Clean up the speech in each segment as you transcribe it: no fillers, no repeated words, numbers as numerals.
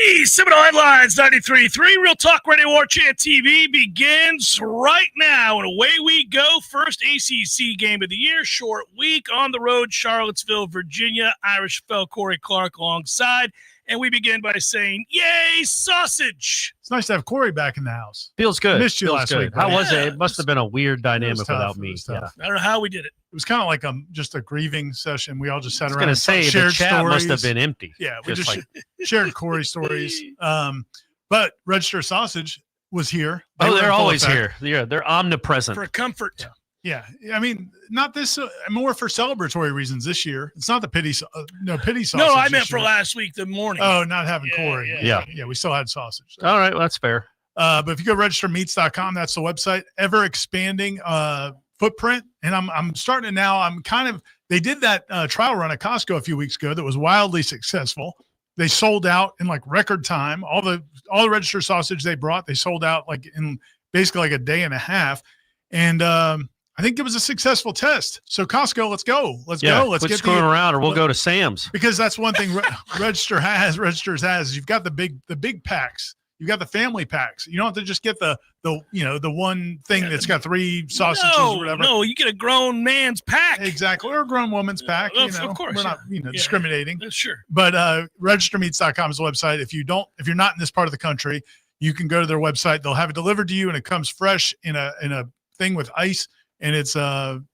The Seminole Headlines 93.3 Real Talk Radio Warchant TV begins right now, and away we go. First ACC game of the year, short week on the road, Charlottesville, Virginia. Irish fell Corey Clark alongside, and we begin by saying, yay, sausage! It's nice to have Corey back in the house. Feels good. Missed you last week. How was it? It must have been a weird dynamic without me. I don't know how we did it. It was kind of like just a grieving session. We all just sat around. I was going to say, the chat must have been empty. Yeah, we just shared Corey stories. But Register Sausage was here. They're always here. Yeah, they're omnipresent. For comfort. Yeah. I mean, not this, more for celebratory reasons this year. It's not the pity sausage. No, I meant for last week, the morning. Oh, not having Corey. Yeah, we still had sausage. All right, well, that's fair. But if you go registermeats.com, that's the website. Ever expanding footprint. And I'm starting to now, they did that trial run at Costco a few weeks ago that was wildly successful. They sold out in like record time. All the register sausage they brought, they sold out like in basically like a day and a half. And I think it was a successful test. So Costco, let's go. Let's go. Let's get screwing around, or we'll go to Sam's. Because that's one thing Registers has. You've got the big packs. You've got the family packs. You don't have to just get the one thing that's got 3 sausages or whatever. No, you get a grown man's pack. Exactly. Or a grown woman's pack. Of course. We're not discriminating. Sure. But registermeats.com is the website. If you're not in this part of the country, you can go to their website. They'll have it delivered to you, and it comes fresh in a thing with ice. And it's can't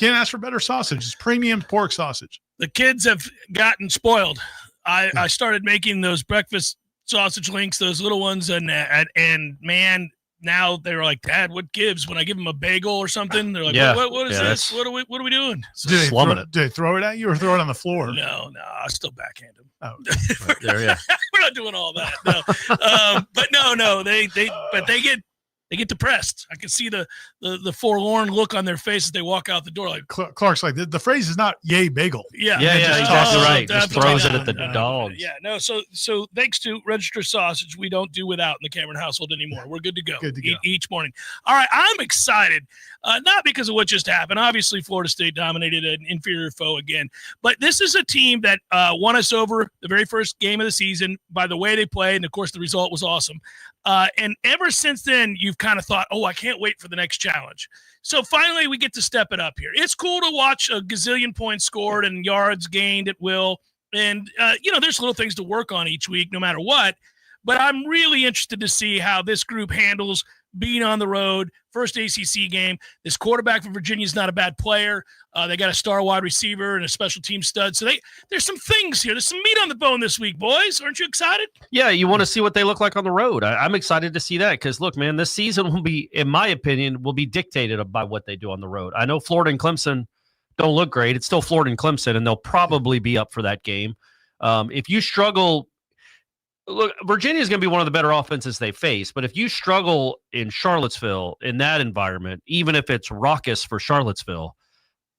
ask for better sausage. It's premium pork sausage. The kids have gotten spoiled. I started making those breakfast sausage links, those little ones, and man, now they're like, Dad, what gives? When I give them a bagel or something, they're like, what is this? What are we doing? So did they throw it at you or throw it on the floor? No, I still backhand them. Oh, right there, yeah. We're not doing all that. No. But no, they get depressed. I can see the forlorn look on their face as they walk out the door. Like Clark's like, the phrase is not "yay bagel." Yeah, exactly right. Just throws it at the dogs. Yeah, no. So thanks to Register Sausage, we don't do without in the Cameron household anymore. We're good to go. Each morning. All right, I'm excited. Not because of what just happened. Obviously, Florida State dominated an inferior foe again. But this is a team that won us over the very first game of the season by the way they played, and of course the result was awesome. And ever since then, you've kind of thought, I can't wait for the next challenge. So finally, we get to step it up here. It's cool to watch a gazillion points scored and yards gained at will. And, there's little things to work on each week, no matter what. But I'm really interested to see how this group handles being on the road, first ACC game. This quarterback from Virginia is not a bad player. They got a star wide receiver and a special team stud. So there's some things here. There's some meat on the bone this week, boys. Aren't you excited? Yeah, you want to see what they look like on the road. I'm excited to see that because, look, man, this season will be, in my opinion, will be dictated by what they do on the road. I know Florida and Clemson don't look great. It's still Florida and Clemson, and they'll probably be up for that game. If you struggle – look, Virginia is going to be one of the better offenses they face, but if you struggle in Charlottesville in that environment, even if it's raucous for Charlottesville,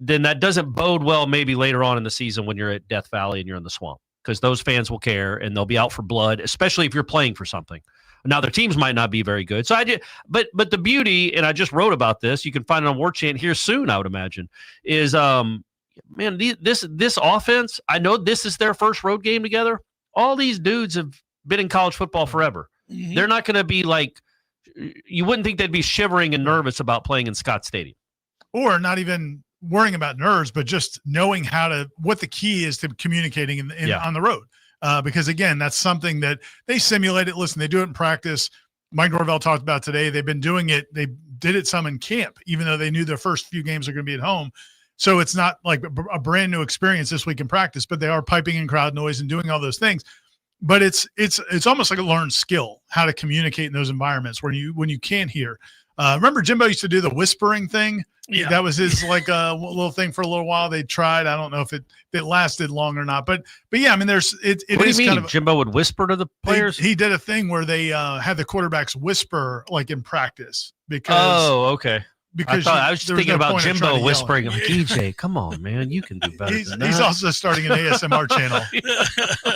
then that doesn't bode well maybe later on in the season when you're at Death Valley and you're in the swamp, because those fans will care and they'll be out for blood, especially if you're playing for something. Now, their teams might not be very good. So but the beauty, and I just wrote about this, you can find it on Warchant here soon, I would imagine, is this offense, I know this is their first road game together. All these dudes have been in college football forever. Mm-hmm. They're not going to be like, you wouldn't think they'd be shivering and nervous about playing in Scott Stadium. Or not even worrying about nerves, but just knowing what the key is to communicating on the road. Because again, that's something that they simulate it. Listen, they do it in practice. Mike Norvell talked about today. They've been doing it. They did it some in camp, even though they knew their first few games are going to be at home. So it's not like a brand new experience this week in practice, but they are piping in crowd noise and doing all those things. But it's almost like a learned skill how to communicate in those environments when you can't hear. Remember Jimbo used to do the whispering thing? Yeah. That was his little thing for a little while. They tried. I don't know if it lasted long or not. But yeah, I mean, what do you mean? Jimbo would whisper to the players? He did a thing where they had the quarterbacks whisper like in practice because. Oh, okay. Because I was just thinking about Jimbo whispering. Like, EJ, come on, man, you can do better than that. He's also starting an ASMR channel,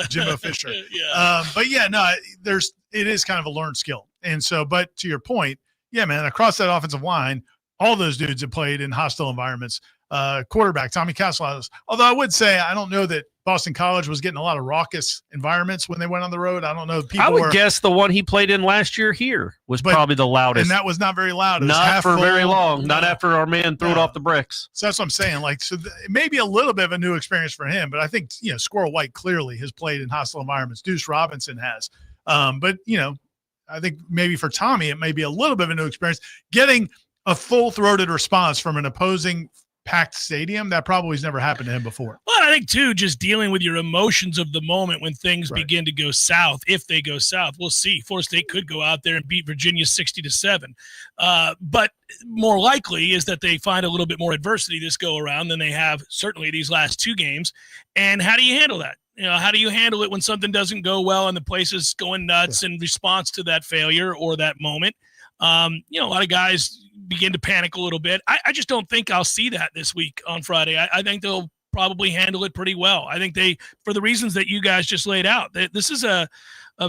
Jimbo Fisher. Yeah. But yeah, no, it is kind of a learned skill. And so, but to your point, yeah, man, across that offensive line, all those dudes have played in hostile environments. quarterback, Tommy Castlehouse. Although I would say I don't know that Boston College was getting a lot of raucous environments when they went on the road. I don't know. I would guess the one he played in last year here was probably the loudest. And that was not very loud. It was not for full, very long. Not after our man threw it off the bricks. So that's what I'm saying. Like, so it may be a little bit of a new experience for him, but I think, Squirrel White clearly has played in hostile environments. Deuce Robinson has. But, I think maybe for Tommy, it may be a little bit of a new experience. Getting a full-throated response from an opposing packed stadium, that probably has never happened to him before. Well, I think, too, just dealing with your emotions of the moment when things begin to go south, if they go south. We'll see. Florida State could go out there and beat Virginia 60-7. But more likely is that they find a little bit more adversity this go-around than they have certainly these last two games. And how do you handle that? How do you handle it when something doesn't go well and the place is going nuts in response to that failure or that moment? A lot of guys begin to panic a little bit. I just don't think I'll see that this week on Friday. I think they'll probably handle it pretty well. I think for the reasons that you guys just laid out, this is a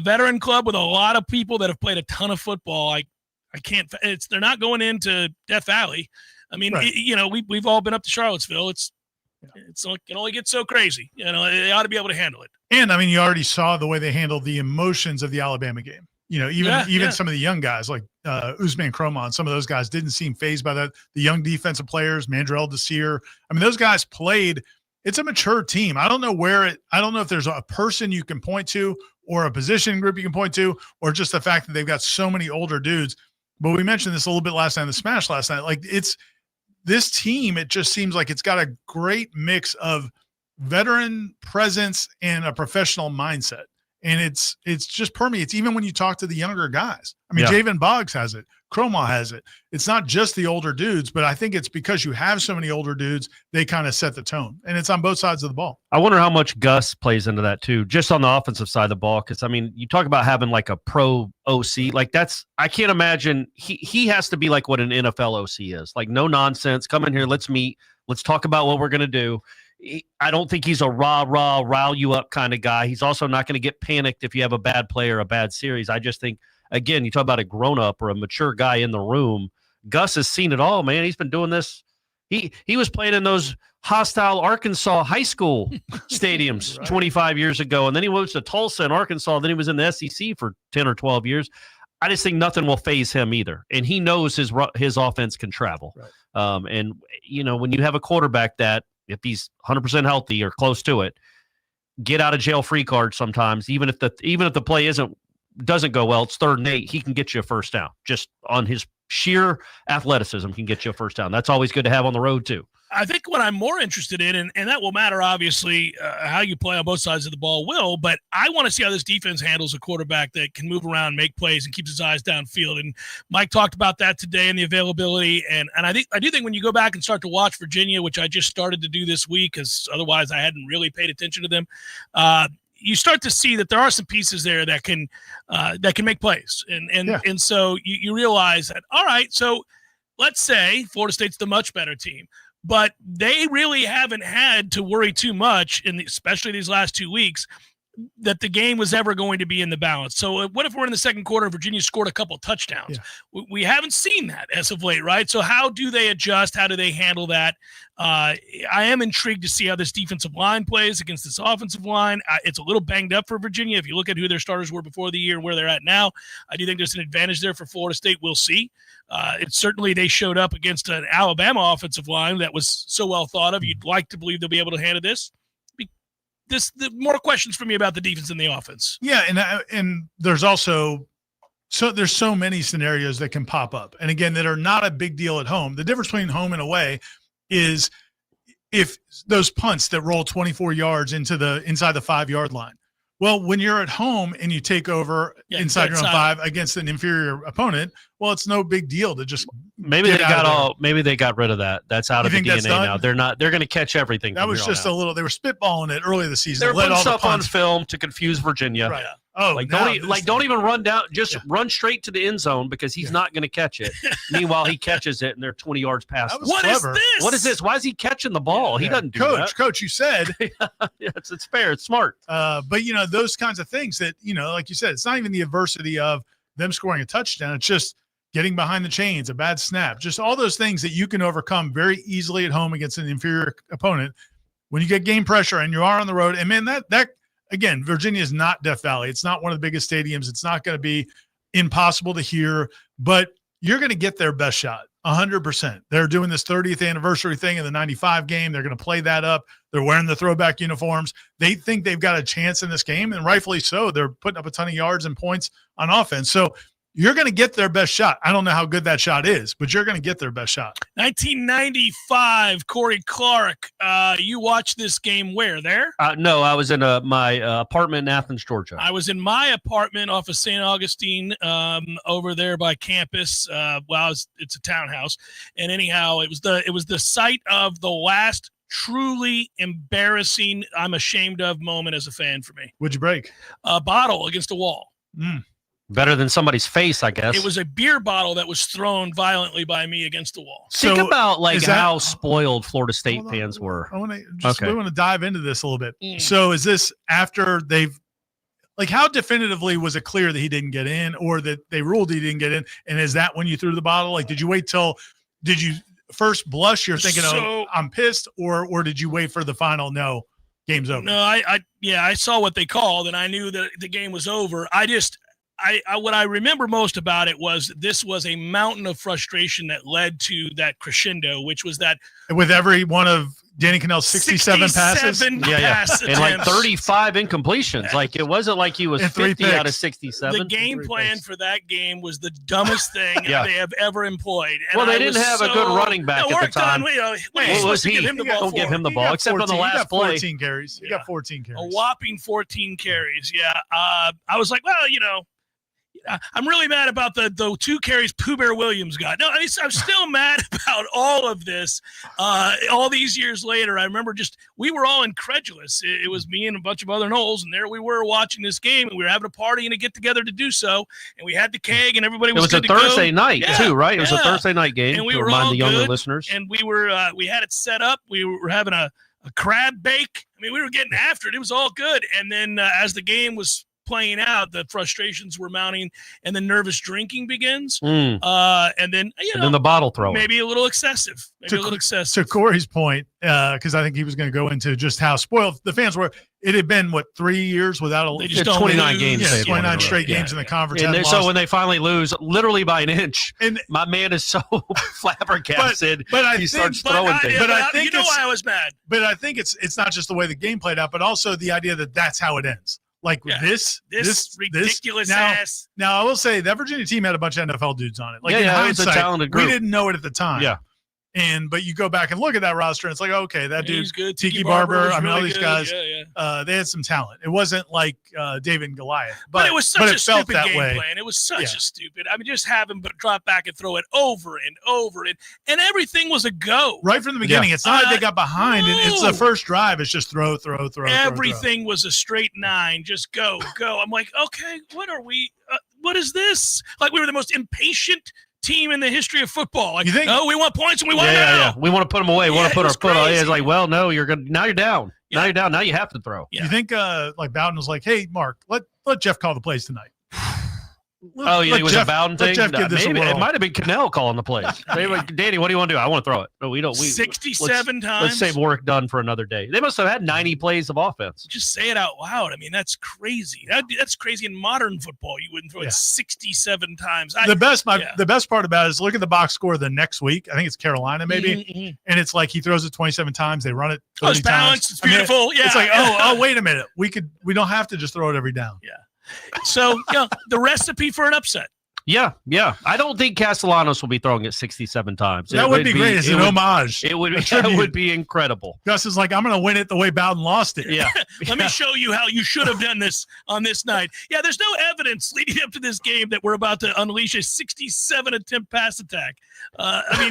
veteran club with a lot of people that have played a ton of football. They're not going into Death Valley. I mean, we've all been up to Charlottesville. It can only get so crazy. They ought to be able to handle it. And I mean, you already saw the way they handled the emotions of the Alabama game. Even some of the young guys like Usman Croman, some of those guys didn't seem fazed by that. The young defensive players, Mandrell Desir. I mean, those guys played. It's a mature team. I don't know if there's a person you can point to or a position group you can point to, or just the fact that they've got so many older dudes. But we mentioned this a little bit last night in the Smash last night. Like, it's this team, it just seems like it's got a great mix of veteran presence and a professional mindset. And it's just permeates even when you talk to the younger guys. I mean, Javen Boggs has it. Cromwell has it. It's not just the older dudes, but I think it's because you have so many older dudes, they kind of set the tone. And it's on both sides of the ball. I wonder how much Gus plays into that too, just on the offensive side of the ball. Because, I mean, you talk about having like a pro OC. Like, I can't imagine. He has to be like what an NFL OC is. Like, no nonsense. Come in here. Let's meet. Let's talk about what we're going to do. I don't think he's a rile you up kind of guy. He's also not going to get panicked if you have a bad play or a bad series. I just think, again, you talk about a grown-up or a mature guy in the room. Gus has seen it all, man. He's been doing this. He was playing in those hostile Arkansas high school stadiums 25 years ago, and then he moved to Tulsa in Arkansas. Then he was in the SEC for 10 or 12 years. I just think nothing will faze him either, and he knows his offense can travel. Right. And when you have a quarterback that, if he's 100% healthy or close to it, get out of jail free card sometimes. Even if the play doesn't go well, it's 3rd and 8. He can get you a first down just on his sheer athleticism. Can get you a first down. That's always good to have on the road too. I think what I'm more interested in, and that will matter, obviously, how you play on both sides of the ball will, but I want to see how this defense handles a quarterback that can move around, make plays, and keeps his eyes downfield. And Mike talked about that today and the availability. And I do think when you go back and start to watch Virginia, which I just started to do this week, because otherwise I hadn't really paid attention to them, you start to see that there are some pieces there that can make plays. And so you realize that, all right, so let's say Florida State's the much better team. But they really haven't had to worry too much, especially these last 2 weeks, that the game was ever going to be in the balance. So what if we're in the second quarter and Virginia scored a couple touchdowns? Yeah. We haven't seen that as of late, right? So how do they adjust? How do they handle that? I am intrigued to see how this defensive line plays against this offensive line. It's a little banged up for Virginia. If you look at who their starters were before the year and where they're at now, I do think there's an advantage there for Florida State. We'll see. It's certainly they showed up against an Alabama offensive line that was so well thought of. You'd like to believe they'll be able to handle this. The more questions for me about the defense and the offense. Yeah, and there's also there's so many scenarios that can pop up, and again, that are not a big deal at home. The difference between home and away is if those punts that roll 24 yards inside the 5-yard line. Well, when you're at home and you take over inside your own 5 against an inferior opponent, well, it's no big deal to just maybe they got rid of that. That's out of the DNA now. They're going to catch everything. That was just a little. They were spitballing it early this season. They're putting stuff on film to confuse Virginia. Right. Oh, don't even run down. Just run straight to the end zone because he's not going to catch it. Meanwhile, he catches it and they're 20 yards past. What is this? What is this? Why is he catching the ball? He doesn't do that. Coach, you said. It's fair. It's smart. But those kinds of things that like you said, it's not even the adversity of them scoring a touchdown. It's just getting behind the chains, a bad snap, just all those things that you can overcome very easily at home against an inferior opponent. When you get game pressure and you are on the road, and man, that again, Virginia is not Death Valley. It's not one of the biggest stadiums. It's not going to be impossible to hear, but you're going to get their best shot. 100%. They're doing this 30th anniversary thing in the 95 game. They're going to play that up. They're wearing the throwback uniforms. They think they've got a chance in this game, and rightfully so. They're putting up a ton of yards and points on offense. So you're going to get their best shot. I don't know how good that shot is, but you're going to get their best shot. 1995, Corey Clark. You watched this game where? There? No, I was in my apartment in Athens, Georgia. I was in my apartment off of St. Augustine over there by campus. It's a townhouse. And anyhow, it was the site of the last truly embarrassing, I'm ashamed of moment as a fan for me. What'd you break? A bottle against a wall. Better than somebody's face, I guess. It was a beer bottle that was thrown violently by me against the wall. Think about how spoiled Florida State fans were. We want to dive into this a little bit. So is this after they've how definitively was it clear that he didn't get in, or that they ruled he didn't get in? And is that when you threw the bottle? Did you wait till did you first blush? You're thinking, I'm pissed, or did you wait for the final? No, game's over. No, I saw what they called, and I knew that the game was over. What I remember most about it was this was a mountain of frustration that led to that crescendo, which was that with every one of Danny Cannell's 67 passes. And 35 incompletions. It wasn't like he was 50 out of 67. The game plan for that game was the dumbest thing they have ever employed. And they didn't have a good running back at the time. What was he? Don't give him the ball, except on the last play. 14 carries. He got 14 carries. A whopping 14 carries. Yeah. I was like, I'm really mad about the 2 carries Pooh Bear Williams got. No, I'm still mad about all of this. All these years later, I remember we were all incredulous. It was me and a bunch of other Noles, and there we were watching this game, and we were having a party and a get-together to do so, and we had the keg, and everybody was good to go. It was a Thursday night, too, right? It was a Thursday night game, and we to were remind all the younger good, listeners. And we had it set up. We were having a crab bake. I mean, we were getting after it. It was all good. And then as the game was playing out, the frustrations were mounting, and the nervous drinking begins. And then the bottle throwing, maybe a little excessive. To Corey's point, because I think he was going to go into just how spoiled the fans were. It had been 3 years without 29 games, 29 straight games in the conference. And so when they finally lose, literally by an inch, and my man is so flabbergasted. But he starts throwing things. But I think why I was mad. But I think it's not just the way the game played out, but also the idea that that's how it ends. This ridiculous ass. Now I will say that Virginia team had a bunch of NFL dudes on it. In hindsight, it was a talented group. We didn't know it at the time. Yeah. But you go back and look at that roster, and it's okay, that dude's good. Tiki Barber. I mean, all these guys, they had some talent. It wasn't like David and Goliath, but it was such a stupid game plan. It was such a stupid. I mean, just have him drop back and throw it over and over, and everything was a go right from the beginning. It's not like they got behind, and it's the first drive. It's just throw. Everything was a straight 9. Just go. I'm like, okay, what are we? What is this? We were the most impatient team in the history of football. We want points and we want it now. Yeah. We want to put them away. We want to put our foot on it. It's well, no, now you're down. Now you're down. Now you have to throw. You think Bowden was like, hey, Mark, let Jeff call the plays tonight. It was a Bowden thing? Maybe it might have been Cannell calling the plays. Danny, what do you want to do? I want to throw it. No, we don't. 67 times. Let's save work done for another day. They must have had 90 plays of offense. Just say it out loud. I mean, that's crazy. That's crazy in modern football. You wouldn't throw it 67 times. The best part about it is look at the box score the next week. I think it's Carolina maybe. And it's he throws it 27 times. They run it 30 it's balanced. times. It's beautiful. It's wait a minute. We don't have to just throw it every down. Yeah. So, the recipe for an upset. Yeah. I don't think Castellanos will be throwing it 67 times. That would be great. It's an homage. It would be incredible. Gus is I'm going to win it the way Bowden lost it. Yeah. Let me show you how you should have done this on this night. Yeah, there's no evidence leading up to this game that we're about to unleash a 67 attempt pass attack.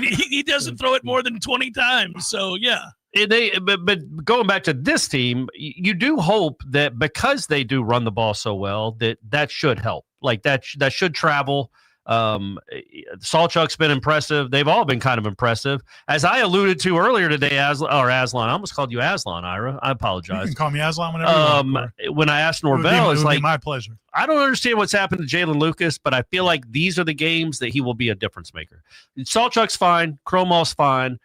He doesn't throw it more than 20 times. So, yeah. But going back to this team, you do hope that because they do run the ball so well, that should help. That should travel. Salchuk's been impressive. They've all been kind of impressive. As I alluded to earlier today, Aslan. I almost called you Aslan, Ira. I apologize. You can call me Aslan whenever you want. When I asked Norvell, it's like my pleasure. I don't understand what's happened to Jalen Lucas, but I feel like these are the games that he will be a difference maker. Salchuk's fine. Cromall's fine.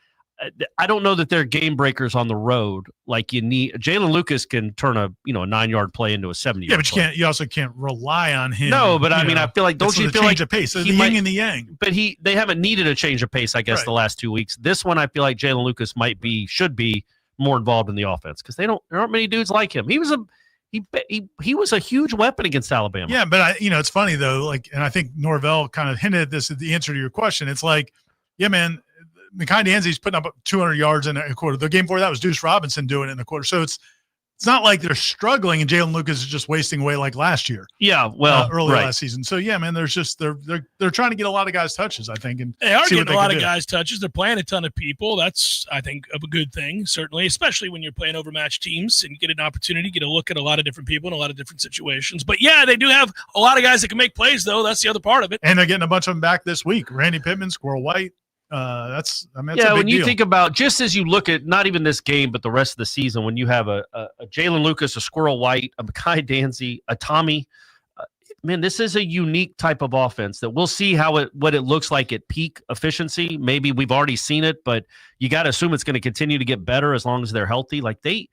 I don't know that they're game breakers on the road like you need. Jalen Lucas can turn a 9-yard play into a 70-yard. Yeah, but you also can't rely on him. No, but I mean, I feel like don't you feel like of pace? So the yin and the yang. But they haven't needed a change of pace, I guess, the last 2 weeks. This one, I feel like Jalen Lucas should be more involved in the offense because there aren't many dudes like him. He was a huge weapon against Alabama. Yeah, but it's funny though. And I think Norvell kind of hinted at this at the answer to your question. It's like, yeah, man. Mekhi Danzy's putting up 200 yards in a quarter. The game before that was Deuce Robinson doing it in the quarter. So it's not like they're struggling and Jalen Lucas is just wasting away like last year. Yeah, well, early last season. So yeah, man, there's just they're trying to get a lot of guys touches, I think, and they are getting a lot of guys touches. They're playing a ton of people. That's I think a good thing, certainly, especially when you're playing overmatched teams and you get an opportunity, get a look at a lot of different people in a lot of different situations. But yeah, they do have a lot of guys that can make plays, though. That's the other part of it. And they're getting a bunch of them back this week. Randy Pittman, Squirrel White. That's a big when you deal. think about just as you look at not even this game but the rest of the season, when you have a Jalen Lucas, a Squirrel White, a Mekhi Danzy, a Tommy, man, this is a unique type of offense that we'll see what it looks like at peak efficiency. Maybe we've already seen it, but you got to assume it's going to continue to get better as long as they're healthy. Like they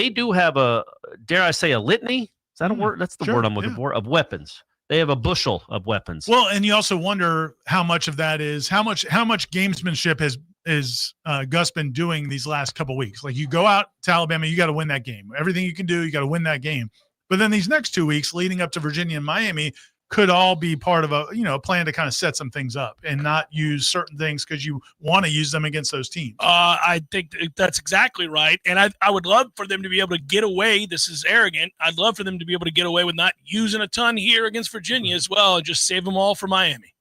do have a, dare I say, a litany? Is that a word? That's the word I'm looking for, of weapons. They have a bushel of weapons. Well, and you also wonder how much of that is how much gamesmanship is Gus been doing these last couple of weeks. Like you go out to Alabama, you got to win that game. Everything you can do, you got to win that game. But then these next 2 weeks leading up to Virginia and Miami could all be part of a plan to kind of set some things up and not use certain things because you want to use them against those teams. I think that's exactly right. And I would love for them to be able to get away. This is arrogant. I'd love for them to be able to get away with not using a ton here against Virginia as well and just save them all for Miami.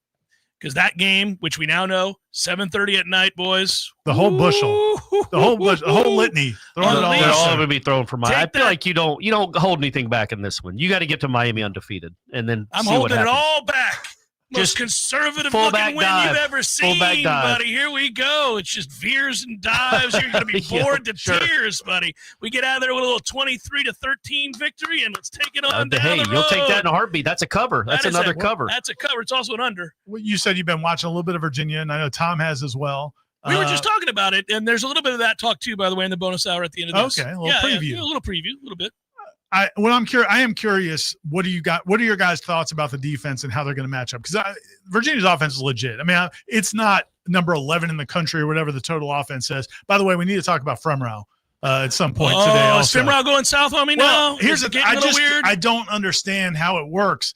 Because that game, which we now know, 7:30 at night, boys. The whole bushel, the whole litany. They're all going to be thrown for Miami. I feel like you don't hold anything back in this one. You got to get to Miami undefeated, and then I'm see holding what it all back. Most conservative looking win you've ever seen, buddy. Here we go. It's just veers and dives. You're going to be bored to tears, buddy. We get out of there with a little 23-13 victory, and let's take it on down the road. You'll take that in a heartbeat. That's a cover. That's another cover. That's a cover. It's also an under. Well, you said you've been watching a little bit of Virginia, and I know Tom has as well. We were just talking about it, and there's a little bit of that talk, too, by the way, in the bonus hour at the end of this. Okay, a little preview. Yeah, a little preview, a little bit. I am curious. What do you got? What are your guys' thoughts about the defense and how they're going to match up? Because Virginia's offense is legit. I mean, it's not number 11 in the country or whatever the total offense says. By the way, we need to talk about Fremrau at some point today. Also, is Fremrau going south on me now? Here's the thing. I don't understand how it works.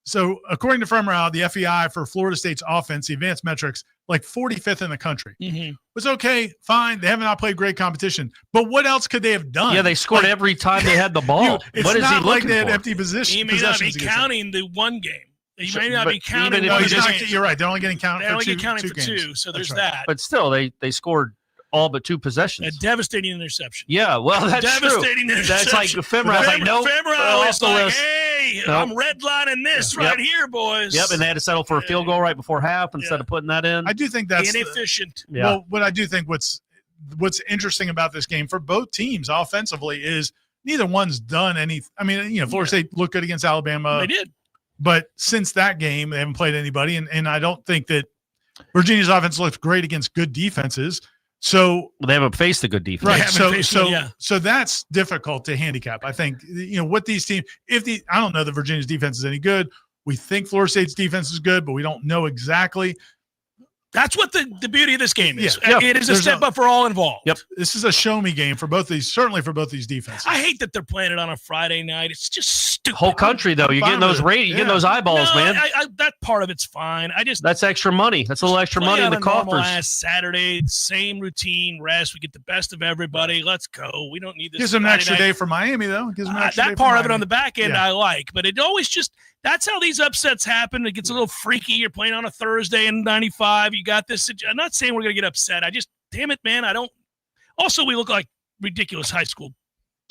So according to Fremrau, the FEI for Florida State's offense, the advanced metrics, like 45th in the country. Mm-hmm. It's okay, fine. They have not played great competition, but what else could they have done? Yeah, they scored every time they had the ball. What is he looking for? Empty position. He may not be counting the one game. He may not be counting. You're right. They're only getting counted. They're only getting counted for two. So there's that. But still, they scored all but 2 possessions. A devastating interception. Yeah, well, that's devastating true. Interception. That's like Femrau's like, nope. Femrau is like, hey, I'm redlining this right here, boys. Yep, and they had to settle for a field goal right before half instead of putting that in. I do think that's inefficient. Well, but I do think what's interesting about this game for both teams offensively is neither one's done any. I mean, Florida State looked good against Alabama. They did. But since that game, they haven't played anybody, and I don't think that Virginia's offense looked great against good defenses. So they haven't faced a good defense, right? So that's difficult to handicap. I think what these teams. I don't know that Virginia's defense is any good. We think Florida State's defense is good, but we don't know exactly. That's what the beauty of this game is. Yeah. It is a step up for all involved. Yep. This is a show me game for both these, certainly for both these defenses. I hate that they're playing it on a Friday night. It's just stupid. Whole country, though. You're getting those ratings. You're getting those eyeballs, man. That part of it's fine. That's extra money. That's a little extra money in the coffers. Last Saturday, same routine, rest. We get the best of everybody. Let's go. We don't need this. Gives them an extra day for Miami, though. Gives them an extra that part of it on the back end I like, but it always just – that's how these upsets happen. It gets a little freaky. You're playing on a Thursday in 95. You got this. I'm not saying we're going to get upset. Damn it, man. I don't. Also, we look like ridiculous high school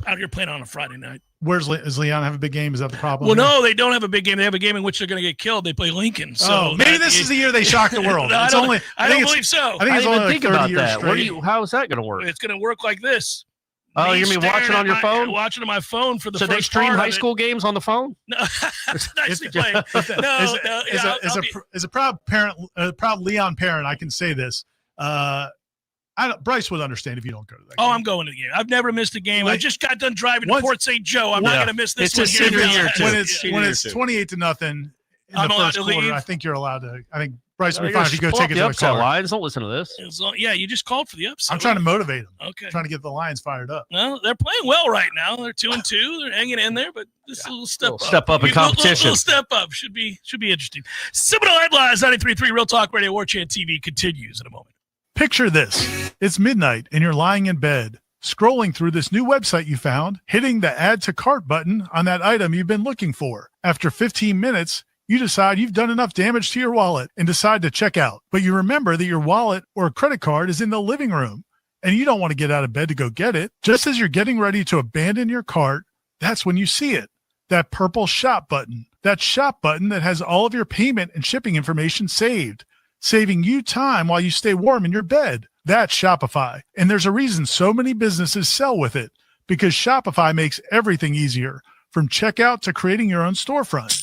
out here playing on a Friday night. Does Leon have a big game? Is that the problem? Well, no, they don't have a big game. They have a game in which they're going to get killed. They play Lincoln. So maybe this is the year they shock the world. No, I don't believe so. I think it's only like 30 years that. straight. How is that going to work? It's going to work like this. Oh, you mean watching on your phone? Watching on my phone for the first So they stream high school games on the phone? No, nicely played. As a proud parent, proud Leon parent, I can say this. Bryce would understand if you don't go to that game. I'm going to the game. I've never missed a game. I just got done driving to Port St. Joe. I'm not going to miss this one. It's a senior year, too. When it's 28-0 in the first quarter, I think you're allowed to. I think Bryce would be fine if you go take it to the car. Lions, don't listen to this. You just called for the upset. I'm trying to motivate them. Okay. I'm trying to get the Lions fired up. Well, they're playing well right now. They're 2-2. They're hanging in there, but this is a little step up. Step up in competition. Little step up. Should be interesting. Seminole Headlines, 93.3 Real Talk Radio, Warchant TV continues in a moment. Picture this. It's midnight and you're lying in bed, scrolling through this new website you found, hitting the add to cart button on that item you've been looking for. After 15 minutes, you decide you've done enough damage to your wallet and decide to check out. But you remember that your wallet or credit card is in the living room and you don't want to get out of bed to go get it. Just as you're getting ready to abandon your cart, that's when you see it. That purple shop button. That shop button that has all of your payment and shipping information saved, saving you time while you stay warm in your bed. That's Shopify. And there's a reason so many businesses sell with it, because Shopify makes everything easier, from checkout to creating your own storefront.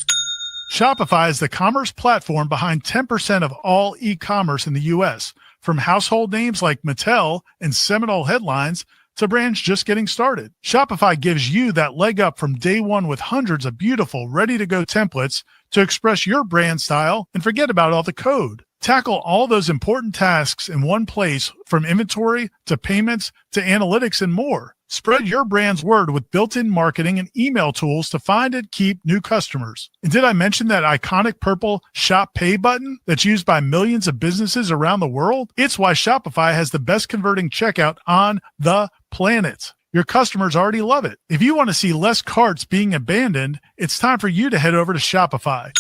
Shopify is the commerce platform behind 10% of all e-commerce in the U.S., from household names like Mattel and Seminole Headlines to brands just getting started. Shopify gives you that leg up from day one with hundreds of beautiful, ready-to-go templates to express your brand style and forget about all the code. Tackle all those important tasks in one place, from inventory to payments to analytics and more. Spread your brand's word with built-in marketing and email tools to find and keep new customers. And did I mention that iconic purple Shop Pay button that's used by millions of businesses around the world? It's why Shopify has the best converting checkout on the planet. Your customers already love it. If you want to see less carts being abandoned, it's time for you to head over to Shopify.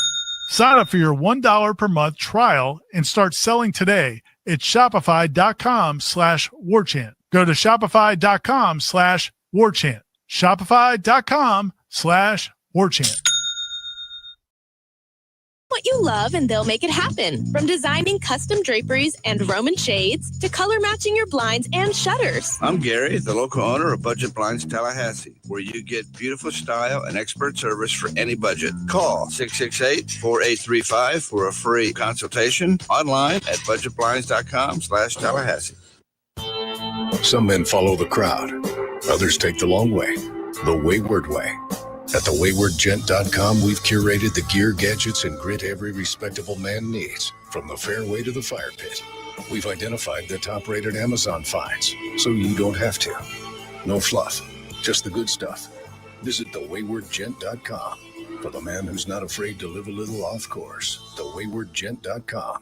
Sign up for your $1 per month trial and start selling today at shopify.com/warchant. Go to shopify.com/warchant. Shopify.com/warchant. What you love and they'll make it happen. From designing custom draperies and Roman shades to color matching your blinds and shutters. I'm Gary, the local owner of Budget Blinds Tallahassee, where you get beautiful style and expert service for any budget. Call 668-4835 for a free consultation online at budgetblinds.com/Tallahassee. Some men follow the crowd. Others take the long way, the wayward way. At thewaywardgent.com, we've curated the gear, gadgets, and grit every respectable man needs, from the fairway to the fire pit. We've identified the top-rated Amazon finds, so you don't have to. No fluff, just the good stuff. Visit thewaywardgent.com for the man who's not afraid to live a little off course. Thewaywardgent.com.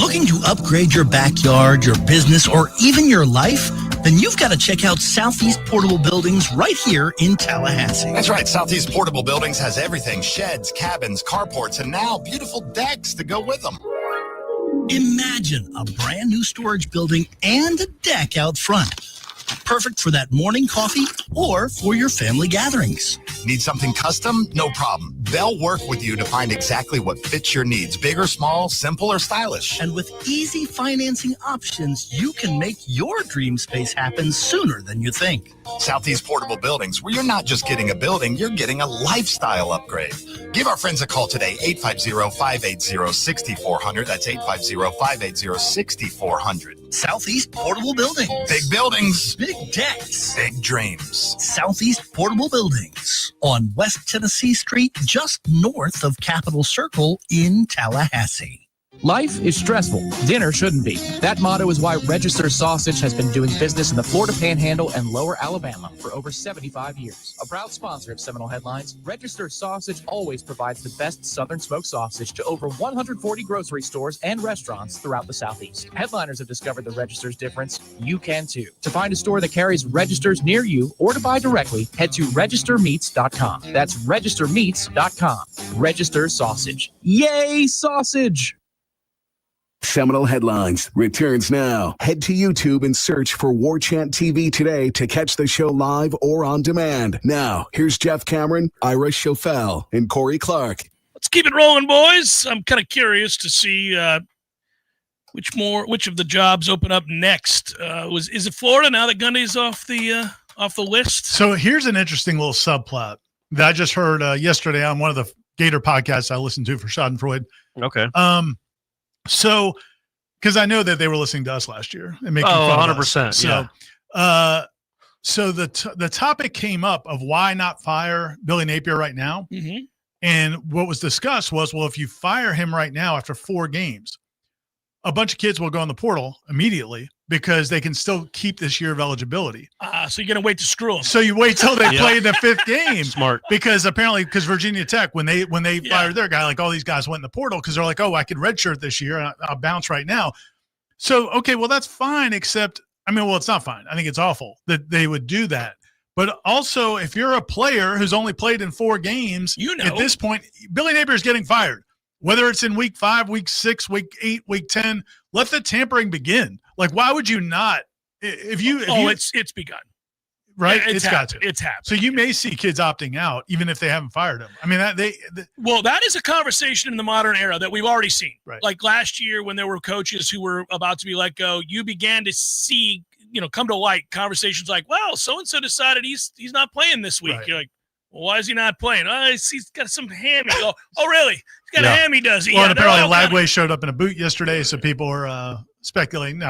Looking to upgrade your backyard, your business, or even your life? Then you've got to check out Southeast Portable Buildings right here in Tallahassee. That's right. Southeast Portable Buildings has everything: sheds, cabins, carports, and now beautiful decks to go with them. Imagine a brand new storage building and a deck out front. Perfect for that morning coffee or for your family gatherings. Need something custom? No problem. They'll work with you to find exactly what fits your needs, big or small, simple or stylish. And with easy financing options, you can make your dream space happen sooner than you think. Southeast Portable Buildings, where you're not just getting a building, you're getting a lifestyle upgrade. Give our friends a call today, 850-580-6400. That's 850-580-6400. Southeast Portable Buildings. Big buildings. Big decks. Big dreams. Southeast Portable Buildings on West Tennessee Street, just north of Capitol Circle in Tallahassee. Life is stressful. Dinner shouldn't be. That motto is why Register Sausage has been doing business in the Florida Panhandle and Lower Alabama for over 75 years. A proud sponsor of Seminole Headlines, Register Sausage always provides the best Southern smoked sausage to over 140 grocery stores and restaurants throughout the Southeast. Headliners have discovered the Register's difference. You can too. To find a store that carries Registers near you or to buy directly, head to registermeats.com. That's registermeats.com. Register Sausage. Yay, sausage! Seminole Headlines returns now. Head to YouTube and search for Warchant TV today to catch the show live or on demand. Now, here's Jeff Cameron, Ira Schofel, and Corey Clark. Let's keep it rolling, boys. I'm kind of curious to see which of the jobs open up next. Is it Florida now that Gundy's off the list? So here's an interesting little subplot that I just heard yesterday on one of the Gator podcasts I listened to for Schadenfreude. Okay. So, because I know that they were listening to us last year and making fun of us. 100%. So, yeah. So the topic came up of why not fire Billy Napier right now, Mm-hmm. and what was discussed was, well, if you fire him right now after 4 games, a bunch of kids will go in the portal immediately because they can still keep this year of eligibility. So you're gonna wait to screw them. So you wait till they play the 5th game. Smart. Because apparently, Virginia Tech, when they fired their guy, like all these guys went in the portal because they're like, oh, I could redshirt this year and I'll bounce right now. So, okay, well, that's fine, except, it's not fine. I think it's awful that they would do that. But also, if you're a player who's only played in 4 games, at this point, Billy Napier is getting fired. Whether it's in week 5, week 6, week 8, week 10, let the tampering begin. Like, why would you not? It's begun. Right? Yeah, it's got to. It's happened. So you may see kids opting out, even if they haven't fired them. That is a conversation in the modern era that we've already seen. Right. Like last year when there were coaches who were about to be let go, you began to see, come to light conversations like, well, so-and-so decided he's not playing this week. Right. You're like, well, why is he not playing? Oh, he's got some hammy. Oh, really? He's got a hammy, does he? Well, and apparently Lagway showed up in a boot yesterday, so people were speculating.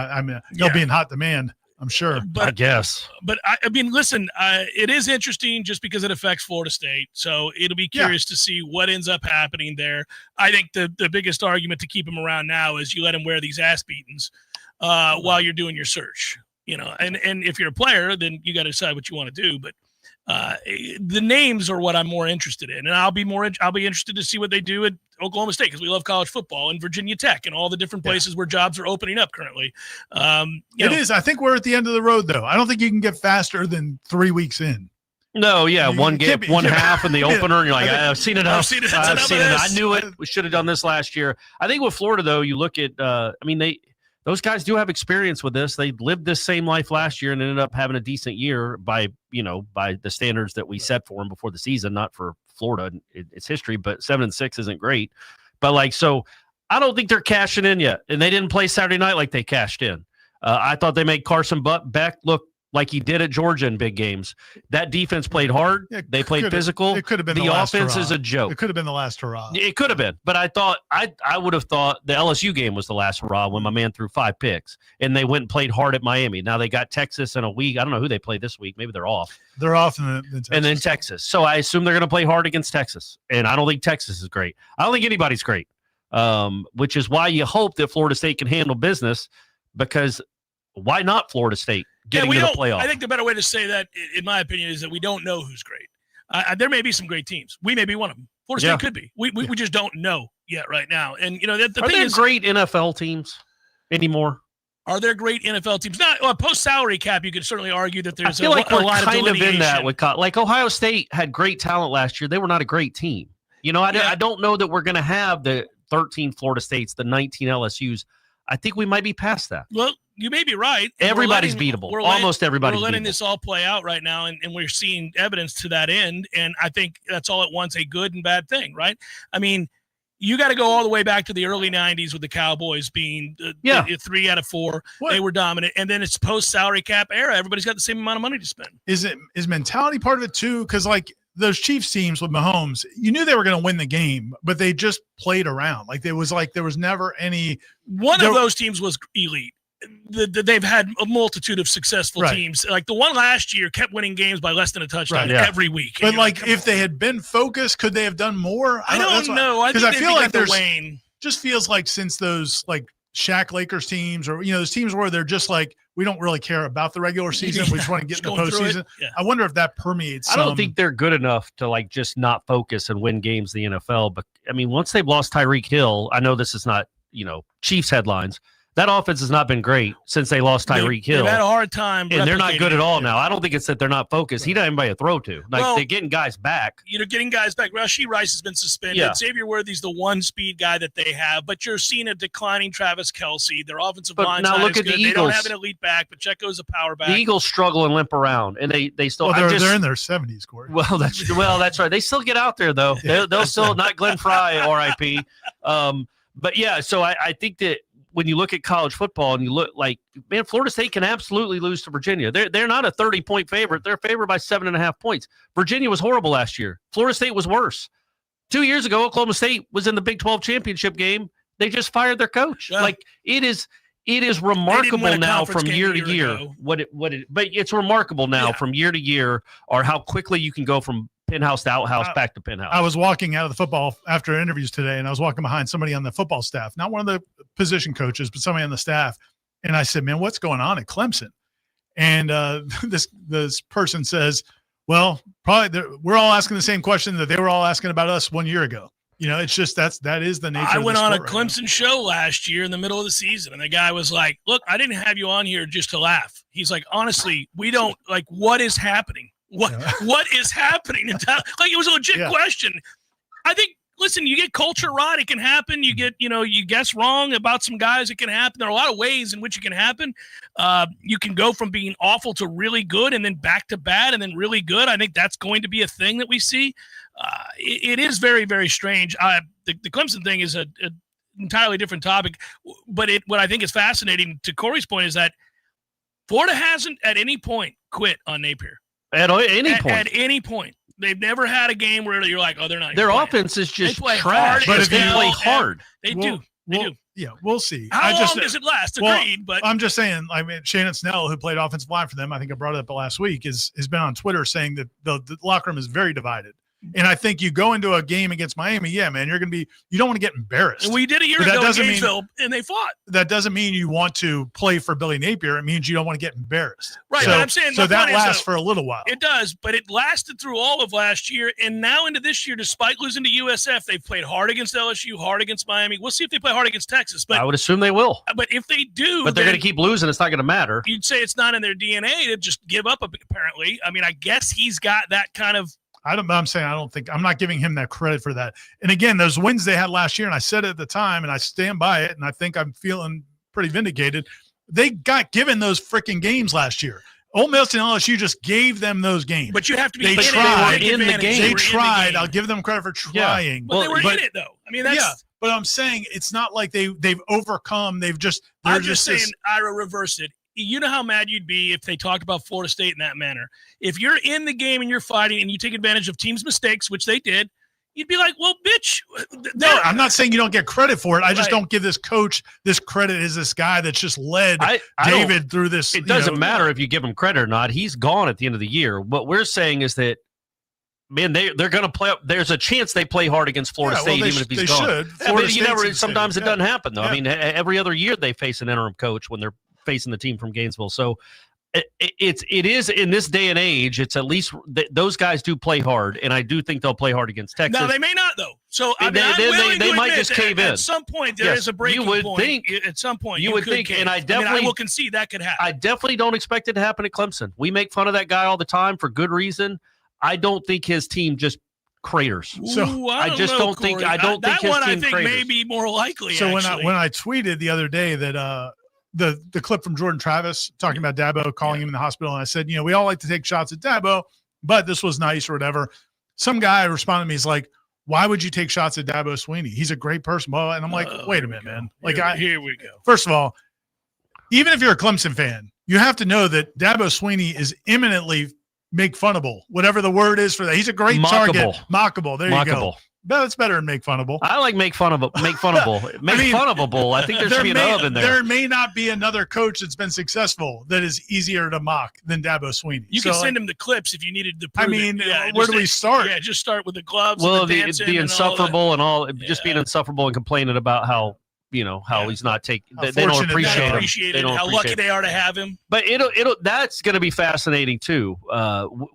He'll be in hot demand, I'm sure. I guess. But, listen, it is interesting just because it affects Florida State, so it'll be curious to see what ends up happening there. I think the biggest argument to keep him around now is you let him wear these ass beatings while you're doing your search. And if you're a player, then you got to decide what you want to do. But the names are what I'm more interested in, and I'll be interested to see what they do at Oklahoma State because we love college football, and Virginia Tech and all the different places where jobs are opening up currently. It is. I think we're at the end of the road, though. I don't think you can get faster than 3 weeks in. No, one half in the opener, and you're like, I've seen enough. I've seen it. I knew it. We should have done this last year. I think with Florida, though, you look at, those guys do have experience with this. They lived this same life last year and ended up having a decent year by the standards that we set for them before the season, not for Florida. It's history, but 7-6 isn't great. But so I don't think they're cashing in yet. And they didn't play Saturday night like they cashed in. I thought they made Carson Beck look like he did at Georgia in big games. That defense played hard. They played physical. It could have been the offense is a joke. It could have been the last hurrah. It could have been, but I thought I would have thought the LSU game was the last hurrah when my man threw 5 picks and they went and played hard at Miami. Now they got Texas in a week. I don't know who they play this week. Maybe they're off. They're off in Texas. And then Texas. So I assume they're going to play hard against Texas. And I don't think Texas is great. I don't think anybody's great, which is why you hope that Florida State can handle business because why not Florida State? Getting to the playoff. I think the better way to say that, in my opinion, is that we don't know who's great. There may be some great teams. We may be one of them. Florida State could be. We just don't know yet right now. And the are thing there is, great NFL teams anymore? Are there great NFL teams? Not post salary cap. You could certainly argue that there's I feel a like we're line kind of of in that with like Ohio State had great talent last year. They were not a great team. I don't know that we're going to have the 13 Florida States, the 19 LSUs. I think we might be past that. Well, you may be right. Everybody's beatable. Almost everybody's beatable. We're letting this all play out right now, and we're seeing evidence to that end. And I think that's all at once a good and bad thing, right? You got to go all the way back to the early 90s with the Cowboys being 3 out of 4. They were dominant. And then it's post-salary cap era. Everybody's got the same amount of money to spend. Is mentality part of it too? Because those Chiefs teams with Mahomes, you knew they were going to win the game, but they just played around. There was never any. One of those teams was elite. They've had a multitude of successful teams. Like the one last year kept winning games by less than a touchdown every week. But if they had been focused, could they have done more? I don't know. Because I feel like there's just feels like since those Shaq Lakers teams or those teams where they're just we don't really care about the regular season. We just want to get in the postseason. Yeah. I wonder if that permeates. I don't think they're good enough to just not focus and win games in the NFL. But once they've lost Tyreek Hill, I know this is not Chiefs headlines. That offense has not been great since they lost Tyreek Hill. They've had a hard time. And they're not good at all now. I don't think it's that they're not focused. He doesn't have anybody to throw to. They're getting guys back. Getting guys back. Rashee Rice has been suspended. Yeah. Xavier Worthy's the one speed guy that they have, but you're seeing a declining Travis Kelce. Their offensive line's now not look as at good. the They Eagles. don't have an elite back, but Checo's a power back. The Eagles struggle and limp around, and they still. Well, they're in their 70s, Corey. Well, that's right. They still get out there though. They'll still not Glenn Fry, R.I.P. But yeah, so I think that when you look at college football and you look man, Florida State can absolutely lose to Virginia. They're not a 30-point favorite. They're favored by 7.5 points. Virginia was horrible last year. Florida State was worse. 2 years ago, Oklahoma State was in the Big 12 championship game. They just fired their coach. Yeah. It is remarkable now from year to year but it's remarkable now from year to year or how quickly you can go from penthouse to outhouse back to penthouse. I was walking out of the football after interviews today, and I was walking behind somebody on the football staff, not one of the position coaches, but somebody on the staff. And I said, man, what's going on at Clemson? And this person says, well, probably we're all asking the same question that they were all asking about us 1 year ago. It's just that is the nature of the went on a sport Clemson show last year in the middle of the season, and the guy was like, look, I didn't have you on here just to laugh. He's like, honestly, we don't what is happening? What is happening in town? It was a legit question. I think, listen, you get culture right, it can happen. You get, you guess wrong about some guys, it can happen. There are a lot of ways in which it can happen. You can go from being awful to really good and then back to bad and then really good. I think that's going to be a thing that we see. It is very, very strange. The Clemson thing is an entirely different topic, but what I think is fascinating, to Corey's point, is that Florida hasn't at any point quit on Napier. At any point. They've never had a game where you're like, oh, they're not. Their playing. offense is just trash. But if they play hard. They do. Yeah, we'll see. How long does it last? Agreed, but I'm just saying, Shannon Snell, who played offensive line for them, I think I brought it up last week, has been on Twitter saying that the locker room is very divided. And I think you go into a game against Miami, you don't want to get embarrassed. And we did a year ago in Gainesville, and they fought. That doesn't mean you want to play for Billy Napier. It means you don't want to get embarrassed. Right, but I'm saying so that lasts for a little while. It does, but it lasted through all of last year, and now into this year, despite losing to USF, they've played hard against LSU, hard against Miami. We'll see if they play hard against Texas. But I would assume they will. But if they do, but they're going to keep losing. It's not going to matter. You'd say it's not in their DNA to just give up. Apparently, I guess he's got that kind of. I'm not giving him that credit for that. And again, those wins they had last year, and I said it at the time, and I stand by it, and I think I'm feeling pretty vindicated. They got given those freaking games last year. Ole Miss and LSU just gave them those games. But you have to be in the game. They tried. I'll give them credit for trying. But they were in it, though. That's. But I'm saying it's not like they've overcome. I'm just saying, Ira reversed it. You know how mad you'd be if they talked about Florida State in that manner. If you're in the game and you're fighting and you take advantage of teams' mistakes, which they did, you'd be like, well, bitch. No, I'm not saying you don't get credit for it. I just don't give this coach this credit as this guy that's just led David through this. It doesn't matter if you give him credit or not. He's gone at the end of the year. What we're saying is that, man, they're going to play. There's a chance they play hard against Florida State, even if he's gone. Sometimes it doesn't happen, though. Yeah. Every other year they face an interim coach when they're facing the team from Gainesville. So it is in this day and age, it's at least those guys do play hard, and I do think they'll play hard against Texas. No, they may not, though. So they might just cave in. At some point, there is a breaking point. At some point, you would think, cave. And I will concede that could happen. I definitely don't expect it to happen at Clemson. We make fun of that guy all the time for good reason. I don't think his team just craters. So I don't think his team craters. May be more likely. So when I tweeted the other day that the clip from Jordan Travis talking about Dabo calling him in the hospital, and I said, we all like to take shots at Dabo, but this was nice or whatever. Some guy responded to me, he's like, why would you take shots at Dabo Swinney? He's a great person. Well, and I'm like, wait a minute, man. Here we go. First of all, even if you're a Clemson fan, you have to know that Dabo Swinney is imminently make funnable, whatever the word is for that. He's a great target. Mockable. There you go. That's better than make funnable. I like make funnable. Funnable. I think there should be an of in there. There may not be another coach that's been successful that is easier to mock than Dabo Swinney. You can send him the clips if you needed to prove where do we start? Yeah, just start with the gloves. Well, the insufferable and all, just being insufferable and complaining about how he's not taking. They don't appreciate him. How lucky they are to have him. But that's going to be fascinating too.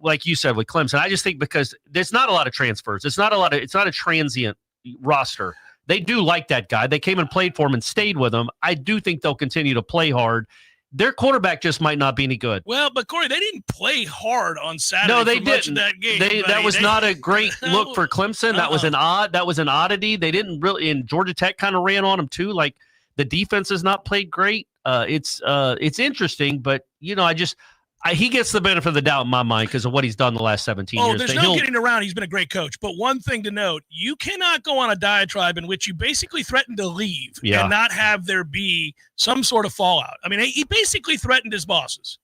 Like you said with Clemson, I just think because there's not a lot of transfers. It's not a transient roster. They do like that guy. They came and played for him and stayed with him. I do think they'll continue to play hard. Their quarterback just might not be any good. Well, but Corey, they didn't play hard on Saturday. No, they for much didn't. Of that game. That was not a great look for Clemson. That was an oddity. They didn't really. And Georgia Tech kind of ran on them too. Like the defense has not played great. It's interesting, but he gets the benefit of the doubt in my mind because of what he's done the last 17 years. There's no getting around. He's been a great coach. But one thing to note, you cannot go on a diatribe in which you basically threaten to leave and not have there be some sort of fallout. I mean, he basically threatened his bosses.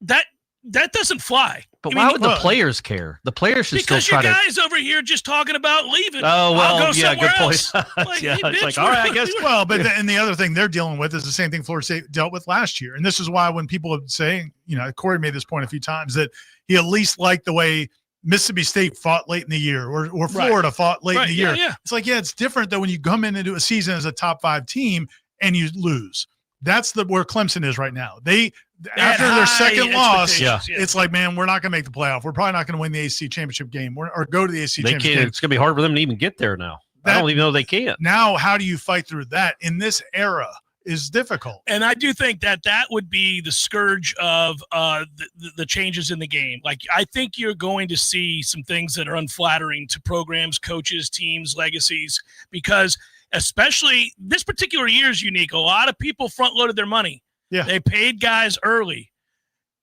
That doesn't fly. But why would the players care? The players should still try to. Because you guys over here just talking about leaving. Oh, well, I'll go somewhere good else. point. It's like, all right, I guess. Well, but and the other thing they're dealing with is the same thing Florida State dealt with last year. And this is why when people are saying, Corey made this point a few times, that he at least liked the way Mississippi State fought late in the year or Florida fought late in the year. Yeah. It's like, it's different than when you come in into a season as a top 5 team and you lose. That's where Clemson is right now. After their second loss, it's like, man, we're not going to make the playoff. We're probably not going to win the ACC championship game or go to the ACC championship game. It's going to be hard for them to even get there now. I don't even know they can. Now, how do you fight through that in this era is difficult. And I do think that would be the scourge of the changes in the game. Like, I think you're going to see some things that are unflattering to programs, coaches, teams, legacies, because especially this particular year is unique. A lot of people front-loaded their money. Yeah. They paid guys early.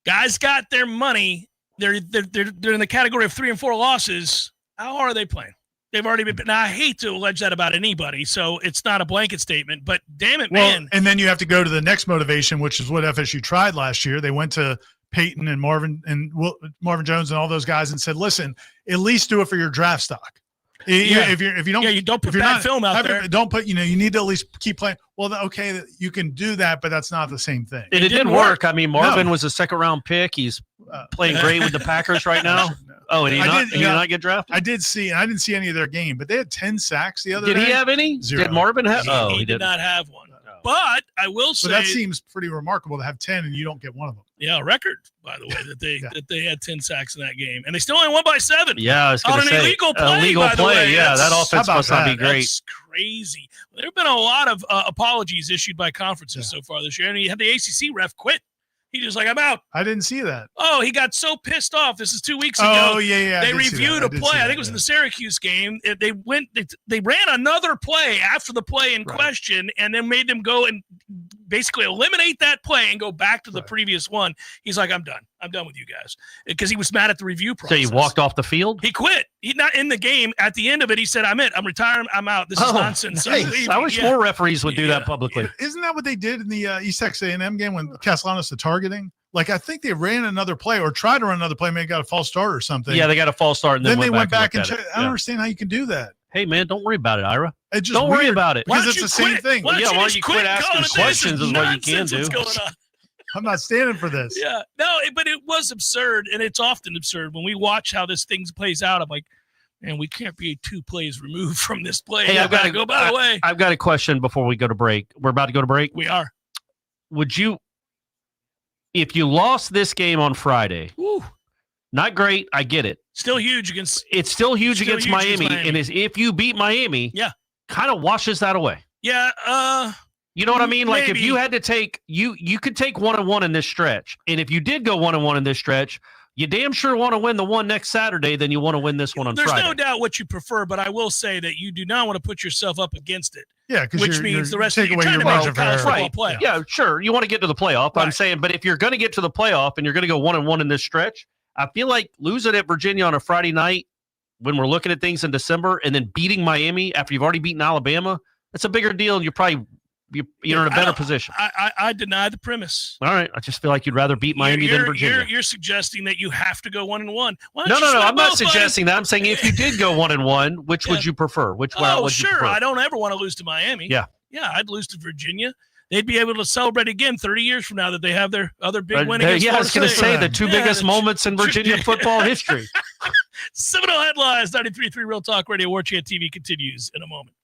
Guys got their money. They're in the category of 3 and 4 losses. How hard are they playing? They've already been. Now, I hate to allege that about anybody, so it's not a blanket statement, but damn it, man. And then you have to go to the next motivation, which is what FSU tried last year. They went to Peyton and Marvin Jones and all those guys and said, listen, at least do it for your draft stock. If you don't put bad film out there. Don't put, you need to at least keep playing. Well, okay, you can do that, but that's not the same thing. And it didn't work. I mean, Marvin was a 2nd-round pick. He's playing great with the Packers right now. Oh, and he did not get drafted? I did see, and I didn't see any of their game, but they had 10 sacks the other day. Did he have any? 0. Did Marvin have? He did not have one. But I will say that seems pretty remarkable to have 10 and you don't get one of them. Yeah, a record, by the way, that they had 10 sacks in that game, and they still only won by 7. Yeah, I was going to say an illegal play. By the way. Yeah, that offense must not be great. That's crazy. There have been a lot of apologies issued by conferences so far this year, and you had the ACC ref quit. He just like, I'm out. I didn't see that. Oh, he got so pissed off. This is 2 weeks ago. Oh, yeah. They reviewed a play. I think it was in the Syracuse game. They ran another play after the play in question, and then made them go and basically eliminate that play and go back to the previous one. He's like, I'm done. I'm done with you guys, because he was mad at the review process. So he walked off the field? He quit. He's not in the game. At the end of it, he said, I'm it. I'm retiring. I'm out. This is nonsense. Nice. I wish more referees would do that publicly. Isn't that what they did in the East Texas A&M game when Castellanos the targeting? Like, I think they ran another play or tried to run another play, maybe got a false start or something. Yeah, they got a false start, and then they went back and checked. I don't understand how you can do that. Hey, man, don't worry about it, Ira. Don't worry about it. Because it's the same thing. Why don't you quit asking questions is what you can do. What's going on? I'm not standing for this. Yeah. No, but it was absurd, and it's often absurd. When we watch how this thing plays out, I'm like, man, we can't be 2 plays removed from this play. Hey, I've got to go, by the way. I've got a question before we go to break. We're about to go to break? We are. Would you, if you lost this game on Friday, not great, I get it. Still huge against Miami. And if you beat Miami, kind of washes that away. Yeah. You know what I mean? Maybe. Like, if you had to take, you could take 1-1 in this stretch. And if you did go 1-1 in this stretch, you damn sure want to win the one next Saturday, then you want to win this one on Friday. There's no doubt what you prefer, but I will say that you do not want to put yourself up against it. Yeah, which means the rest of you're trying to make a college football playoff. Yeah, sure. You want to get to the playoff. Right. I'm saying, but if you're going to get to the playoff and you're going to go 1-1 in this stretch, I feel like losing at Virginia on a Friday night when we're looking at things in December and then beating Miami after you've already beaten Alabama, that's a bigger deal. And you're in a better position. I deny the premise. All right. I just feel like you'd rather beat Miami than Virginia. You're suggesting that you have to go 1-1. No. I'm not suggesting that. I'm saying if you did go 1-1, which would you prefer? Which route would you prefer? I don't ever want to lose to Miami. Yeah. Yeah, I'd lose to Virginia. They'd be able to celebrate again 30 years from now that they have their other big win against I was going to say the 2 biggest moments in Virginia football history. Seminole Headlines, 93.3 Real Talk Radio. Warchant TV continues in a moment.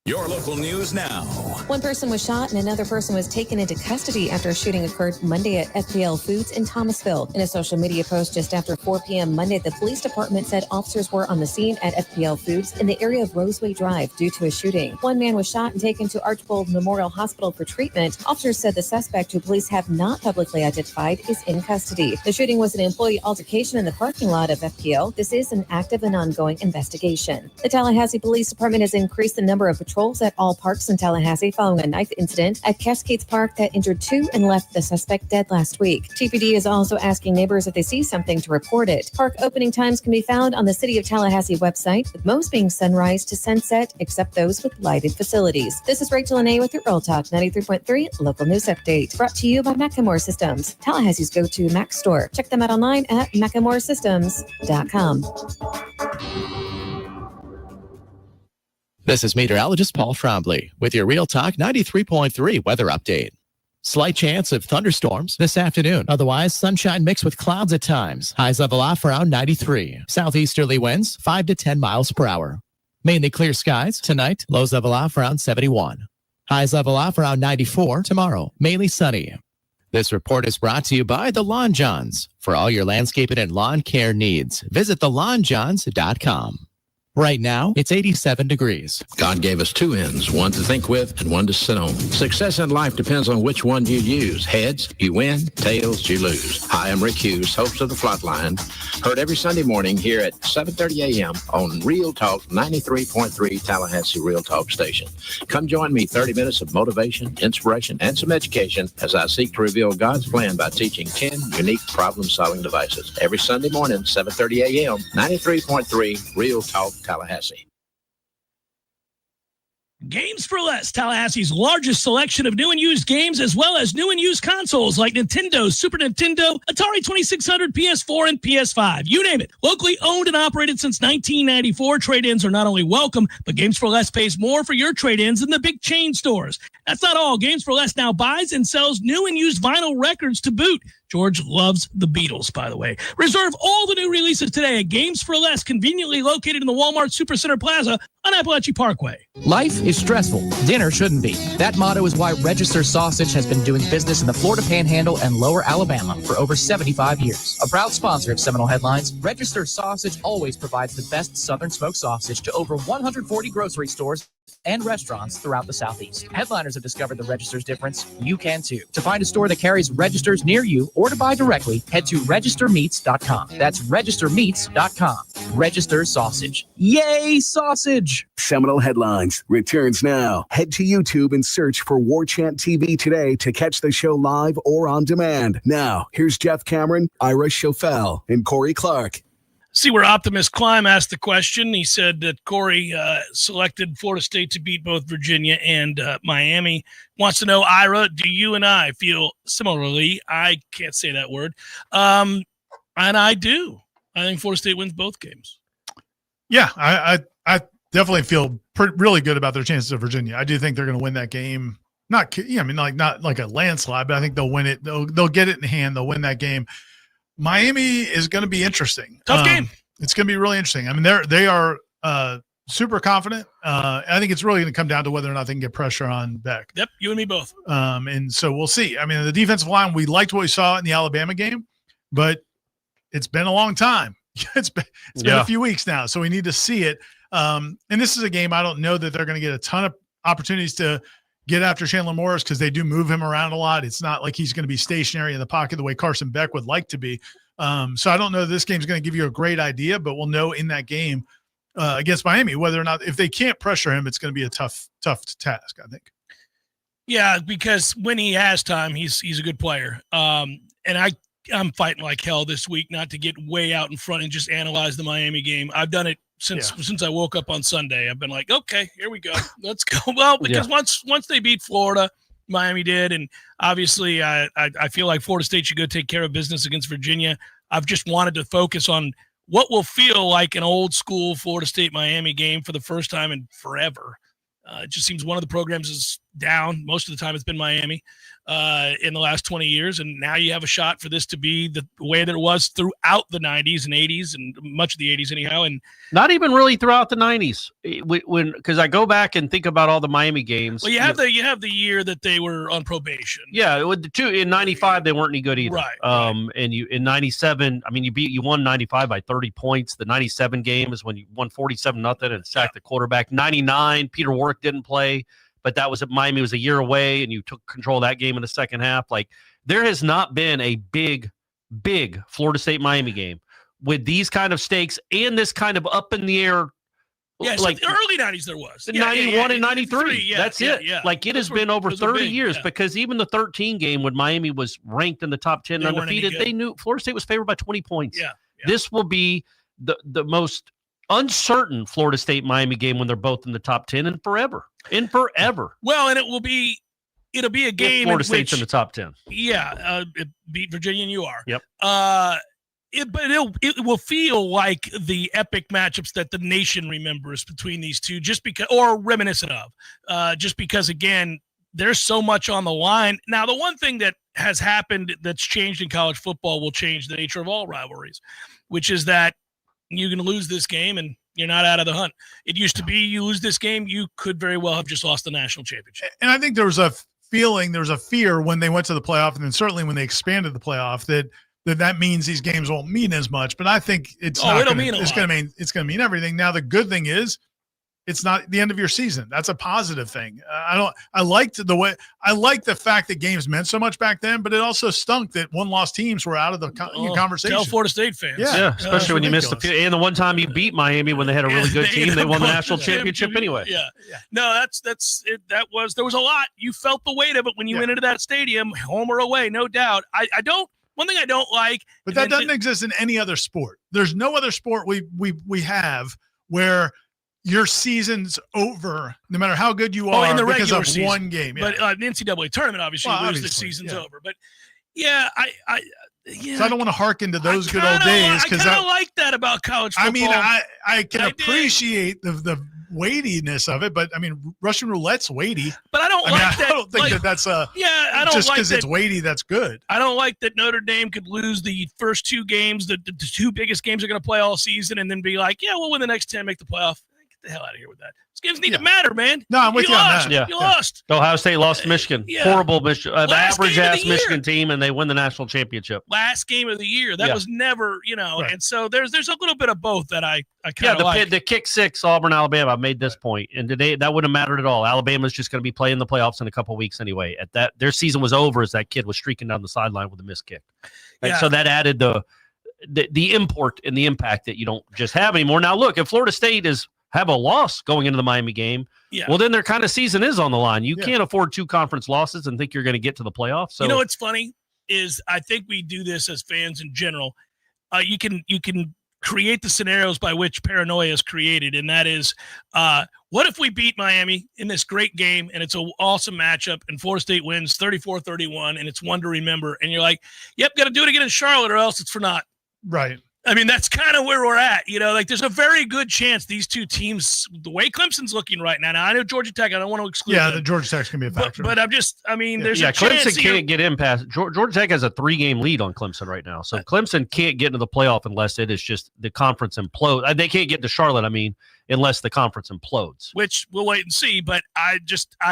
Your local news now. One person was shot and another person was taken into custody after a shooting occurred Monday at FPL Foods in Thomasville. In a social media post just after 4 p.m. Monday, the police department said officers were on the scene at FPL Foods in the area of Roseway Drive due to a shooting. One man was shot and taken to Archbold Memorial Hospital for treatment. Officers said the suspect, who police have not publicly identified, is in custody. The shooting was an employee altercation in the parking lot of FPL. This is an active and ongoing investigation. The Tallahassee Police Department has increased the number of patrols at all parks in Tallahassee following a knife incident at Cascades Park that injured 2 and left the suspect dead last week. TPD is also asking neighbors if they see something to report it. Park opening times can be found on the City of Tallahassee website, with most being sunrise to sunset, except those with lighted facilities. This is Rachel Anay with your Real Talk 93.3 Local News Update, brought to you by Macklemore Systems, Tallahassee's go-to Mac store. Check them out online at McLemoreSystems.com. This is meteorologist Paul Trombley with your Real Talk 93.3 weather update. Slight chance of thunderstorms this afternoon. Otherwise, sunshine mixed with clouds at times. Highs level off around 93. Southeasterly winds 5 to 10 miles per hour. Mainly clear skies tonight. Lows level off around 71. Highs level off around 94 tomorrow. Mainly sunny. This report is brought to you by the Lawn Johns. For all your landscaping and lawn care needs, visit thelawnjohns.com. Right now, it's 87 degrees. God gave us two ends, one to think with and one to sit on. Success in life depends on which one you use. Heads, you win. Tails, you lose. Hi, I'm Rick Hughes, host of The Flatline. Heard every Sunday morning here at 7:30 a.m. on Real Talk 93.3 Tallahassee Real Talk Station. Come join me 30 minutes of motivation, inspiration, and some education as I seek to reveal God's plan by teaching 10 unique problem-solving devices. Every Sunday morning, 7:30 a.m., 93.3 Real Talk Tallahassee. Games for Less, Tallahassee's largest selection of new and used games, as well as new and used consoles like Nintendo, Super Nintendo, Atari 2600, PS4, and PS5. You name it. Locally owned and operated since 1994, trade-ins are not only welcome, but Games for Less pays more for your trade-ins than the big chain stores. That's not all. Games for Less now buys and sells new and used vinyl records to boot. George loves the Beatles, by the way. Reserve all the new releases today at Games for Less, conveniently located in the Walmart Supercenter Plaza on Appalachian Parkway. Life is stressful. Dinner shouldn't be. That motto is why Register Sausage has been doing business in the Florida Panhandle and Lower Alabama for over 75 years. A proud sponsor of Seminole Headlines, Register Sausage always provides the best Southern smoked sausage to over 140 grocery stores and restaurants throughout the Southeast. Headliners have discovered the Register's difference. You can too. To find a store that carries Registers near you or to buy directly, head to registermeats.com. That's registermeats.com. Register Sausage. Yay, sausage! Seminole Headlines returns now. Head to YouTube and search for Warchant TV today to catch the show live or on demand. Now, here's Jeff Cameron, Ira Schofel, and Corey Clark. See where Optimist Climb asked the question. He said that Corey selected Florida State to beat both Virginia and Miami. Wants to know, Ira, do you and I feel similarly? I can't say that word. And I do. I think Florida State wins both games. Yeah, I definitely feel really good about their chances of Virginia. I do think they're going to win that game. Not like a landslide, but I think they'll win it. They'll get it in hand. They'll win that game. Miami is going to be interesting. Tough game. It's going to be really interesting. I mean, they are super confident. I think it's really going to come down to whether or not they can get pressure on Beck. Yep, you and me both. And so we'll see. I mean, the defensive line, we liked what we saw in the Alabama game, but it's been a long time. It's been a few weeks now, so we need to see it. And this is a game I don't know that they're going to get a ton of opportunities to get after Chandler Morris because they do move him around a lot. It's not like he's going to be stationary in the pocket the way Carson Beck would like to be. So I don't know this game's going to give you a great idea, but we'll know in that game against Miami whether or not if they can't pressure him, it's going to be a tough task, I think. Yeah, because when he has time, he's a good player. And I'm fighting like hell this week not to get way out in front and just analyze the Miami game. I've done it since I woke up on Sunday. I've been like, okay, here we go. Let's go. Well, because once they beat Florida, Miami did, and obviously I feel like Florida State should go take care of business against Virginia. I've just wanted to focus on what will feel like an old school Florida State-Miami game for the first time in forever. It just seems one of the programs is down. Most of the time it's been Miami in the last 20 years. And now you have a shot for this to be the way that it was throughout the 90s and 80s and much of the 80s anyhow. And not even really throughout the 90s. Because I go back and think about all the Miami games. Well, you have the year that they were on probation. Yeah, in 95 they weren't any good either. Right. And in 97, I mean, you won 95 by 30 points. The 97 game is when you won 47-0 and sacked the quarterback. 99, Peter Warrick didn't play, but that was at Miami. It was a year away, and you took control of that game in the second half. Like, there has not been a big Florida State Miami game with these kind of stakes and this kind of up in the air. Yeah, like the early 90s there was. 91 and 93. That's it. Yeah. Like, it has been over 30 years because even the 13 game when Miami was ranked in the top 10 undefeated, they knew Florida State was favored by 20 points. Yeah. This will be the most uncertain Florida State Miami game when they're both in the top 10 and forever. Well, and it'll be a game Florida State's in the top 10. Yeah, it beat Virginia and UR. Yep. It will feel like the epic matchups that the nation remembers between these two, just because, or reminiscent of, just because, again, there's so much on the line. Now, the one thing that has happened that's changed in college football will change the nature of all rivalries, which is that you can lose this game and you're not out of the hunt. It used to be you lose this game, you could very well have just lost the national championship. And I think there was a fear when they went to the playoff, and then certainly when they expanded the playoff, that means these games won't mean as much. But I think it's going to mean everything. Now, the good thing is it's not the end of your season. That's a positive thing. I liked the fact that games meant so much back then, but it also stunk that one-loss teams were out of the conversation. Tell Florida State fans. Yeah, especially when you missed the field. And the one time you beat Miami when they had a really good team, they won the national championship anyway. Yeah. No, that's it. There was a lot. You felt the weight of it when you went into that stadium, home or away, no doubt. One thing I don't like, but that doesn't exist in any other sport. There's no other sport we have where your season's over, no matter how good you are, in the because of season. One game. Yeah. But the NCAA tournament, obviously, the season's over. But yeah, so I don't want to hearken to those good old days, because I like that about college football. I mean, I can appreciate the weightiness of it, but I mean, Russian roulette's weighty. But I don't that. I don't think that's a I don't just like because that, it's weighty. That's good. I don't like that Notre Dame could lose the first two games, the two biggest games they're going to play all season, and then be like, yeah, we'll win the next 10, make the playoff. Get the hell out of here with that. These games need to matter, man. No, I'm with you on that. Yeah. You lost. Ohio State lost to Michigan. Horrible Michigan. Average-ass Michigan team, and they win the national championship. Last game of the year. That was never, right. And so there's a little bit of both that I kind of like. The kick six, Auburn, Alabama, I made this point. And today, that wouldn't have mattered at all. Alabama's just going to be playing the playoffs in a couple of weeks anyway. Their season was over as that kid was streaking down the sideline with a missed kick. And so that added the import and the impact that you don't just have anymore. Now, look, if Florida State have a loss going into the Miami game, well, then their kind of season is on the line. You can't afford two conference losses and think you're going to get to the playoffs. So, what's funny is I think we do this as fans in general. You can create the scenarios by which paranoia is created, and that is, what if we beat Miami in this great game, and it's an awesome matchup, and Florida State wins 34-31, and it's one to remember, and you're like, yep, got to do it again in Charlotte, or else it's for naught. Right. I mean, that's kind of where we're at. There's a very good chance these two teams, the way Clemson's looking right now. Now, I know Georgia Tech, I don't want to exclude them. The Georgia Tech's going to be a factor. But there's a chance. Clemson can't get in past. Georgia Tech has a 3-game lead on Clemson right now. So Clemson can't get into the playoff unless it is just the conference implodes. They can't get to Charlotte, unless the conference implodes. Which we'll wait and see. But I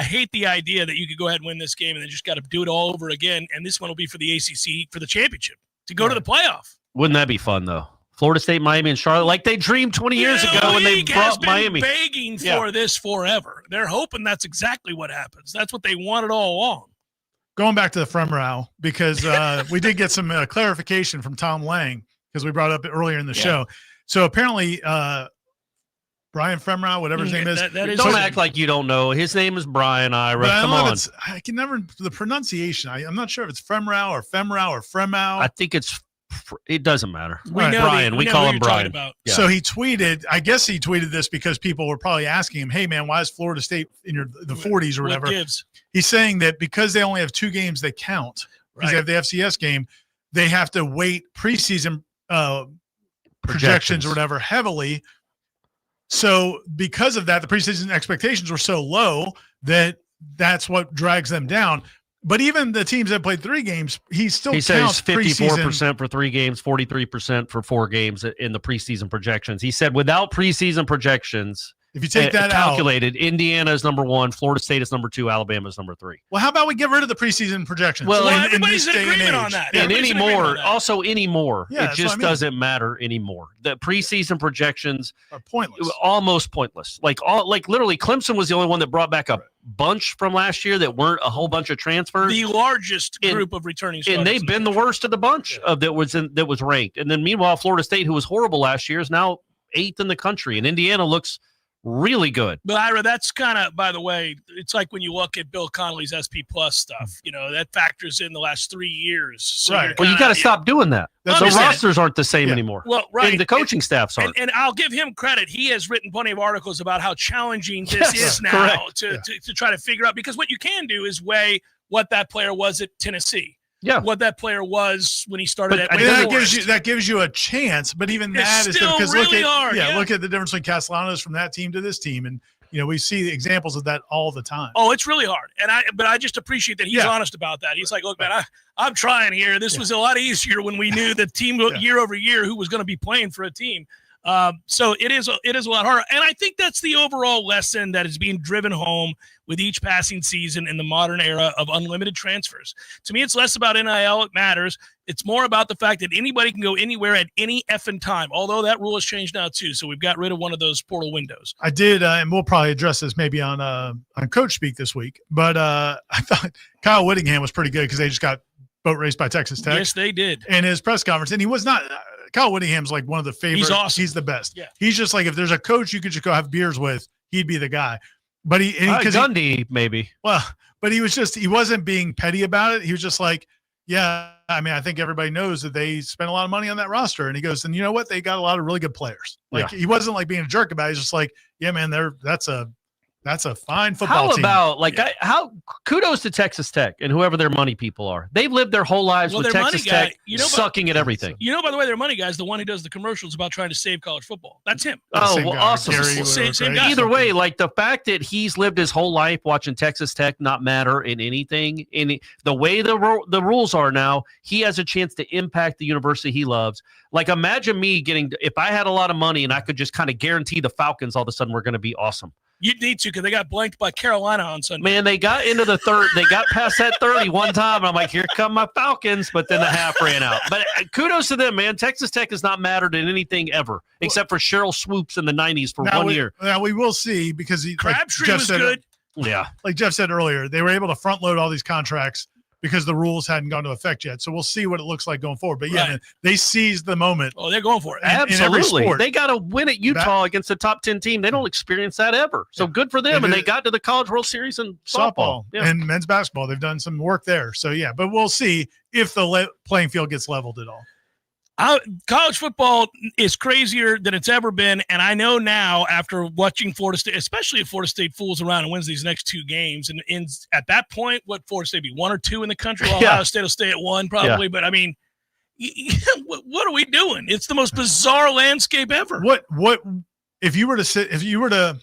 hate the idea that you could go ahead and win this game and then just got to do it all over again. And this one will be for the ACC, for the championship, to go to the playoff. Wouldn't that be fun, though? Florida State, Miami, and Charlotte, like they dreamed 20 years ago when they brought Miami. Begging for this forever. They're hoping that's exactly what happens. That's what they wanted all along. Going back to the Fremrau, because we did get some clarification from Tom Lang, because we brought it up earlier in the show. So apparently, Brian Fremrau, whatever his name is. Don't act like you don't know. His name is Brian Ira. Come on. I can never, the pronunciation, I'm not sure if it's Fremrau or Fremau. I think it doesn't matter. Brian. We call him Brian. Yeah. So he tweeted, I guess he tweeted this because people were probably asking him, hey, man, why is Florida State in the 40s or whatever? He's saying that because they only have 2 games that count, because they have the FCS game, they have to weight preseason projections or whatever heavily. So because of that, the preseason expectations were so low that that's what drags them down. But even the teams that played 3 games, he says 54% for 3 games, 43% for 4 games in the preseason projections. He said without preseason projections, if you take that calculated, Indiana is number 1, Florida State is number 2, Alabama is number 3. Well, how about we get rid of the preseason projections? Well, everybody's in agreement on that. And anymore, yeah, it just doesn't matter anymore. The preseason projections are pointless, almost pointless. Like literally, Clemson was the only one that brought back a bunch from last year that weren't a whole bunch of transfers. The largest group of returning starters, and they've been the worst of the bunch that was ranked. And then meanwhile, Florida State, who was horrible last year, is now 8th in the country, and Indiana looks really good. But Ira, that's kind of, by the way, it's like when you look at Bill Connolly's SP Plus stuff, that factors in the last 3 years. So right. Well, you got to stop doing that. The rosters aren't the same anymore. Well, right. And the coaching staffs aren't. And I'll give him credit. He has written plenty of articles about how challenging this is now to try to figure out, because what you can do is weigh what that player was at Tennessee. Yeah, what that player was when he started at that gives you a chance, but even that is still because really hard. Look at the difference between Castellanos from that team to this team, and we see examples of that all the time. Oh, it's really hard, but I just appreciate that he's honest about that. He's like, look, man, I'm trying here. This was a lot easier when we knew the team year over year who was going to be playing for a team. So it is a lot harder, and I think that's the overall lesson that is being driven home with each passing season in the modern era of unlimited transfers. To me, it's less about NIL. It matters. It's more about the fact that anybody can go anywhere at any effing time, although that rule has changed now too. So we've got rid of one of those portal windows. I did, and we'll probably address this maybe on Coach Speak this week, but I thought Kyle Whittingham was pretty good because they just got boat raced by Texas Tech. Yes, they did. In his press conference, and he was not Kyle Whittingham's like one of the favorites. He's awesome. He's the best. Yeah. He's just like, if there's a coach you could just go have beers with, he'd be the guy. But Gundy, maybe. Well, but he wasn't being petty about it. He was just like, yeah, I mean, I think everybody knows that they spent a lot of money on that roster. And he goes, and you know what? They got a lot of really good players. Like he wasn't like being a jerk about it. He's just like, yeah, man, that's a fine football team. How about kudos to Texas Tech and whoever their money people are. They've lived their whole lives with Texas Tech sucking at everything. By the way, their money guy is the one who does the commercials about trying to save college football. That's him. Oh, well, awesome. Same guy. Either way, like the fact that he's lived his whole life watching Texas Tech not matter in anything, in the way the rules are now, he has a chance to impact the university he loves. Like imagine me if I had a lot of money and I could just kind of guarantee the Falcons all of a sudden were going to be awesome. You'd need to, because they got blanked by Carolina on Sunday. Man, they got into the third. They got past that 30 one time. And I'm like, here come my Falcons. But then the half ran out. But kudos to them, man. Texas Tech has not mattered in anything ever, except for Cheryl Swoops in the 90s for 1 year. Now, we will see, because Crabtree was good. Yeah. Like Jeff said earlier, they were able to front load all these contracts because the rules hadn't gone into effect yet. So we'll see what it looks like going forward. But yeah, man, they seized the moment. Oh, they're going for it. Absolutely. They got to win at Utah against a top 10 team. They don't experience that ever. So good for them. And they got to the College World Series in softball. And men's basketball. They've done some work there. So yeah, but we'll see if the playing field gets leveled at all. College football is crazier than it's ever been, and I know now after watching Florida State, especially if Florida State fools around and wins these next 2 games, and at that point, what Florida State be 1 or 2 in the country? Well, Ohio State will stay at 1 probably, but I mean, what are we doing? It's the most bizarre landscape ever. What if you were to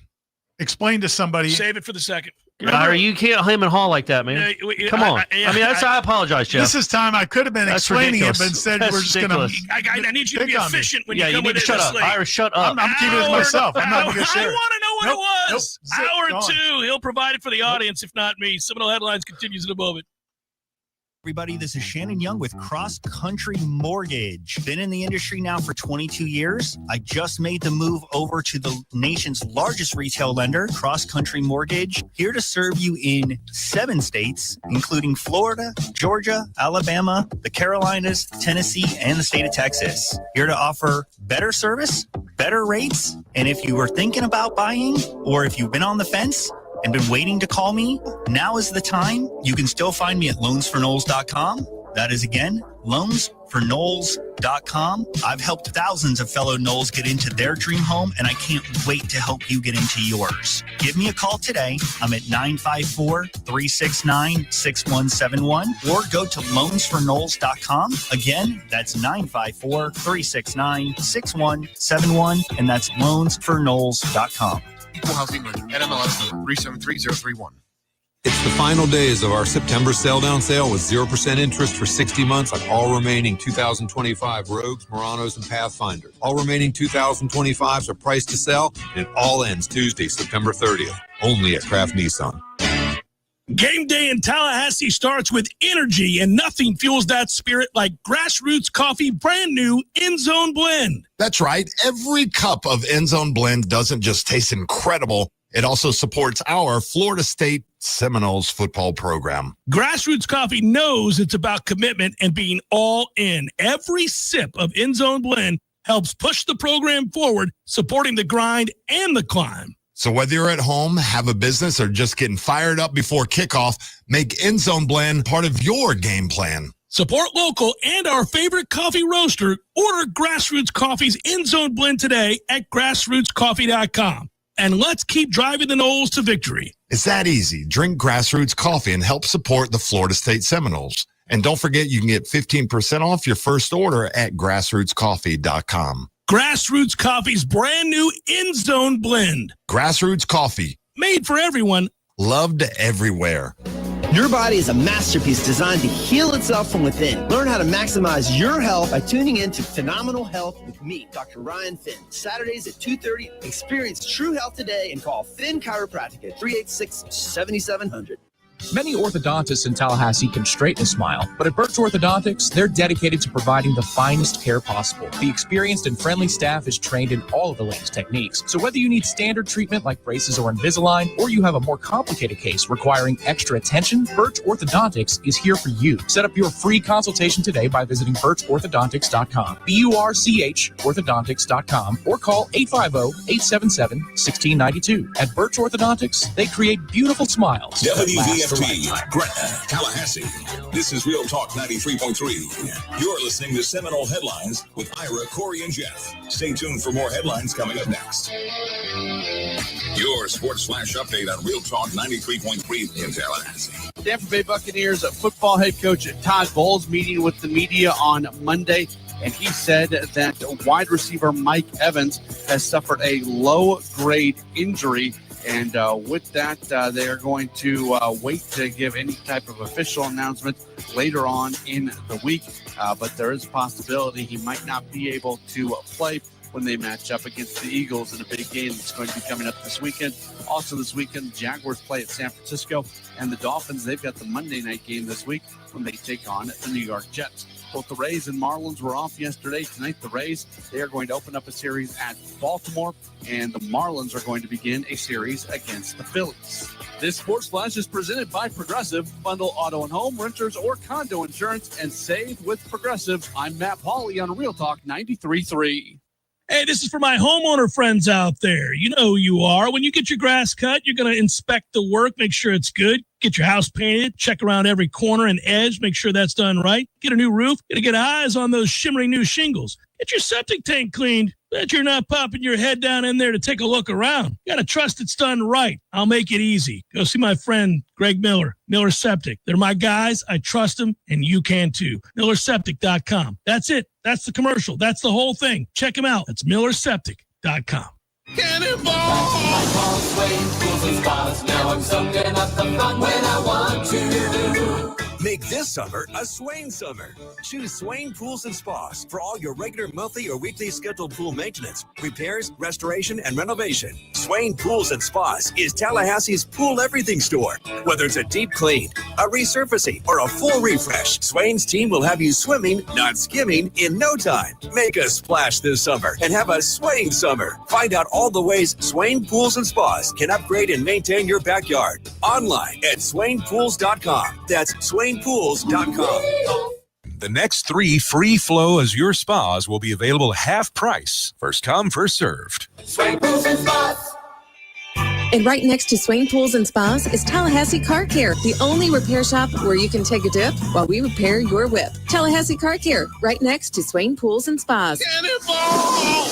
explain to somebody? Save it for the second. You can't hem and haw like that, man. Come on. I apologize, Jeff. This is time I could have been explaining it, but instead we're just going to. I need you to be efficient when you come with it. Shut up. Ira, shut up. I'm keeping it to myself. I'm not going to share. I want to know what it was. Hour 2. He'll provide it for the audience, if not me. Seminole Headlines continues in a moment. Everybody, this is Shannon Young with Cross Country Mortgage. Been in the industry now for 22 years. I just made the move over to the nation's largest retail lender, Cross Country Mortgage, here to serve you in 7 states, including Florida, Georgia, Alabama, the Carolinas, Tennessee, and the state of Texas. Here to offer better service, better rates, and if you were thinking about buying, or if you've been on the fence and been waiting to call me, now is the time. You can still find me at loansforknowles.com. That is, again, loansforknowles.com. I've helped thousands of fellow Knowles get into their dream home, and I can't wait to help you get into yours. Give me a call today. I'm at 954-369-6171, or go to loansforknowles.com. Again, that's 954-369-6171, and that's loansforknowles.com. Equal housing lender, NMLS number 373031. It's the final days of our September sell-down sale with 0% interest for 60 months on all remaining 2025 Rogues, Muranos, and Pathfinders. All remaining 2025s are priced to sell, and it all ends Tuesday, September 30th, only at Kraft Nissan. Game day in Tallahassee starts with energy, and nothing fuels that spirit like Grassroots Coffee brand new End Zone Blend. That's right. Every cup of End Zone Blend doesn't just taste incredible. It also supports our Florida State Seminoles football program. Grassroots Coffee knows it's about commitment and being all in. Every sip of End Zone Blend helps push the program forward, supporting the grind and the climb. So whether you're at home, have a business, or just getting fired up before kickoff, make End Zone Blend part of your game plan. Support local and our favorite coffee roaster. Order Grassroots Coffee's End Zone Blend today at grassrootscoffee.com. And let's keep driving the Noles to victory. It's that easy. Drink Grassroots Coffee and help support the Florida State Seminoles. And don't forget, you can get 15% off your first order at grassrootscoffee.com. Grassroots Coffee's brand new End Zone Blend. Grassroots Coffee. Made for everyone. Loved everywhere. Your body is a masterpiece designed to heal itself from within. Learn how to maximize your health by tuning in to Phenomenal Health with me, Dr. Ryan Finn. Saturdays at 2:30. Experience true health today and call Finn Chiropractic at 386-7700. Many orthodontists in Tallahassee can straighten a smile, but at Birch Orthodontics, they're dedicated to providing the finest care possible. The experienced and friendly staff is trained in all of the latest techniques. So whether you need standard treatment like braces or Invisalign, or you have a more complicated case requiring extra attention, Birch Orthodontics is here for you. Set up your free consultation today by visiting birchorthodontics.com, BURCH orthodontics.com, or call 850-877-1692. At Birch Orthodontics, they create beautiful smiles. WVFT, Gretna, Tallahassee. This is Real Talk 93.3. You're listening to Seminole Headlines with Ira, Corey, and Jeff. Stay tuned for more headlines coming up next. Your sports flash update on Real Talk 93.3 in Tallahassee. Tampa Bay Buccaneers football head coach Todd Bowles meeting with the media on Monday, and he said that wide receiver Mike Evans has suffered a low-grade injury. And with that, they are going to wait to give any type of official announcement later on in the week. But there is a possibility he might not be able to play when they match up against the Eagles in a big game that's going to be coming up this weekend. Also this weekend, the Jaguars play at San Francisco, and the Dolphins, they've got the Monday night game this week when they take on the New York Jets. Both the Rays and Marlins were off yesterday. Tonight, the Rays, they are going to open up a series at Baltimore, and the Marlins are going to begin a series against the Phillies. This Sports Flash is presented by Progressive. Bundle auto and home, renters, or condo insurance, and save with Progressive. I'm Matt Hawley on Real Talk 93.3. Hey, this is for my homeowner friends out there. You know who you are. When you get your grass cut, you're going to inspect the work, make sure it's good. Get your house painted, check around every corner and edge, make sure that's done right. Get a new roof, got to get eyes on those shimmering new shingles. Get your septic tank cleaned. Bet you're not popping your head down in there to take a look around. You got to trust it's done right. I'll make it easy. Go see my friend Greg Miller, Miller Septic. They're my guys. I trust them, and you can too. MillerSeptic.com. That's it. That's the commercial. That's the whole thing. Check them out. That's MillerSeptic.com. Cannonball! Now I'm soaking up the fun when I want to. Make this summer a Swain summer. Choose Swain Pools and Spas for all your regular monthly or weekly scheduled pool maintenance, repairs, restoration, and renovation. Swain Pools and Spas is Tallahassee's pool everything store. Whether it's a deep clean, a resurfacing, or a full refresh, Swain's team will have you swimming, not skimming, in no time. Make a splash this summer and have a Swain summer. Find out all the ways Swain Pools and Spas can upgrade and maintain your backyard. Online at SwainPools.com. That's SwainPools.com. The next 3 free flow Azure spas will be available half price. First come, first served. Swain Pools and Spas. And right next to Swain Pools and Spas is Tallahassee Car Care, the only repair shop where you can take a dip while we repair your whip. Tallahassee Car Care, right next to Swain Pools and Spas. Cannonball!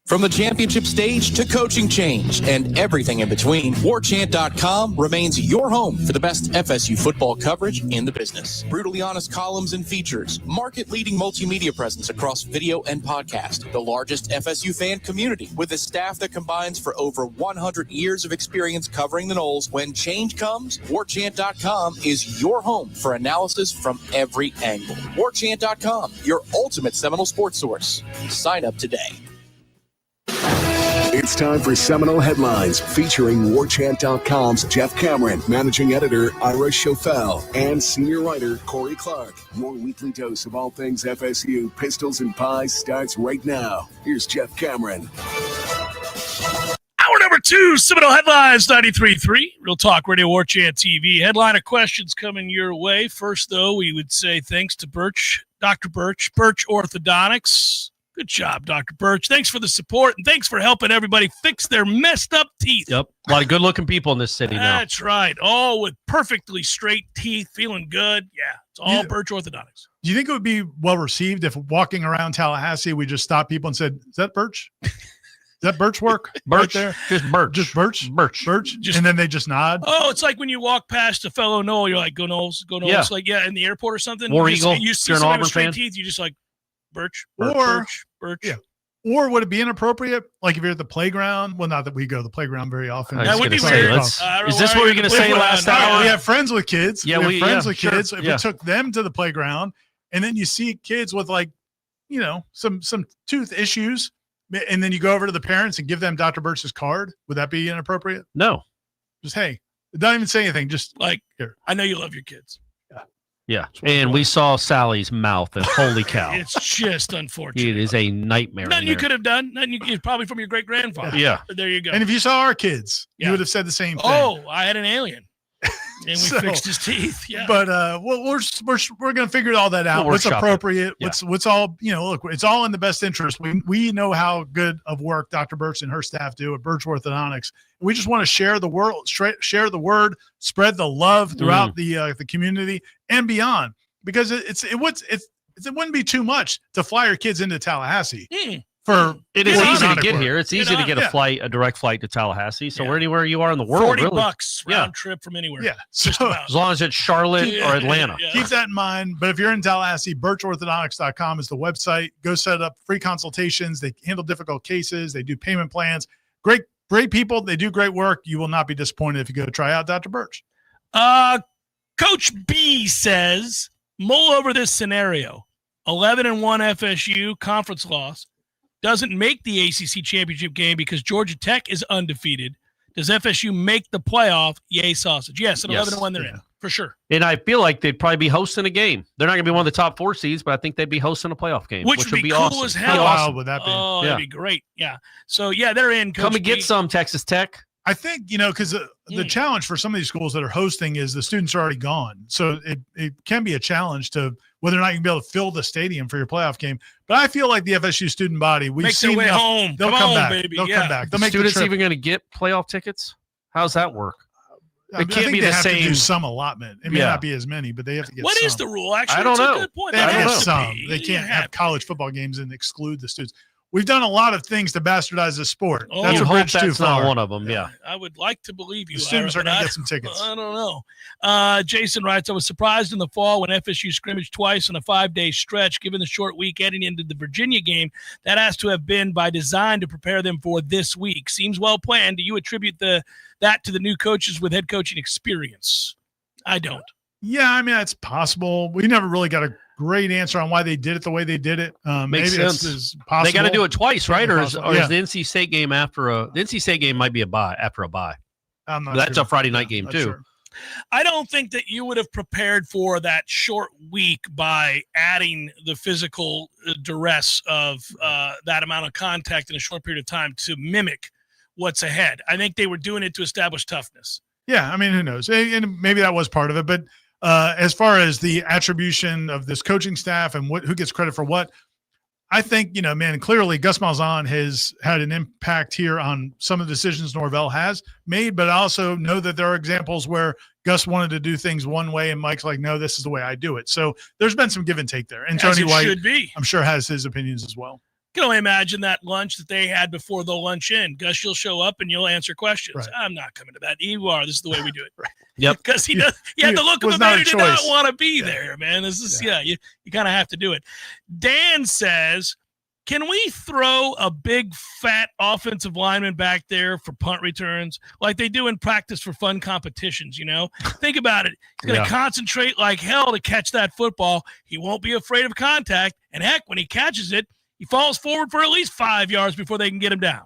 From the championship stage to coaching change and everything in between, Warchant.com remains your home for the best FSU football coverage in the business. Brutally honest columns and features, market-leading multimedia presence across video and podcast, the largest FSU fan community with a staff that combines for over 100 years of experience covering the Noles. When change comes, Warchant.com is your home for analysis from every angle. Warchant.com, your ultimate Seminole sports source. Sign up today. It's time for Seminole Headlines featuring Warchant.com's Jeff Cameron, managing editor Ira Schofel, and senior writer Corey Clark. Your weekly dose of all things FSU, pistols, and pies starts right now. Here's Jeff Cameron. Hour number 2, Seminole Headlines 93.3, Real Talk Radio, Warchant TV. Headliner questions coming your way. First, though, we would say thanks to Dr. Birch Orthodontics. Good job, Dr. Birch. Thanks for the support, and thanks for helping everybody fix their messed up teeth. Yep. A lot of good-looking people in this city now. That's right. All with perfectly straight teeth, feeling good. Yeah, it's all Birch Orthodontics. Do you think it would be well received if walking around Tallahassee, we just stopped people and said, is that Birch? Is that Birch work? Birch, right there? Just Birch. Just Birch? Birch. And then they just nod? Oh, it's like when you walk past a fellow Noel, you're like, go Noles, go Noles. Yeah. Like, in the airport or something. War Eagle. You see You're an someone with Auburn straight fan? teeth, you just like, Birch. Yeah. Or would it be inappropriate? Like if you're at the playground? Well, not that we go to the playground very often. That would be weird. Is this what you're going to say last hour? We have friends with kids. Yeah, we have friends with sure. kids. If we took them to the playground and then you see kids with some tooth issues and then you go over to the parents and give them Dr. Birch's card, would that be inappropriate? No. Just, hey, don't even say anything. Just like, here. I know you love your kids. Yeah. And we saw Sally's mouth, and holy cow. It's just unfortunate. It is a nightmare. Nothing you could have done. Nothing probably from your great-grandfather. Yeah. But there you go. And if you saw our kids, you would have said the same thing. Oh, I had an alien. And we fixed his teeth. Yeah. But we're going to figure all that out. What's appropriate? Yeah. What's all, look, it's all in the best interest. We know how good of work Dr. Birch and her staff do at Birch Orthodontics. We just want to share the word, spread the love throughout the community and beyond, because it wouldn't be too much to fly your kids into Tallahassee. It is easy to get here. It's easy to get a direct flight to Tallahassee. So anywhere you are in the world, $40 round trip from anywhere. Yeah. So, as long as it's Charlotte or Atlanta. Keep that in mind. But if you're in Tallahassee, birchorthodontics.com is the website. Go set up free consultations. They handle difficult cases. They do payment plans. Great people. They do great work. You will not be disappointed if you go try out Dr. Birch. Coach B says, mull over this scenario. 11-1 FSU conference loss. Doesn't make the ACC championship game because Georgia Tech is undefeated. Does FSU make the playoff? Yay, sausage. Yes, at 11-1 they're in, for sure. And I feel like they'd probably be hosting a game. They're not going to be one of the top 4 seeds, but I think they'd be hosting a playoff game. Which would be cool awesome. as hell. How wild would that be? Oh, that'd be great. Yeah. So, they're in. Come and get some, Texas Tech. I think, because the challenge for some of these schools that are hosting is the students are already gone. So it can be a challenge to whether or not you can be able to fill the stadium for your playoff game. But I feel like the FSU student body, we've seen their way home. They'll come back. Baby. They'll come back. They'll make students the trip. even going to get playoff tickets? How's that work? It can't be the same. To do some allotment. It may not be as many, but they have to get What some. is the rule? Actually, I don't know. A good point. They have to get some. They can't have college football games and exclude the students. We've done a lot of things to bastardize the sport. Oh, that's you a hope bridge too that's far. not one of them. Yeah. I would like to believe you. The students Ira, are going to get some tickets. I don't know. Jason writes, I was surprised in the fall when FSU scrimmaged twice in a 5-day stretch. Given the short week heading into the Virginia game, that has to have been by design to prepare them for this week. Seems well planned. Do you attribute that to the new coaches with head coaching experience? I don't. Yeah, I mean, it's possible. We never really got a great answer on why they did it the way they did it. Makes maybe sense. it's possible. They got to do it twice, right? Or is the Yeah. NC State game the NC State game might be after a bye. I'm not That's sure. a Friday night game Not too. sure. I don't think that you would have prepared for that short week by adding the physical duress of that amount of contact in a short period of time to mimic what's ahead. I think they were doing it to establish toughness. Yeah, I mean, who knows? And maybe that was part of it. But as far as the attribution of this coaching staff and who gets credit for what, I think, clearly Gus Malzahn has had an impact here on some of the decisions Norvell has made, but I also know that there are examples where Gus wanted to do things one way and Mike's like, no, this is the way I do it. So there's been some give and take there. And As Tony it White, should be. I'm sure, has his opinions as well. can only imagine that lunch that they had before the lunch in. Gus, you'll show up and you'll answer questions. Right. I'm not coming to that. You are. This is the way we do it. Right. Yep. Because he had the look of a was man not who a did not choice. want to be there, man. This is, you kind of have to do it. Dan says, can we throw a big, fat offensive lineman back there for punt returns like they do in practice for fun competitions, Think about it. He's going to concentrate like hell to catch that football. He won't be afraid of contact. And, heck, when he catches it, he falls forward for at least 5 yards before they can get him down.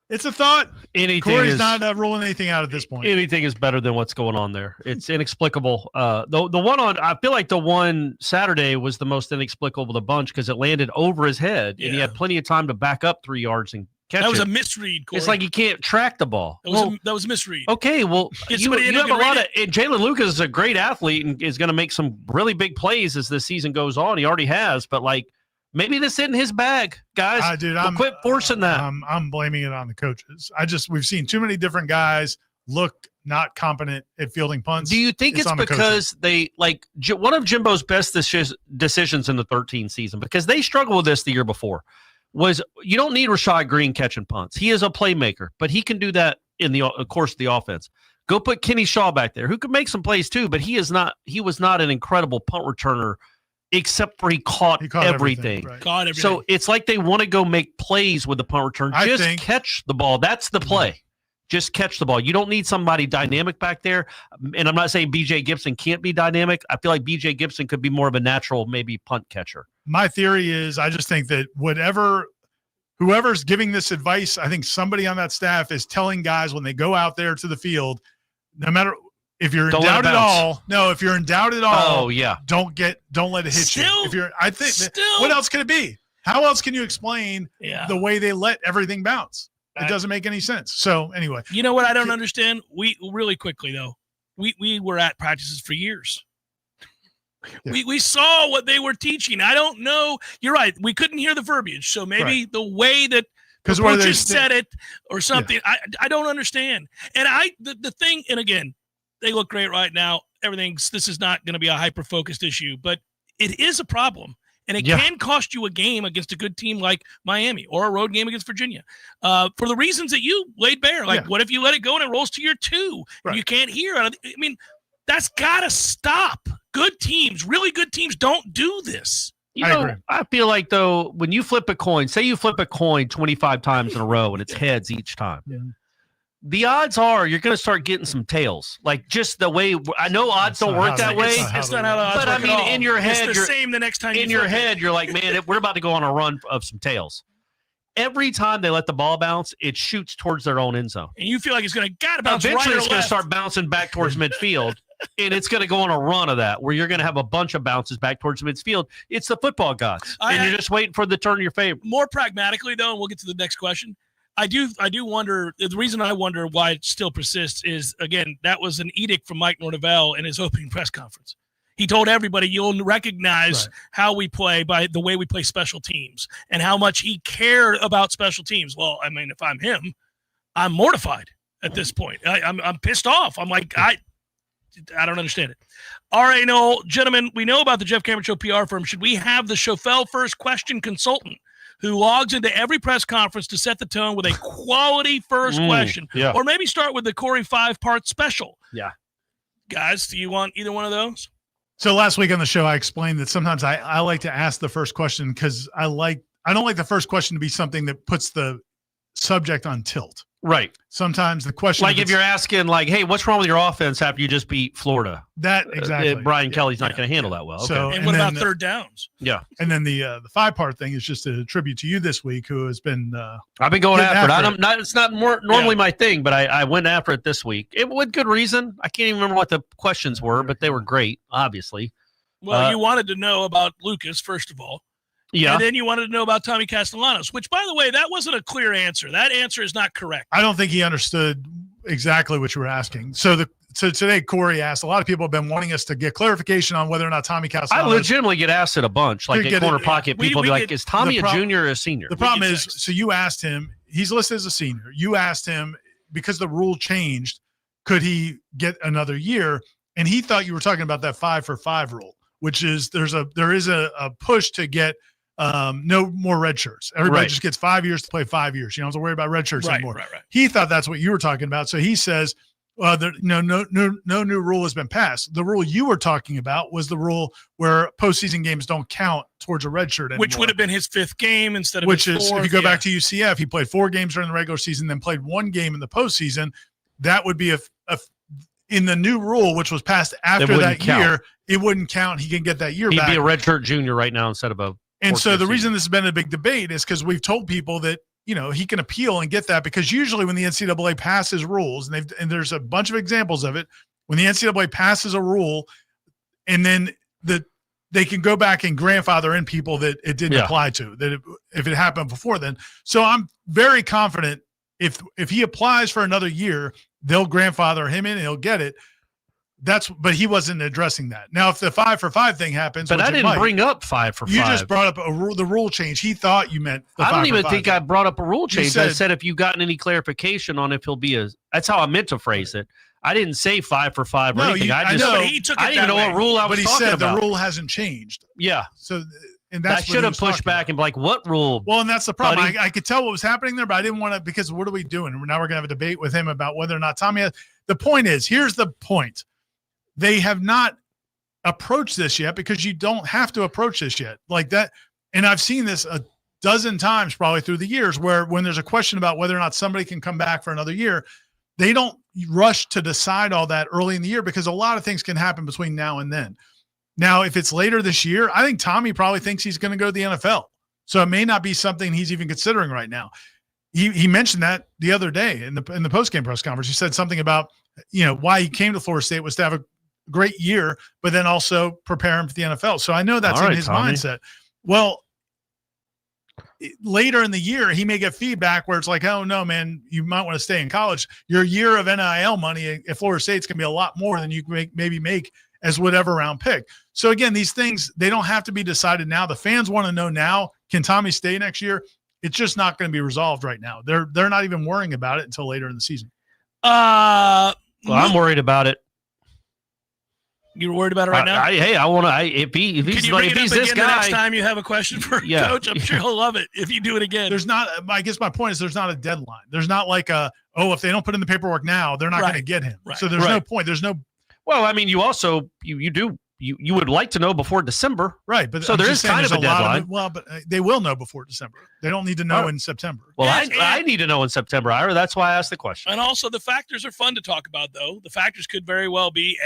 It's a thought. Corey's is not ruling anything out at this point. Anything is better than what's going on there. It's inexplicable. The one I feel like the one Saturday was the most inexplicable of the bunch because it landed over his head and he had plenty of time to back up 3 yards and catch it. That was a misread, Corey. It's like he can't track the ball. That was a misread. Okay, well, you have a lot of – it. Jalen Lucas is a great athlete and is going to make some really big plays as the season goes on. He already has, but maybe this isn't his bag, guys. Dude, quit forcing that. I'm blaming it on the coaches. We've seen too many different guys look not competent at fielding punts. Do you think it's on the because they one of Jimbo's best decisions in the 13 season, because they struggled with this the year before, was you don't need Rashad Green catching punts. He is a playmaker, but he can do that in the course of the offense. Go put Kenny Shaw back there, who could make some plays too, but he was not an incredible punt returner. Except for he caught everything. Right. Caught everything. So it's like they want to go make plays with the punt return. Just catch the ball. That's the play. Just catch the ball. You don't need somebody dynamic back there. And I'm not saying B.J. Gibson can't be dynamic. I feel like B.J. Gibson could be more of a natural maybe punt catcher. My theory is I just think that whoever's giving this advice, I think somebody on that staff is telling guys when they go out there to the field, no matter – if you're in doubt at all, don't let it hit you. What else could it be? How else can you explain the way they let everything bounce? It doesn't make any sense. So anyway, you know what I don't understand? We really quickly though, we were at practices for years. Yeah. We saw what they were teaching. I don't know. You're right. We couldn't hear the verbiage. So maybe the way that the coaches said it or something, I don't understand. And the thing, and again, they look great right now. This is not going to be a hyper-focused issue, but it is a problem. And it can cost you a game against a good team like Miami or a road game against Virginia for the reasons that you laid bare. What if you let it go and it rolls to your 2 and you can't hear? I mean, that's got to stop. Good teams, really good teams don't do this. I feel like, though, when you flip a coin, say you flip a coin 25 times in a row and it's heads each time. Yeah. The odds are you're going to start getting some tails. Just the way I know odds don't work that way. It's not how the odds work. But I mean, in your head, it's the same the next time. In your head, you're like, man, we're about to go on a run of some tails. Every time they let the ball bounce, it shoots towards their own end zone. And you feel like it's going to bounce eventually right or it's going to start bouncing back towards midfield. And it's going to go on a run of that where you're going to have a bunch of bounces back towards midfield. It's the football gods. And you're just waiting for the turn in your favor. More pragmatically, though, and we'll get to the next question. I do wonder, the reason I wonder why it still persists is, again, that was an edict from Mike Norvell in his opening press conference. He told everybody, you'll recognize how we play by the way we play special teams and how much he cared about special teams. Well, I mean, if I'm him, I'm mortified at this point. I'm pissed off. I'm like, I don't understand it. All right, no, gentlemen, we know about the Jeff Cameron Show PR firm. Should we have the Chauffeur First Question consultant who logs into every press conference to set the tone with a quality first question? Or maybe start with the Corey 5-part special. Yeah. Guys, do you want either one of those? So last week on the show, I explained that sometimes I like to ask the first question because I don't like the first question to be something that puts the subject on tilt. Right. Sometimes the question, if you're asking, hey, what's wrong with your offense after you just beat Florida? That exactly. Brian Kelly's not going to handle that well. Okay. So, and what about third downs? Yeah. And then the 5-part thing is just a tribute to you this week, who has been. I've been going after it. It's not normally my thing, but I went after it this week. With good reason. I can't even remember what the questions were, but they were great, obviously. Well, you wanted to know about Lucas, first of all. Yeah. And then you wanted to know about Tommy Castellanos, which, by the way, that wasn't a clear answer. That answer is not correct. I don't think he understood exactly what you were asking. So today, Corey asked, a lot of people have been wanting us to get clarification on whether or not Tommy Castellanos. I legitimately get asked it a bunch. At Corner Pocket, people be like, is Tommy a junior or a senior? The problem is, so you asked him, he's listed as a senior. You asked him, because the rule changed, could he get another year? And he thought you were talking about that 5-for-5 rule, which is there is a push to get no more red shirts. Everybody Right. just gets 5 years to play 5 years. You don't have to worry about red shirts anymore. Right. He thought that's what you were talking about. So he says, no new rule has been passed. The rule you were talking about was the rule where postseason games don't count towards a red shirt anymore. Which would have been his 5th game instead of Which his is, 4th. if you go back to UCF, he played 4 games during the regular season, then played 1 game in the postseason. That would be in the new rule, which was passed after that year, it wouldn't count. He can get that year back. He'd be a redshirt junior right now instead of a. And so the reason this has been a big debate is because we've told people that, he can appeal and get that, because usually when the NCAA passes rules, and there's a bunch of examples of it, when the NCAA passes a rule and then they can go back and grandfather in people that it didn't apply to, that if it happened before then. So I'm very confident if he applies for another year, they'll grandfather him in and he'll get it. But he wasn't addressing that. Now, if the 5 for 5 thing happens, but I didn't bring up 5 for 5. You just brought up the rule change. He thought you meant. I don't even think I brought up a rule change. I said if you gotten any clarification on if he'll be that's how I meant to phrase it. I didn't say 5 for 5 or anything. I know, but he took it I didn't even know what rule I was talking about. But he said the rule hasn't changed. Yeah. So, and that's I should have pushed back and be like, what rule? Well, and that's the problem. I could tell what was happening there, but I didn't want to, because what are we doing? Now we're going to have a debate with him about whether or not Tommy has. The point is, here's the point. They have not approached this yet, because you don't have to approach this yet like that. And I've seen this a dozen times probably through the years, where when there's a question about whether or not somebody can come back for another year, they don't rush to decide all that early in the year, because a lot of things can happen between now and then. Now, if it's later this year, I think Tommy probably thinks he's going to go to the NFL. So it may not be something he's even considering right now. He mentioned that the other day in the post-game press conference. He said something about, why he came to Florida State was to have a great year, but then also prepare him for the NFL. So I know that's in his mindset. Well, later in the year, he may get feedback where it's like, oh no, man, you might want to stay in college. Your year of NIL money at Florida State's going to be a lot more than you can maybe make as whatever round pick. So again, these things, they don't have to be decided now. The fans want to know now, can Tommy stay next year? It's just not going to be resolved right now. They're not even worrying about it until later in the season. Well, I'm worried about it. You're worried about it right now? I want to. If he's this guy, next time you have a question for Coach, I'm sure he'll love it if you do it again. There's not. I guess my point is there's not a deadline. There's not like if they don't put in the paperwork now, they're not going to get him. Right. So there's no point. There's no. Well, I mean, you also you would like to know before December, right? But so there is kind of a deadline. But they will know before December. They don't need to know in September. Well, I need to know in September, Ira. That's why I asked the question. And also, the factors are fun to talk about, though. The factors could very well be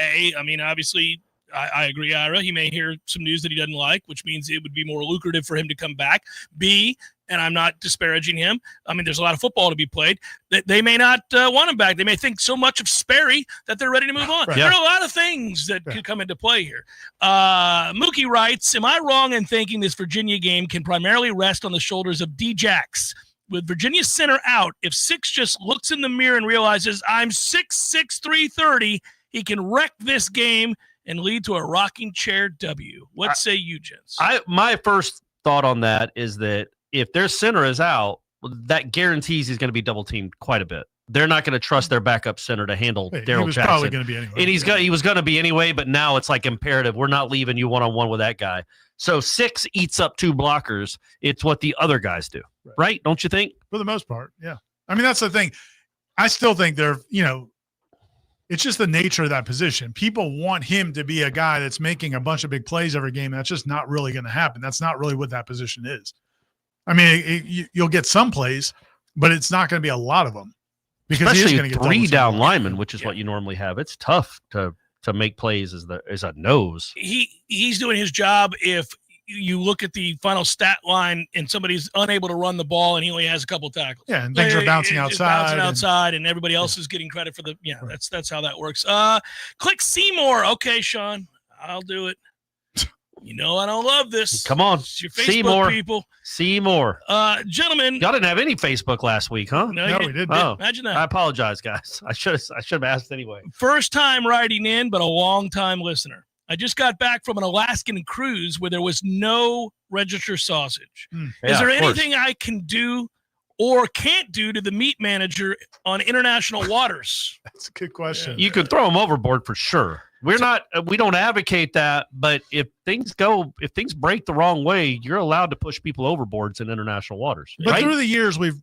obviously. I agree, Ira. He may hear some news that he doesn't like, which means it would be more lucrative for him to come back. B, and I'm not disparaging him. I mean, there's a lot of football to be played. They may not want him back. They may think so much of Sperry that they're ready to move on. Right. There are a lot of things that could come into play here. Mookie writes, am I wrong in thinking this Virginia game can primarily rest on the shoulders of D-Jax? With Virginia's center out, if Six just looks in the mirror and realizes I'm 6'6", 330, he can wreck this game and lead to a rocking chair W. What say you, gents? My first thought on that is that if their center is out, that guarantees he's going to be double teamed quite a bit. They're not going to trust their backup center to handle Daryl Jackson. He was probably going to be anyway. And he was going to be anyway, but now it's like imperative. We're not leaving you one-on-one with that guy. So Six eats up 2 blockers. It's what the other guys do, right? Don't you think? For the most part, yeah. I mean, that's the thing. I still think they're, it's just the nature of that position. People want him to be a guy that's making a bunch of big plays every game. That's just not really going to happen. That's not really what that position is. I mean, you'll get some plays, but it's not going to be a lot of them. Because especially he is 3 down linemen, which is what you normally have. It's tough to make plays as a nose. He's doing his job if you look at the final stat line and somebody's unable to run the ball and he only has a couple tackles. Yeah, and things are bouncing outside. And everybody else is getting credit for that's how that works. Click Seymour. Okay, Sean, I'll do it. I don't love this. Come on. It's your Facebook Seymour. people. Seymour. Gentlemen. Y'all didn't have any Facebook last week, huh? No, we didn't. Oh, imagine that. I apologize, guys. I should have asked anyway. First time writing in, but a long time listener. I just got back from an Alaskan cruise where there was no register sausage. Is there anything I can do or can't do to the meat manager on international waters? That's a good question. You could throw them overboard for sure. We don't advocate that, but if things break the wrong way, you're allowed to push people overboards in international waters. But right? through the years, we've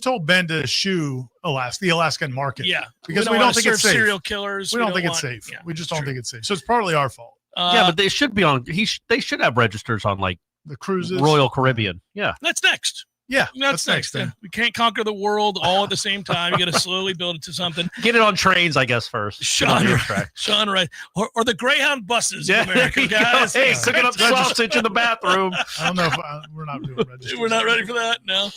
told Ben to eschue the Alaskan market. Yeah, because we don't think it's safe. Serial killers. We don't think it's safe. Yeah, we just don't think it's safe. So it's partly our fault. But they should be on. They should have registers on like the cruises, Royal Caribbean. Yeah, that's next. Yeah, that's next. Yeah. We can't conquer the world all at the same time. You got to slowly build it to something. Get it on trains, I guess, first. Sean, right. Or the Greyhound buses in America, guys. Hey, cooking up sausage in the bathroom. I don't know if we're not doing registers. We're not ready for that? No.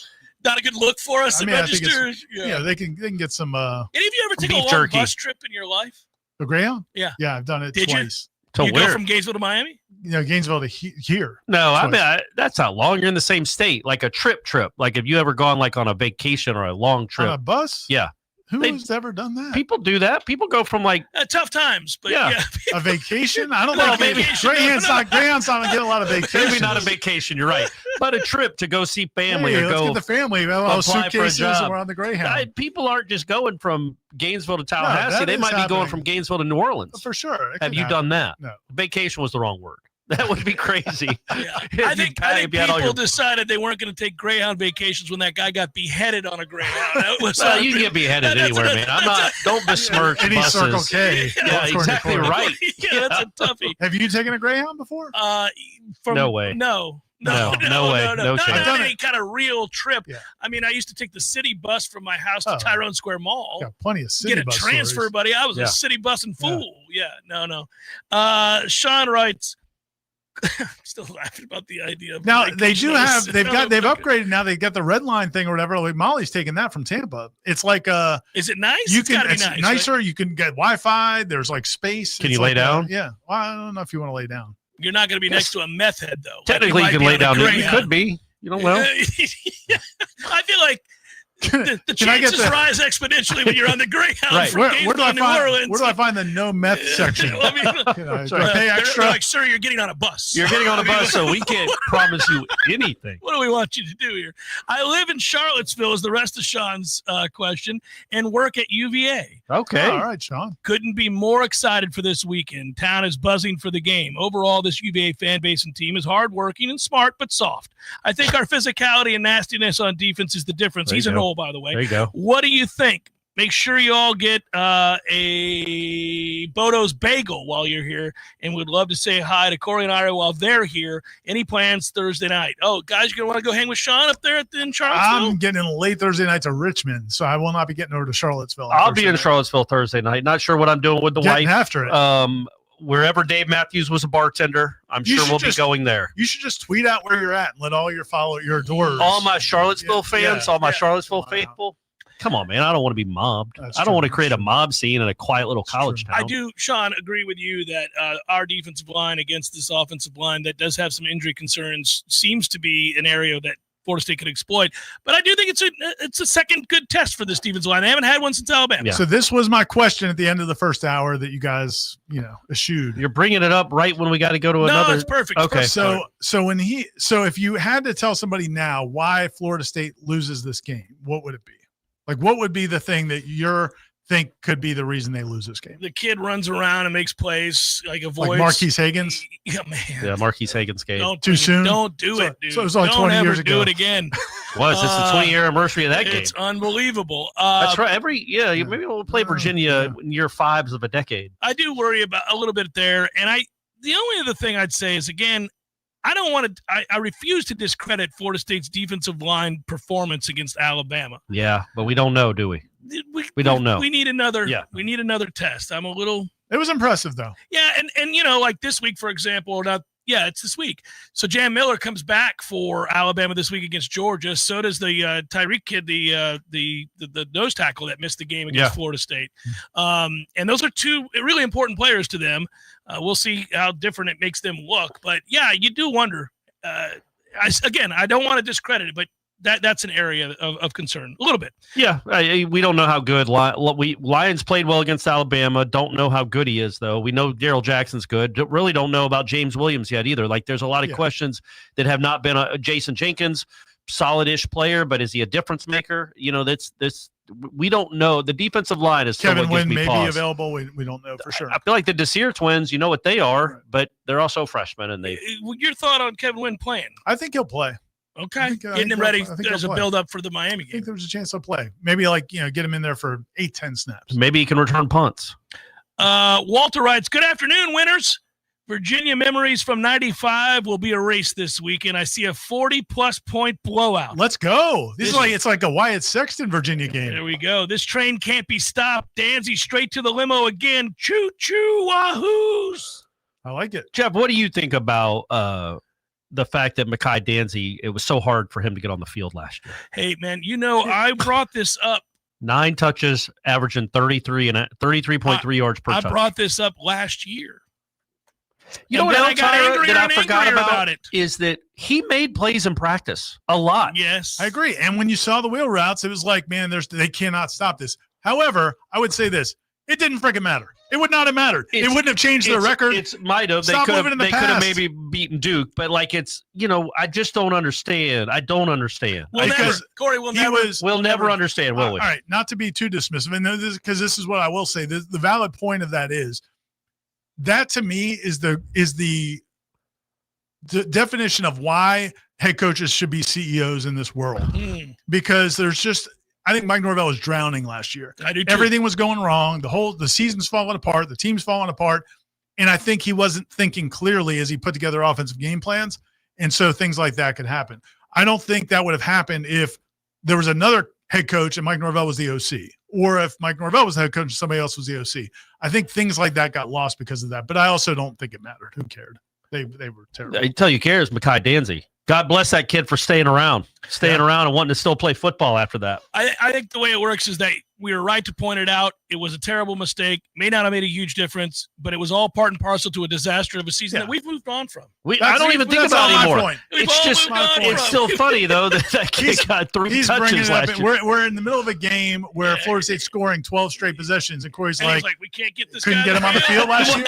Not a good look for us at registers. Yeah, they can get some. Any of you ever take a long jerky. Bus trip in your life? The Greyhound? Yeah. Yeah, I've done it Did twice. You go from Gainesville to Miami? Gainesville to here. No, I mean that's not long. You're in the same state, like a trip. Like, have you ever gone like on a vacation or a long trip on a bus? Yeah. Who's ever done that? People do that. People go from like tough times, but yeah. A vacation. I don't Well, think maybe Greyhound's not going to get a lot of vacations. maybe not a vacation. You're right, but a trip to go see family Hey, or let's go get the family. We have all suitcases and we're on the Greyhound. People aren't just going from Gainesville to Tallahassee. They might be going from Gainesville to New Orleans. For sure. Have you done that? No. Vacation was the wrong word. That would be crazy. I think people decided they weren't going to take Greyhound vacations when that guy got beheaded on a Greyhound. Well, you can get beheaded anywhere, man. Don't besmirch any buses. Circle K. Yeah, exactly right. Yeah, that's a toughie. Have you taken a Greyhound before? No way. No way. No chance. Not any kind of real trip. Yeah. I mean, I used to take the city bus from my house to Tyrone Square Mall. Got plenty of city Get a bus transfer, stories. buddy. I was a city busing fool. Yeah, no. Sean writes. Still laughing about the idea of now they do have they've upgraded now. They got the red line thing or whatever. Like Molly's taking that from Tampa. It's like is it nice? It's nice, nicer. Right? You can get Wi-Fi. There's like space. Can you lay down? Yeah. Well, I don't know if you want to lay down. You're not going to be next to a meth head though. Technically, like you can lay down. You could be. You don't know. I feel like the chances rise exponentially when you're on the Greyhound right. from Where do I New find Orleans. Where do I find the no meth section? Pay extra. Like, sir, you're getting on a bus. You're getting on a bus, so we can't promise you anything. What do we want you to do here? I live in Charlottesville, is the rest of Sean's question, and work at UVA. Okay. All right, Sean. Couldn't be more excited for this weekend. Town is buzzing for the game. Overall, this UVA fan base and team is hardworking and smart, but soft. I think our physicality and nastiness on defense is the difference. He's a Knoll, by the way. There you go. What do you think? Make sure you all get a Bodo's Bagel while you're here, and we'd love to say hi to Corey and Ira while they're here. Any plans Thursday night? Oh, guys, you're going to want to go hang with Sean up there in Charlottesville? I'm getting in late Thursday night to Richmond, so I will not be getting over to Charlottesville. I'll be in Charlottesville Thursday night. Not sure what I'm doing with the wife. After it. Wherever Dave Matthews was a bartender, I'm sure we'll be going there. You should just tweet out where you're at and let all your adorers. All my Charlottesville fans, all my Charlottesville faithful. Come on, man. I don't want to be mobbed. I don't want to create a mob scene in a quiet little college town. I do, Sean, agree with you that our defensive line against this offensive line that does have some injury concerns seems to be an area that Florida State could exploit. But I do think it's a second good test for this defensive line. They haven't had one since Alabama. Yeah. So this was my question at the end of the first hour that you guys, eschewed. You're bringing it up right when we got to go to another. No, it's perfect. Okay. So if you had to tell somebody now why Florida State loses this game, what would it be? Like, what would be the thing that you're think could be the reason they lose this game? The kid runs around and makes plays, like avoids. Like Marquise Higgins? Yeah, man. Yeah, Marquise Higgins game. Too soon? Don't do it, dude. So it was like 20 years ago. Don't ever do it again. It's the 20-year anniversary of that game. It's unbelievable. That's right. Maybe we'll play Virginia in year 5 of a decade. I do worry about a little bit there. And the only other thing I'd say is, again, I refuse to discredit Florida State's defensive line performance against Alabama. Yeah, but we don't know, do we? We don't know. We need another. Yeah. We need another test. I'm a little. It was impressive though. Yeah, and like this week, for example, or not. Yeah, it's this week. So Jam Miller comes back for Alabama this week against Georgia. So does the Tyreek kid, the nose tackle that missed the game against Florida State. And those are two really important players to them. We'll see how different it makes them look. But yeah, you do wonder. I don't want to discredit it, but that's an area of concern a little bit. Yeah, we don't know how good Lions played well against Alabama. Don't know how good he is though. We know Darrell Jackson's good. Really don't know about James Williams yet either. Like there's a lot of questions that have not been. Jason Jenkins solid-ish player, but is he a difference maker? You know, we don't know. The defensive line is Kevin Wynn may pause. be available. We don't know for sure. I feel like the Desir twins, you know what they are, but they're also freshmen. And Your thought on Kevin Wynn playing? I think he'll play. Okay, getting him ready. There's a build-up for the Miami game. I think there's a chance he'll play. Maybe get him in there for 8-10 snaps. Maybe he can return punts. Walter writes, good afternoon, winners. Virginia memories from 95 will be erased this weekend. I see a 40-plus point blowout. Let's go. It's like a Wyatt Sexton Virginia game. There we go. This train can't be stopped. Danzy straight to the limo again. Choo-choo, wahoos. I like it. Jeff, what do you think about the fact that Mekhi Danzy, it was so hard for him to get on the field last year? Hey, man, I brought this up. 9 touches, averaging 33.3 yards per touch. I brought this up last year. You know what else I forgot about it is that he made plays in practice a lot. Yes, I agree. And when you saw the wheel routes, it was like, man, they cannot stop this. However, I would say this: it didn't freaking matter. It would not have mattered. It wouldn't have changed their record. It might have. They could have maybe beaten Duke, but I just don't understand. I don't understand. Corey, we'll never understand, will we? All right, not to be too dismissive, and because this is what I will say. The valid point of that is that to me is the definition of why head coaches should be CEOs in this world. Because I think Mike Norvell was drowning last year. I do too. Everything was going wrong. The season's falling apart. The team's falling apart. And I think he wasn't thinking clearly as he put together offensive game plans. And so things like that could happen. I don't think that would have happened if there was another head coach and Mike Norvell was the OC, or if Mike Norvell was the head coach and somebody else was the OC. I think things like that got lost because of that. But I also don't think it mattered. Who cared? They were terrible. I tell you, cares Mekhi Danzy. God bless that kid for staying around and wanting to still play football after that. I think the way it works is that we were right to point it out. It was a terrible mistake. May not have made a huge difference, but it was all part and parcel to a disaster of a season that we've moved on from. I don't even think about it anymore. It's still funny, though, that kid got 3 touches last year. We're in the middle of a game where Florida State's scoring 12 straight possessions, and Corey's like, we can't get this couldn't guy get him on the field last year?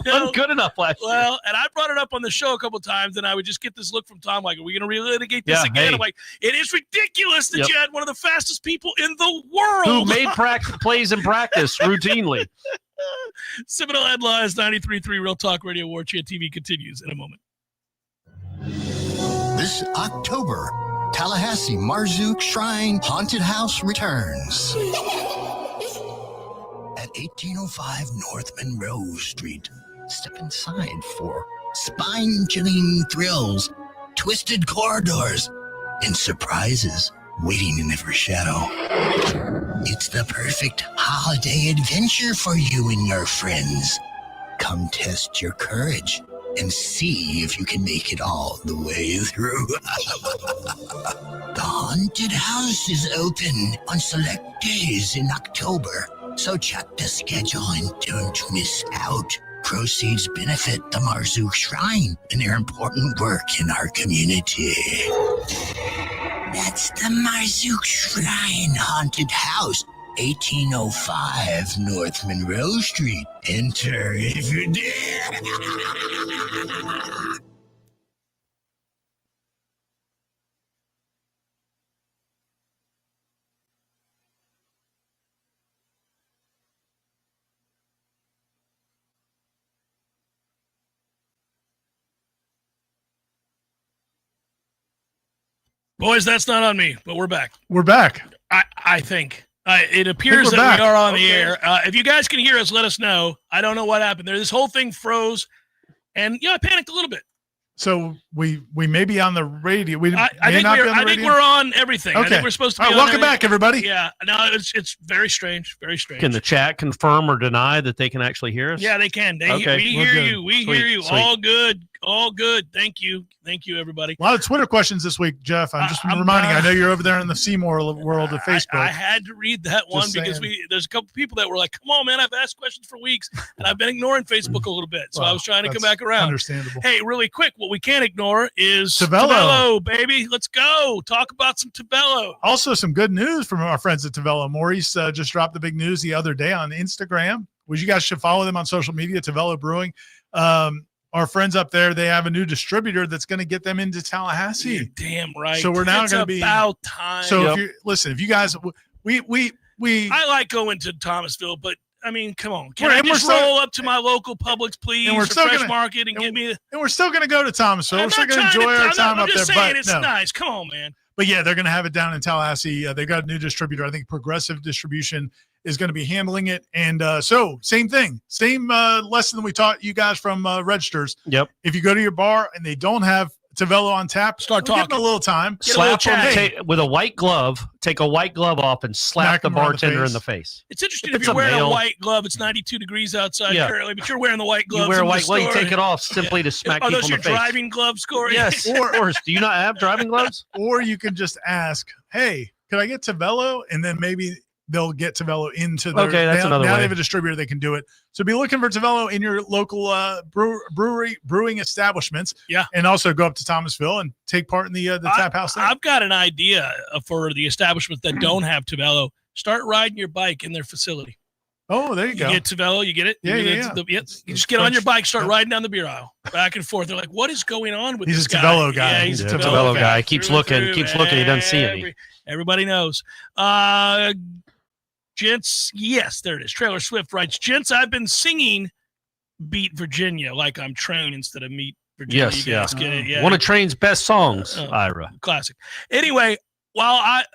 Wasn't good enough last year. Well, and I brought it up on the show a couple times, and I would just get this look from Tom, like, are we going to relitigate this again? I'm like, it is ridiculous that you had one of the fastest people in the world who made plays in practice routinely. Seminole Headlines 93.3 Real Talk Radio Warchant TV continues in a moment. This October, Tallahassee Marzook Shrine Haunted House returns. At 1805 North Monroe Street. Step inside for spine-chilling thrills, twisted corridors, and surprises waiting in every shadow. It's the perfect holiday adventure for you and your friends. Come test your courage and see if you can make it all the way through. The haunted house is open on select days in October, so check the schedule and don't miss out. Proceeds benefit the Marzook Shrine and their important work in our community. That's the Marzook Shrine Haunted House, 1805 North Monroe Street. Enter if you dare. Boys, that's not on me, but we're back. We're back. I think. It appears that we are on the air. If you guys can hear us, let us know. I don't know what happened there. This whole thing froze, and I panicked a little bit. So we may be on the radio. I think we're on everything. Okay. I think we're supposed to be on welcome back, everybody. Yeah. No, it's very strange. Very strange. Can the chat confirm or deny that they can actually hear us? Yeah, they can. We hear you. We hear you. Sweet. All good. All good. Thank you. Thank you, everybody. A lot of Twitter questions this week, Jeff. I'm just reminding you. I know you're over there in the Seymour world of Facebook. I had to read that one because there's a couple people that were like, come on, man, I've asked questions for weeks, and I've been ignoring Facebook a little bit. So I was trying to come back around. Understandable. Hey, really quick, what we can't ignore is Tvel, baby. Let's go. Talk about some Tvel. Also, some good news from our friends at Tvel. Maurice just dropped the big news the other day on Instagram, which you guys should follow them on social media, Tvel Brewing. our friends up there, they have a new distributor that's going to get them into Tallahassee. You're damn right. So we're now going to be about time. So if you guys, I like going to Thomasville, but I mean, come on. Can We're- I and we're just still- roll up to my local Publix, please, and we're or still Fresh gonna- Market, and get me and we're still going to go to Thomasville. We're I'm still not going to trying enjoy our time I'm up just there. saying But it's no. nice. Come on, man. But yeah, they're going to have it down in Tallahassee. They've got a new distributor. I think Progressive Distribution is going to be handling it. And so same thing, same lesson that we taught you guys from Registers. Yep. If you go to your bar and they don't have Tvel on tap, start give them talking a little time. Slap them with a white glove. Take a white glove off and slap Smack the 'em around the bartender face. in the face. It's interesting If if it's you're a wearing male- a white glove. It's 92 degrees outside Yeah. currently, but you're wearing the white gloves. You wear a in the white glove. You store. take it off simply to smack Are people those in your the face. driving gloves, Corey? Yes. Or do you not have driving gloves? Or you can just ask, hey, could I get Tvel? And then maybe they'll get Tvel into their Okay, that's another now way. they have a distributor, they can do it. So be looking for Tvel in your local brewing establishments. Yeah. And also go up to Thomasville and take part in the tap house there. I've got an idea for the establishments that don't have Tvel. Start riding your bike in their facility. Oh, there you go. You get Tvel, you get it. Yeah, You get yeah, it. yeah. You just get on your bike, start riding down the beer aisle, back and forth. They're like, "What is going on with He's this a guy?" Tvel guy. Yeah, he's Yeah, a Tvel Tvel guy. Keeps looking. He doesn't see any. Everybody knows. Gents, yes, there it is. Trailer Swift writes, "Gents, I've been singing Beat Virginia like I'm Train instead of Meet Virginia." Yes, You yeah. guys get it? Yeah. One of Train's best songs, Ira. Classic. Anyway, while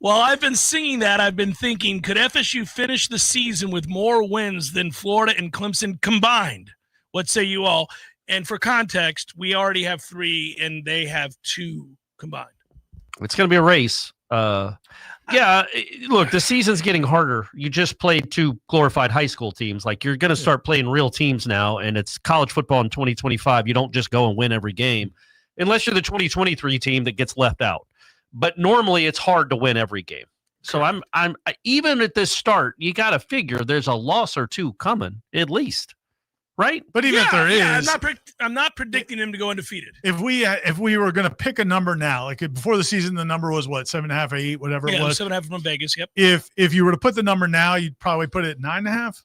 I've been singing that, I've been thinking, could FSU finish the season with more wins than Florida and Clemson combined? What say you all? And for context, we already have 3 and they have 2 combined. It's going to be a race. Look, the season's getting harder. You just played 2 glorified high school teams. Like, you're going to start playing real teams now, and it's college football in 2025. You don't just go and win every game unless you're the 2023 team that gets left out. But normally it's hard to win every game. So I'm even at this start, you got to figure there's a loss or 2 coming at least. Right? But even if there is, I'm not predicting him to go undefeated. if we were going to pick a number now, like before the season, the number was what, 7.5 or 8, whatever it was. 7.5 from Vegas. Yep. If you were to put the number now, you'd probably put it 9.5.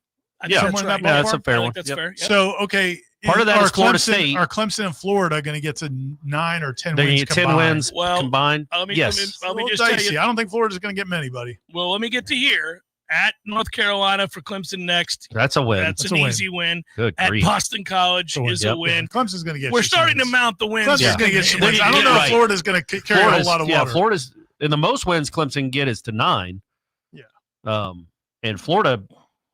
Yeah, Somewhere in that Yeah, that's a ballpark? fair I one. think that's Yep. fair. Yep. So okay, Part of that are is Florida Clemson, State. Are Clemson and Florida going to get to 9 or 10 They're wins? going to get 10 combined? wins Well, combined. let me Yes. just A little tell dicey. you. I don't think Florida's going to get many, buddy. Well, let me get to here. At North Carolina for Clemson next. That's a win. That's an easy win. Good At grief. Boston College is a win. Clemson's going to get. We're you starting to some mount the wins. wins. Clemson's going to get some wins. I don't know if Florida's going to carry a whole lot of water. Yeah, Florida's in the most wins Clemson can get is to 9. Yeah. And Florida,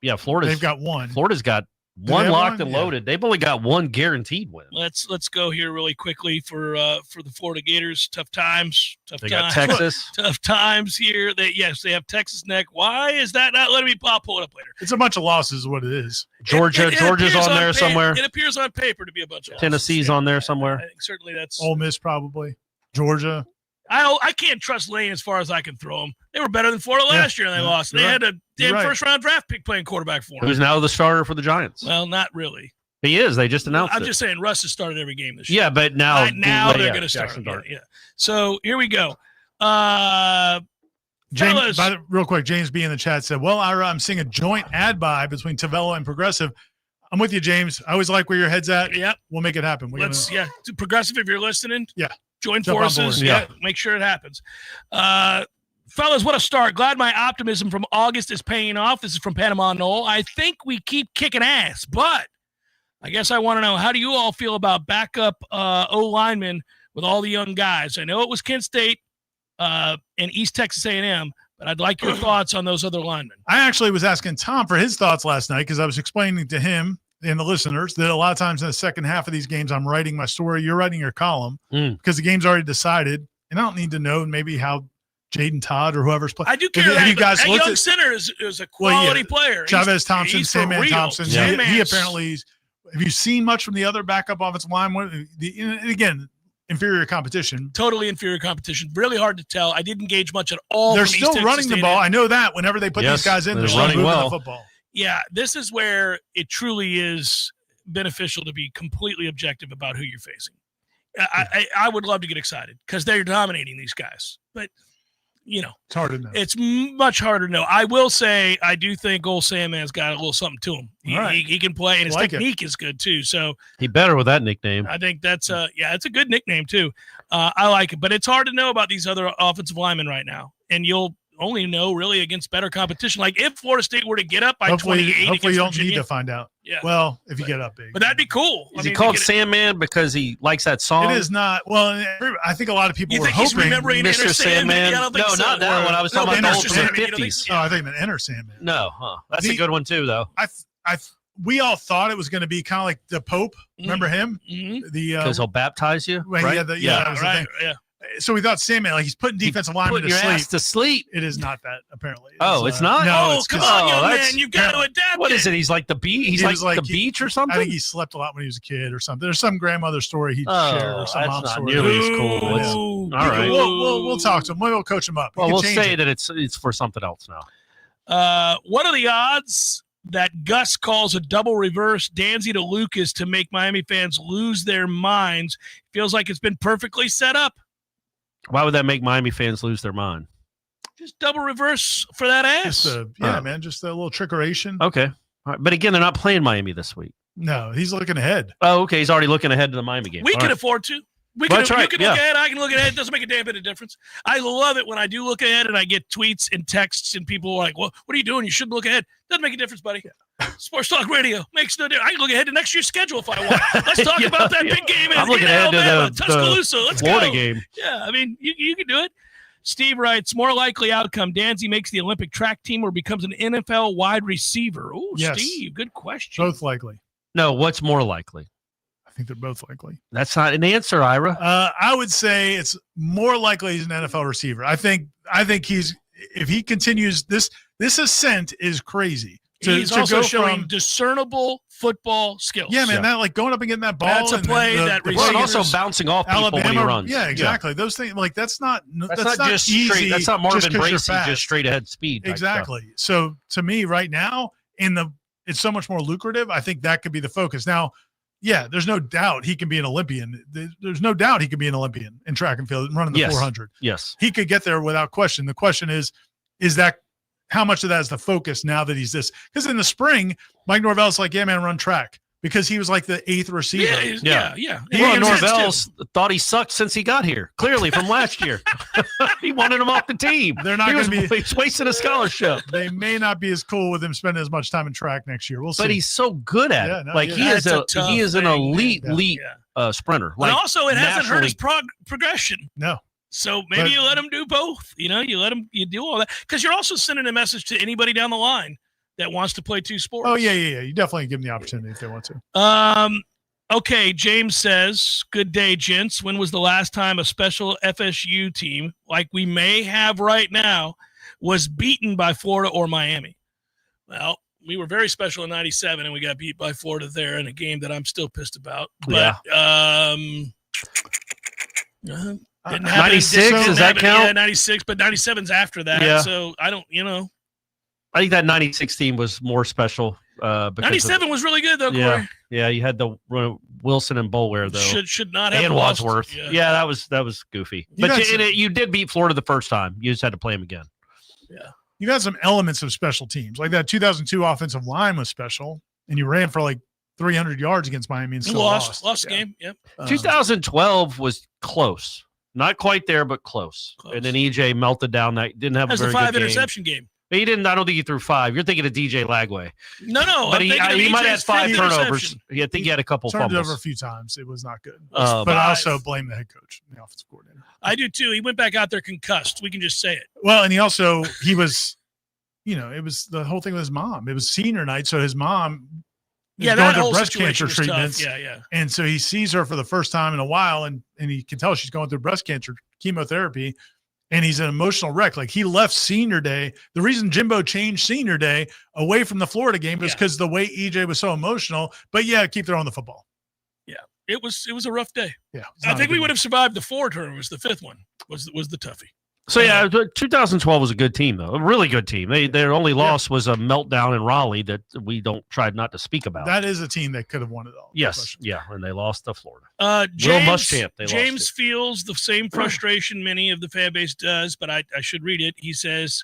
They've got 1. Florida's got they 1 have locked one? and Yeah. loaded. They've only got 1 guaranteed win. Let's go here really quickly for the Florida Gators. Tough times. They got Texas. Tough times here. They have Texas next. Why is that not letting me? I'll pull it up later. It's a bunch of losses, is what it is. Georgia's appears on there somewhere. It appears on paper to be a bunch of losses. Tennessee's on there somewhere. I think certainly that's. Ole Miss probably. Georgia. I can't trust Lane as far as I can throw them. They were better than Florida last year and they lost. They You're had a You're damn right. first-round draft pick playing quarterback for them. Who's now the starter for the Giants? Well, not really. He is. They just announced I'm it. just saying Russ has started every game this year. Yeah, but now they're going to start. Yeah. So here we go. James, Fellas. real quick, James B in the chat said, well, Ira, I'm seeing a joint ad buy between Tvel and Progressive. I'm with you, James. I always like where your head's at. Yep. We'll make it happen. Progressive, if you're listening. Yeah. Join Jump on forces. board. Yeah. Make sure it happens. Fellas, what a start. Glad my optimism from August is paying off. This is from Panama Knoll. I think we keep kicking ass, but I guess I want to know, how do you all feel about backup O-linemen with all the young guys? I know it was Kent State and East Texas A&M, but I'd like your thoughts on those other linemen. I actually was asking Tom for his thoughts last night because I was explaining to him and the listeners that a lot of times in the second half of these games, I'm writing my story. You're writing your column because the game's already decided. And I don't need to know maybe how Jaden Todd or whoever's playing. I do care that, you guys that looked young at center is a quality player. Chavez Thompson, he's for Sandman real. Thompson. Yeah. He apparently is. Have you seen much from the other backup offensive line? Again, inferior competition. Totally inferior competition. Really hard to tell. I didn't engage much at all. They're from still East Texas running the State. ball. I know that whenever they put these guys in, they're running moving well. the football. Yeah, this is where it truly is beneficial to be completely objective about who you're facing. I would love to get excited because they're dominating these guys, but it's hard to know. It's much harder to know. I will say, I do think old Sandman's got a little something to him. He can play, and his technique is good too. So he better with that nickname. I think that's it's a good nickname too. I like it, but it's hard to know about these other offensive linemen right now, and you'll only know really against better competition. Like if Florida State were to get up by 28, hopefully you don't Virginia, need to find out. Yeah. Well, if you get up big, but that'd be cool. Is he called Sandman because he likes that song? It is not. Well, I think a lot of people were he's hoping remembering Mr. Sandman. Yeah, I don't think no, so. not that one. I was talking about the old Sandman, 50s. Oh, I think the Enter Sandman. No, that's a good one too, though. We all thought it was going to be kind of like the Pope. Remember him? Mm-hmm. Because he'll baptize you, right? right? That was the thing. Yeah. So we thought Sandman, like he's putting defensive linemen to sleep. It is not that, apparently. It's not? No, come on, young man. You've got to adapt. What is it? He's like the beach? He's like the beach or something? I think he slept a lot when he was a kid or something. There's some grandmother story he shared or some mom story. Nearly as cool. All right. We'll talk to him. We'll coach him up. Well, we'll say that it's for something else now. What are the odds that Gus calls a double reverse Danzy to Lucas to make Miami fans lose their minds? Feels like it's been perfectly set up. Why would that make Miami fans lose their mind? Just double reverse for that ass. Man, just a little trickeration. Okay. All right. But again, they're not playing Miami this week. No, he's looking ahead. Oh, okay. He's already looking ahead to the Miami game. We can afford to. You can look ahead. I can look ahead. It doesn't make a damn bit of difference. I love it when I do look ahead and I get tweets and texts and people are like, well, what are you doing? You shouldn't look ahead. Doesn't make a difference, buddy. Sports Talk Radio makes no difference. I can look ahead to next year's schedule if I want. Let's talk about that big game in Alabama, Tuscaloosa. Let's Florida go. Game. Yeah, I mean, you can do it. Steve writes, more likely outcome, Danzy makes the Olympic track team or becomes an NFL wide receiver. Oh, yes. Steve, good question. Both likely. No, what's more likely? I think they're both likely. That's not an answer, Ira. I would say it's more likely he's an NFL receiver. I think he's, if he continues this ascent is crazy. He's also showing discernible football skills. Yeah, man, that like going up and getting that ball. That's a play and also bouncing off people Alabama, when he runs. Yeah, exactly. Yeah. Those things, like that's not just easy. Straight. That's not Marvin Bracey, just straight ahead speed. Exactly. So to me, right now, it's so much more lucrative. I think that could be the focus. Now, yeah, there's no doubt he can be an Olympian. There's no doubt he could be an Olympian in track and field and running the 400. Yes, he could get there without question. The question is that how much of that is the focus now that he's this? Because in the spring, Mike Norvell's like, yeah, man, run track. Because he was like the 8th receiver. Yeah. Well, Norvell thought he sucked since he got here, clearly from last year. He wanted him off the team. They're not going to be. He's wasting a scholarship. They may not be as cool with him spending as much time in track next year. We'll see. But he's so good at it. He is an elite sprinter. And also, it hasn't hurt his progression. No. So maybe you let him do both. You do all that. Because you're also sending a message to anybody down the line that wants to play two sports. Oh, yeah. You definitely give them the opportunity if they want to. Okay, James says, good day, gents. When was the last time a special FSU team, like we may have right now, was beaten by Florida or Miami? Well, we were very special in 97, and we got beat by Florida there in a game that I'm still pissed about. But, didn't happen. 96, does that count? Yeah, 96, but 97's after that. Yeah. So I don't, I think that 96 team was more special. 97 was really good, though, Corey. Yeah, you had the Wilson and Boulware, though. Should not have and lost. Wadsworth. Yeah, that was goofy. But you did beat Florida the first time. You just had to play them again. Yeah. You got some elements of special teams. Like that 2002 offensive line was special, and you ran for like 300 yards against Miami and still lost. Lost the game, yep. 2012 was close. Not quite there, but close. And then EJ melted down. That didn't have a very good game. That's a 5-interception game. He didn't. I don't think he threw 5. You're thinking of DJ Lagway. No. But he might have 5 turnovers. I think he had a couple turned fumbles. It over a few times. It was not good. But I also blame the head coach, the offensive coordinator. I do too. He went back out there concussed. We can just say it. Well, and he was, it was the whole thing with his mom. It was senior night, so his mom. Yeah, going that whole breast cancer treatments. Yeah. And so he sees her for the first time in a while, and he can tell she's going through breast cancer chemotherapy, and he's an emotional wreck. Like he left senior day. The reason Jimbo changed senior day away from the Florida game was because the way EJ was so emotional. But keep throwing the football. Yeah, it was a rough day. Yeah, I think we would have survived the 4 turnovers. The 5th one was the toughie. So, 2012 was a good team, though. A really good team. Their only loss was a meltdown in Raleigh that we tried not to speak about. That is a team that could have won it all. Yes, and they lost to Florida. James feels the same frustration many of the fan base does, but I should read it. He says,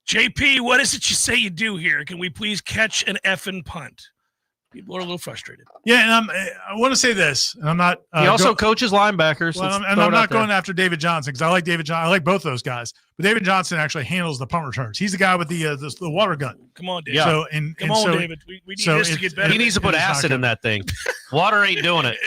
JP, what is it you say you do here? Can we please catch an effing punt? People are a little frustrated. Yeah, and I want to say this, and I'm not. He also coaches linebackers. Well, I'm not going after David Johnson because I like David Johnson. I like both those guys, but David Johnson actually handles the punt returns. He's the guy with the water gun. Come on, David. Yeah. So, David. We need this to get better. He needs to put acid in that thing. Water ain't doing it.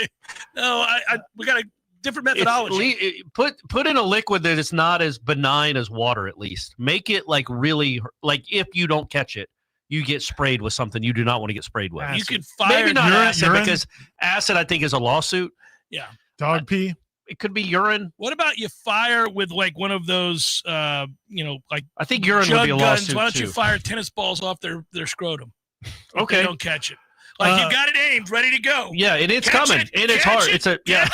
No, we got a different methodology. Put in a liquid that is not as benign as water. At least make it like really like if you don't catch it, you get sprayed with something you do not want to get sprayed with. You could fire maybe not acid because acid I think is a lawsuit. Yeah, dog pee. It could be urine. What about you fire with like one of those, like I think urine would be a guns. lawsuit. Why don't you too. fire tennis balls off their scrotum? Okay, they don't catch it. Like you got it aimed, ready to go. Yeah, and it's catch coming, and it's hard. It's a yeah.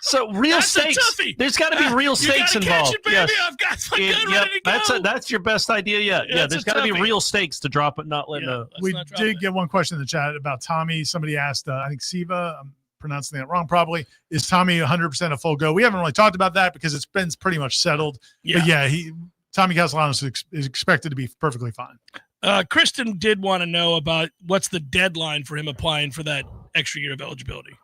So real stakes. There's got to be real stakes involved. Catch it, baby. Yes. I've got my gun ready to go. That's your best idea yet. Yeah, there's got to be real stakes to drop it, not letting We did get one question in the chat about Tommy. Somebody asked, I think Siva, I'm pronouncing that wrong probably, is Tommy 100% a full go? We haven't really talked about that because it's been pretty much settled. Yeah. But yeah, Tommy Castellanos is expected to be perfectly fine. Kristen did want to know about what's the deadline for him applying for that extra year of eligibility.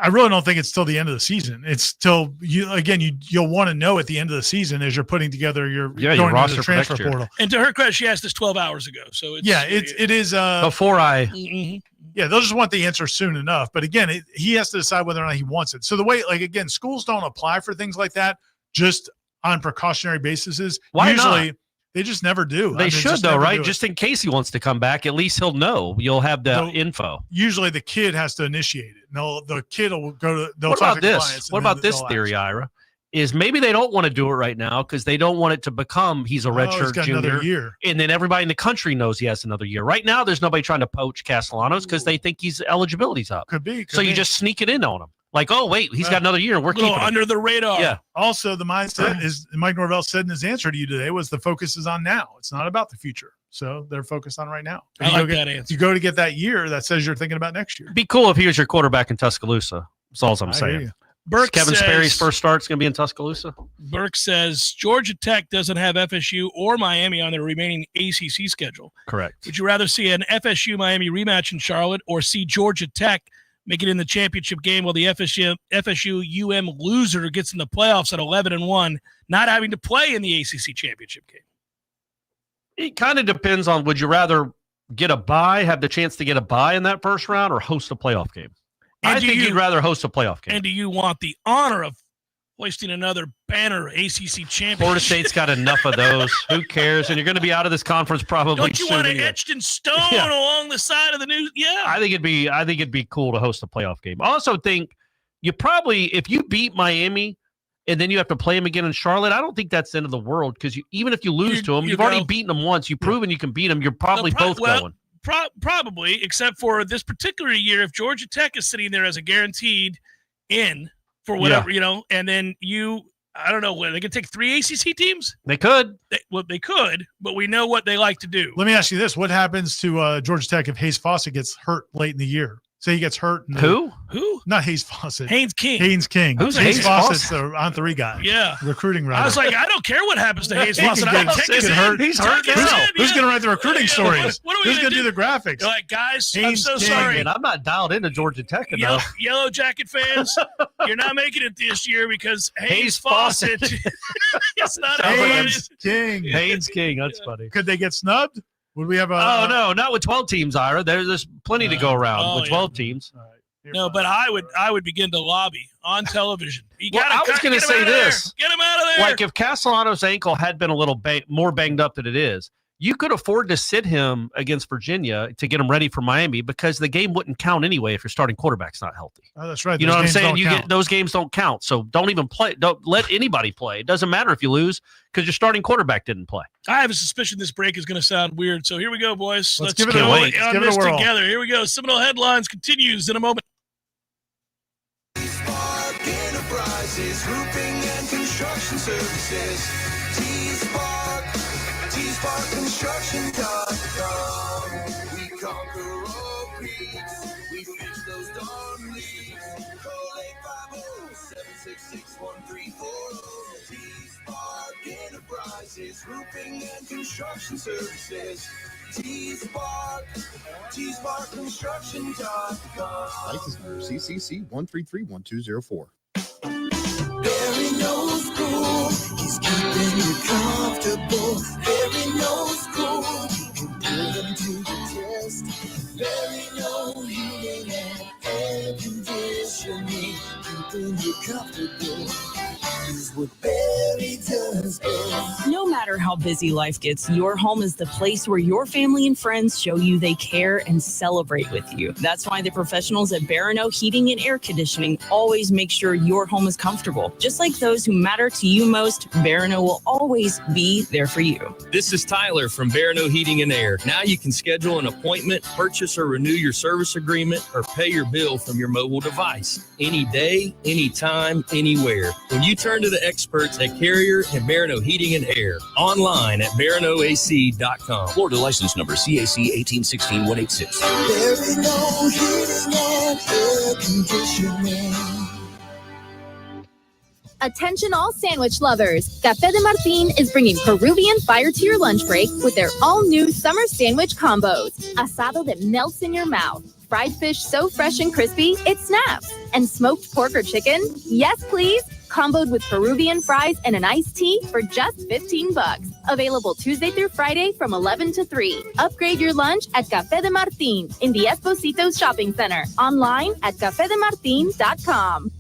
I really don't think it's till the end of the season. It's till you'll want to know at the end of the season as you're putting together your roster the transfer portal. And to her credit, she asked this 12 hours ago. So it is before I. Mm-hmm. Yeah, they'll just want the answer soon enough. But again, he has to decide whether or not he wants it. So the way, again, schools don't apply for things like that just on precautionary basis. Why usually not? They just never do. They should though, right? Just in case he wants to come back, at least he'll know. You'll have the info. Usually the kid has to initiate it. The kid will go to. What about this? What about this theory, Ira? Is maybe they don't want to do it right now because they don't want it to become he's a redshirt junior, another year, and then everybody in the country knows he has another year. Right now, there's nobody trying to poach Castellanos because they think he's eligibility's up. Could be. You just sneak it in on him. Like, oh wait, he's got another year. We're keeping him under the radar. Yeah. Also, the mindset is Mike Norvell said in his answer to you today was the focus is on now. It's not about the future. So they're focused on right now. I like that answer. You go to get that year that says you're thinking about next year. Be cool if he was your quarterback in Tuscaloosa. That's all I'm saying. Kevin Sperry's first start's going to be in Tuscaloosa. Burke says Georgia Tech doesn't have FSU or Miami on their remaining ACC schedule. Correct. Would you rather see an FSU-Miami rematch in Charlotte or see Georgia Tech make it in the championship game while the FSU-UM loser gets in the playoffs at 11-1, not having to play in the ACC championship game? It kind of depends on would you rather get a bye, have the chance to get a bye in that first round, or host a playoff game? I think you'd rather host a playoff game. And do you want the honor of hoisting another banner ACC championship? Florida State's got enough of those. Who cares? And you're going to be out of this conference probably Don't you soon want it anyway. etched in stone along the side of the news? Yeah. I think it'd be cool to host a playoff game. I also think you probably, if you beat Miami and then you have to play them again in Charlotte, I don't think that's the end of the world because even if you lose to them, you've already beaten them once. You've proven you can beat them. You're probably both going. Probably, except for this particular year, if Georgia Tech is sitting there as a guaranteed in for whatever, and then I don't know, they could take 3 ACC teams? They could. They could, but we know what they like to do. Let me ask you this. What happens to Georgia Tech if Hayes Fawcett gets hurt late in the year? Say he gets hurt. Who? Not Hayes Fawcett. Haynes King. Haynes King. Who's Hayes Fawcett's the on-3 guy. Yeah. Recruiting writer. I was like, I don't care what happens to Hayes Fawcett. He's hurt. He's hurt now. Who's going to write the recruiting stories? What are we Who's going to do the graphics? You're like, guys, Haynes I'm so King. sorry. And I'm not dialed into Georgia Tech enough. Yellow Jacket fans, you're not making it this year because Hayes Fawcett. It's not Haynes King. Haynes King. That's funny. Could they get snubbed? Would we have a? Oh no, not with 12 teams, Ira. There's plenty to go around with 12 teams. No, but I would begin to lobby on television. I was going to say this. Get him out of there. Like if Castellanos' ankle had been a little more banged up than it is, you could afford to sit him against Virginia to get him ready for Miami because the game wouldn't count anyway if your starting quarterback's not healthy. Oh, that's right. You know what I'm saying? Those games don't count. So don't even play. Don't let anybody play. It doesn't matter if you lose because your starting quarterback didn't play. I have a suspicion this break is going to sound weird. So here we go, boys. Let's give it go a whirl. on this together. Here we go. Seminole Headlines continues in a moment. Enterprises, roofing and construction services. T-Spark.com. We conquer all creeks. We fix those darn leaks. Call 850-766-1340. T-Spark Enterprises, roofing and construction services. T-Spark. T-SparkConstruction.com. License number CCC 1331204. Barry knows cool. He's keeping you comfortable. Barry knows cool. You can put him to the test. Barry knows heating and air conditioning. Keeping you comfortable is what Barry does best. No matter how busy life gets, your home is the place where your family and friends show you they care and celebrate with you. That's why the professionals at Barano Heating and Air Conditioning always make sure your home is comfortable. Just like those who matter to you most, Barano will always be there for you. This is Tyler from Barano Heating and Air. Now you can schedule an appointment, purchase or renew your service agreement, or pay your bill from your mobile device. Any day, anytime, anywhere. When you turn to the experts at Carrier and Barano Heating and Air. Online at baranoac.com. Florida license number CAC 1816186. Barry knows heating and air conditioning. Attention all sandwich lovers. Café de Martín is bringing Peruvian fire to your lunch break with their all-new summer sandwich combos. Asado that melts in your mouth. Fried fish so fresh and crispy, it snaps. And smoked pork or chicken? Yes, please. Comboed with Peruvian fries and an iced tea for just $15. Available Tuesday through Friday from 11 to 3. Upgrade your lunch at Café de Martín in the Espositos Shopping Center. Online at cafedemartin.com.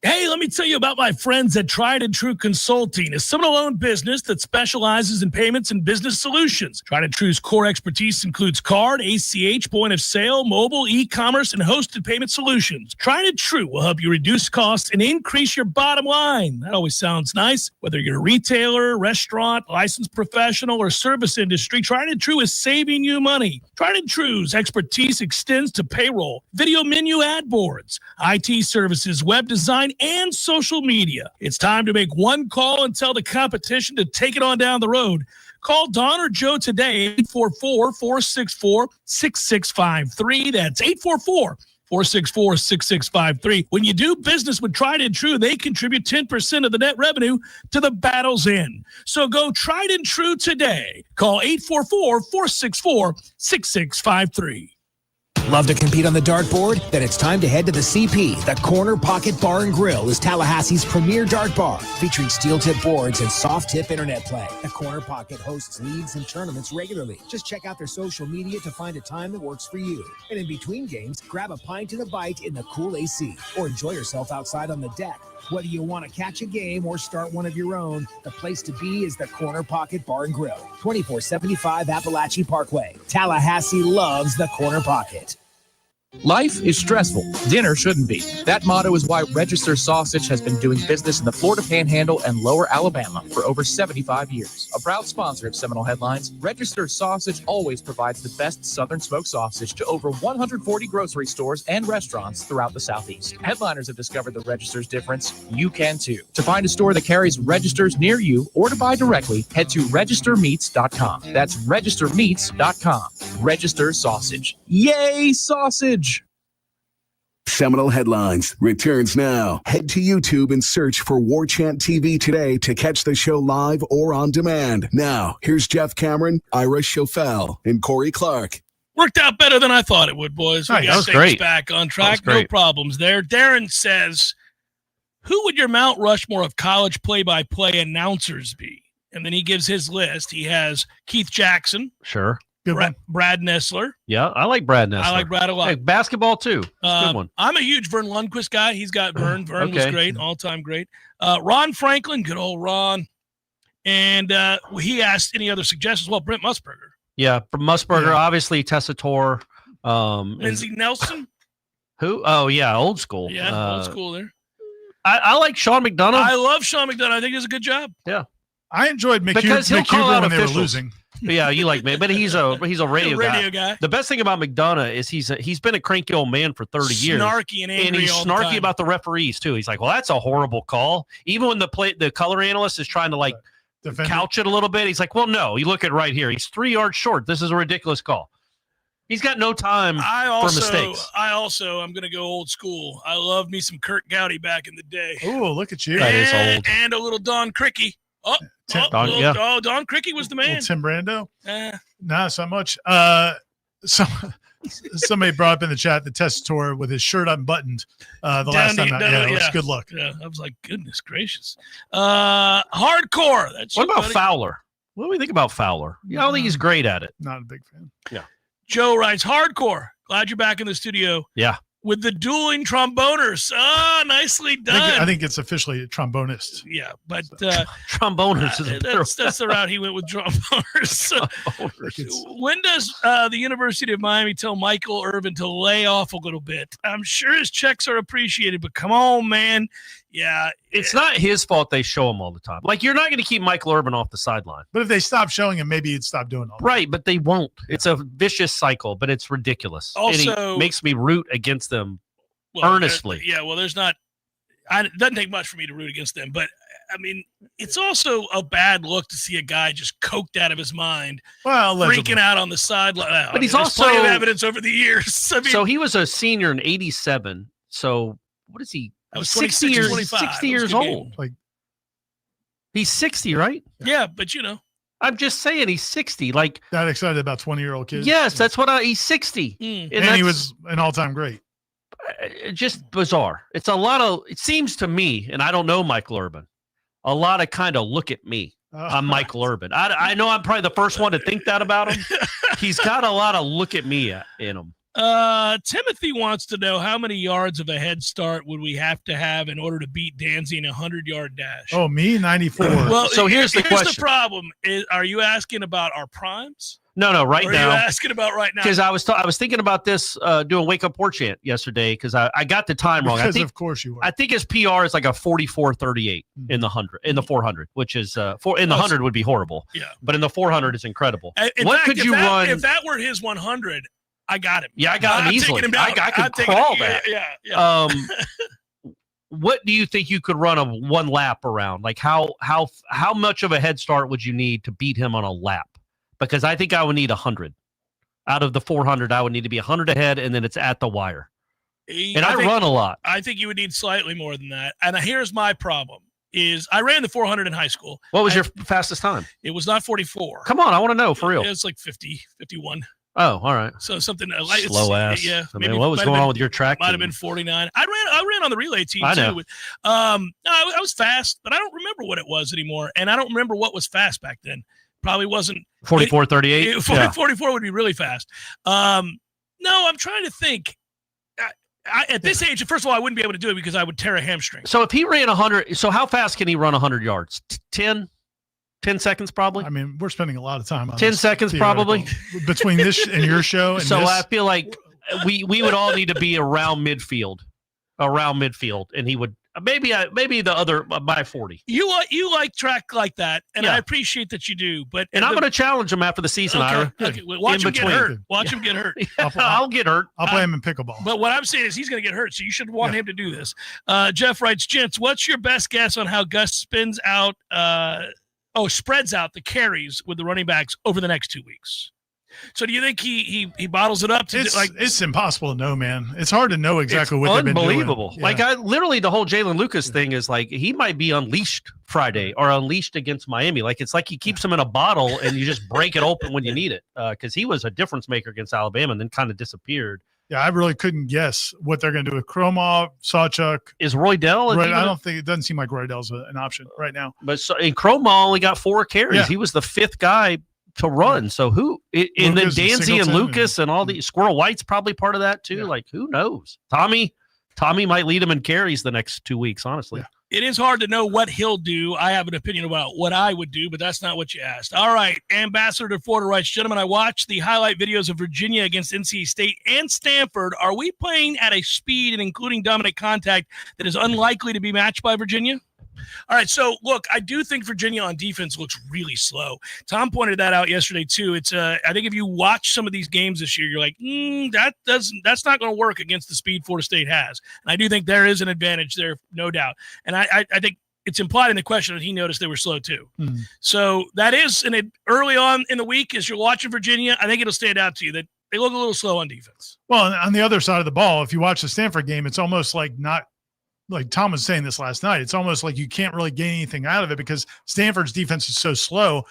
Hey, let me tell you about my friends at Tried and True Consulting, a Seminole-owned business that specializes in payments and business solutions. Tried and True's core expertise includes card, ACH, point of sale, mobile, e-commerce, and hosted payment solutions. Tried and True will help you reduce costs and increase your bottom line. That always sounds nice. Whether you're a retailer, restaurant, licensed professional, or service industry, Tried and True is saving you money. Tried and True's expertise extends to payroll, video menu ad boards, IT services, web design, and social media. It's time to make one call and tell the competition to take it on down the road. Call Don or Joe today, 844-464-6653. That's 844-464-6653. When you do business with Tried and True, they contribute 10% of the net revenue to the battle's end. So go Tried and True today. Call 844-464-6653. Love to compete on the dartboard? Then it's time to head to the CP. The Corner Pocket Bar and Grill is Tallahassee's premier dart bar, featuring steel tip boards and soft tip internet play. The Corner Pocket hosts leagues and tournaments regularly. Just check out their social media to find a time that works for you. And in between games, grab a pint and a bite in the cool AC, or enjoy yourself outside on the deck. Whether you want to catch a game or start one of your own, the place to be is the Corner Pocket Bar and Grill, 2475 Appalachie Parkway. Tallahassee loves the Corner Pocket. Life is stressful. Dinner shouldn't be. That motto is why Register Sausage has been doing business in the Florida Panhandle and Lower Alabama for over 75 years. A proud sponsor of Seminole Headlines, Register Sausage always provides the best Southern smoked sausage to over 140 grocery stores and restaurants throughout the Southeast. Headliners have discovered the Register's difference. You can too. To find a store that carries Registers near you or to buy directly, head to registermeats.com. That's registermeats.com. Register Sausage. Yay, sausage! Seminole Headlines returns now. Head to YouTube and search for Warchant TV today to catch the show live or on demand. Now, here's Jeff Cameron, Ira Schofel, and Corey Clark. Worked out better than I thought it would, boys. We Right, that got was things great. back on track. That was No great. problems there. Darren says, who would your Mount Rushmore of college play-by-play announcers be? And then he gives his list. He has Keith Jackson, Sure. Brad Nessler. Yeah, I like Brad Nessler. I like Brad a lot. Hey, basketball too. It's a good one. I'm a huge Vern Lundquist guy. He's got Vern. Vern was Okay. great, all-time great. Ron Franklin, good old Ron. And he asked any other suggestions. Well, Brent Musburger. Yeah, from Musburger, obviously Tessitore. Lindsey Nelson. Who? Oh, yeah, old school. Yeah, old school there. I like Sean McDonough. I love Sean McDonough. I think he does a good job. Yeah. I enjoyed Because he'll call McHugh out when they were officials. losing. Yeah, you like me, but he's a radio guy. The best thing about McDonough is he's been a cranky old man for 30 years. Snarky and angry, he's all the snarky time. about the referees too. He's like, well, that's a horrible call. Even when the color analyst is trying to like couch it a little bit, he's like, well, no, you look at right here. He's 3 yards short. This is a ridiculous call. He's got no time for mistakes. I'm going to go old school. I love me some Kurt Gowdy back in the day. Oh, look at you. That is old. And a little Don Criqui. Don Criqui was the man. Tim Brando? Nah, so much. Somebody brought up in the chat the Testator with his shirt unbuttoned last time. It was good luck. Yeah, I was like, goodness gracious. Hardcore. What about Fowler? What do we think about Fowler? I don't think he's great at it. Not a big fan. Yeah. Joe writes, hardcore. Glad you're back in the studio. Yeah. With the dueling tromboners. Nicely done. I think it's officially a trombonist. Yeah, but tromboners is that's the route he went with tromboners. When does the University of Miami tell Michael Irvin to lay off a little bit? I'm sure his checks are appreciated, but come on, man. Yeah. It's not his fault they show him all the time. Like, you're not going to keep Michael Irvin off the sideline. But if they stop showing him, maybe he'd stop doing all that. Right, but they won't. It's a vicious cycle, but it's ridiculous. Also, and it makes me root against them earnestly. There's not – it doesn't take much for me to root against them. But, I mean, it's also a bad look to see a guy just coked out of his mind, freaking out on the sideline. But he's also – plenty of evidence over the years. I mean, so he was a senior in 87. So what is he? I was 60 years, 60 years old. Like, he's 60, right? Yeah, but I'm just saying he's 60. Like, that excited about 20-year-old kids. Yes, that's what he's 60. And he was an all-time great. Just bizarre. It's a lot of, it seems to me, and I don't know Michael Irvin, a lot of kind of look at me. I'm Michael Irvin. I know I'm probably the first one to think that about him. He's got a lot of look at me in him. Timothy wants to know how many yards of a head start would we have to have in order to beat Danzy in a 100-yard dash? Oh, me, 94. Well, so here's the question. The problem is, are you asking about our primes? No, right or now. Are you asking about right now? Because I was thinking about this doing Wake Up Warchant yesterday because I got the time wrong. Because of course you were. I think his PR is like a 44:38 in the 400, which is in the 100 would be horrible. Yeah, but in the 400 is incredible. Could you run? If that were his 100. I got him. Yeah, I got him easily. I could crawl that. Yeah. What do you think you could run a one lap around? Like how much of a head start would you need to beat him on a lap? Because I think I would need 100. Out of the 400, I would need to be 100 ahead, and then it's at the wire. And I run a lot. I think you would need slightly more than that. And here's my problem. Is I ran the 400 in high school. What was your fastest time? It was not 44. Come on, I want to know for real. It's like 50, 51. Oh, all right. So something like slow ass. Yeah. I mean, what was going on with your track? Might have been 49. I ran on the relay team too. I was fast, but I don't remember what it was anymore, and I don't remember what was fast back then. Probably wasn't 44:38. 44 would be really fast. No, I'm trying to think. At this age, first of all, I wouldn't be able to do it because I would tear a hamstring. So if he ran 100, so how fast can he run 100 yards? 10 seconds probably. I mean, we're spending a lot of time on 10 seconds probably between this and your show. And so I feel like we would all need to be around midfield, and he would maybe the other by 40. You like track like that, and I appreciate that you do. But I'm going to challenge him after the season. Ira. Okay. Well, watch him get hurt. Watch him get hurt. I'll get hurt. I'll play him in pickleball. But what I'm saying is he's going to get hurt, so you should want him to do this. Jeff writes, gents, what's your best guess on how Gus spreads out the carries with the running backs over the next 2 weeks? So do you think he bottles it up? It's impossible to know, man. It's hard to know exactly what they've been doing. Unbelievable. Yeah. Like literally the whole Jalen Lucas thing is like he might be unleashed Friday or unleashed against Miami. Like it's like he keeps them in a bottle and you just break it open when you need it. Because he was a difference maker against Alabama and then kind of disappeared. Yeah, I really couldn't guess what they're going to do with Kromov, Sawchuk. Is Roydell? I don't think it doesn't seem like Roydell's an option right now. But Kromov only got 4 carries. Yeah. He was the 5th guy to run. Yeah. So who? And then Danzy and Lucas and all the Squirrel White's probably part of that too. Yeah. Like who knows? Tommy might lead him in carries the next 2 weeks. Honestly. Yeah. It is hard to know what he'll do. I have an opinion about what I would do, but that's not what you asked. All right. Ambassador to Florida writes, gentlemen, I watched the highlight videos of Virginia against NC State and Stanford. Are we playing at a speed and including dominant contact that is unlikely to be matched by Virginia? All right, so look, I do think Virginia on defense looks really slow. Tom pointed that out yesterday too. It's I think if you watch some of these games this year, you're like, that's not going to work against the speed Florida State has. And I do think there is an advantage there, no doubt. And I think it's implied in the question that he noticed they were slow too. Mm-hmm. So that is early on in the week as you're watching Virginia, I think it'll stand out to you that they look a little slow on defense. Well, on the other side of the ball, if you watch the Stanford game, it's almost like not like Tom was saying this last night. It's almost like you can't really gain anything out of it because Stanford's defense is so slow.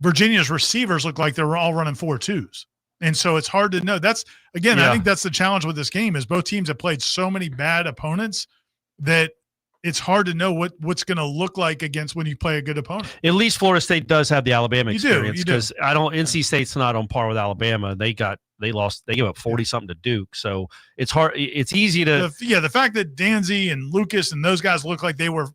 Virginia's receivers look like they're all running 4.2s. And so it's hard to know. That's again, I think that's the challenge with this game is both teams have played so many bad opponents that it's hard to know what's going to look like against when you play a good opponent. At least Florida State does have the Alabama experience because I don't. NC State's not on par with Alabama. They lost. They gave up 40 something to Duke. So it's hard. It's easy to. The fact that Danzy and Lucas and those guys look like they were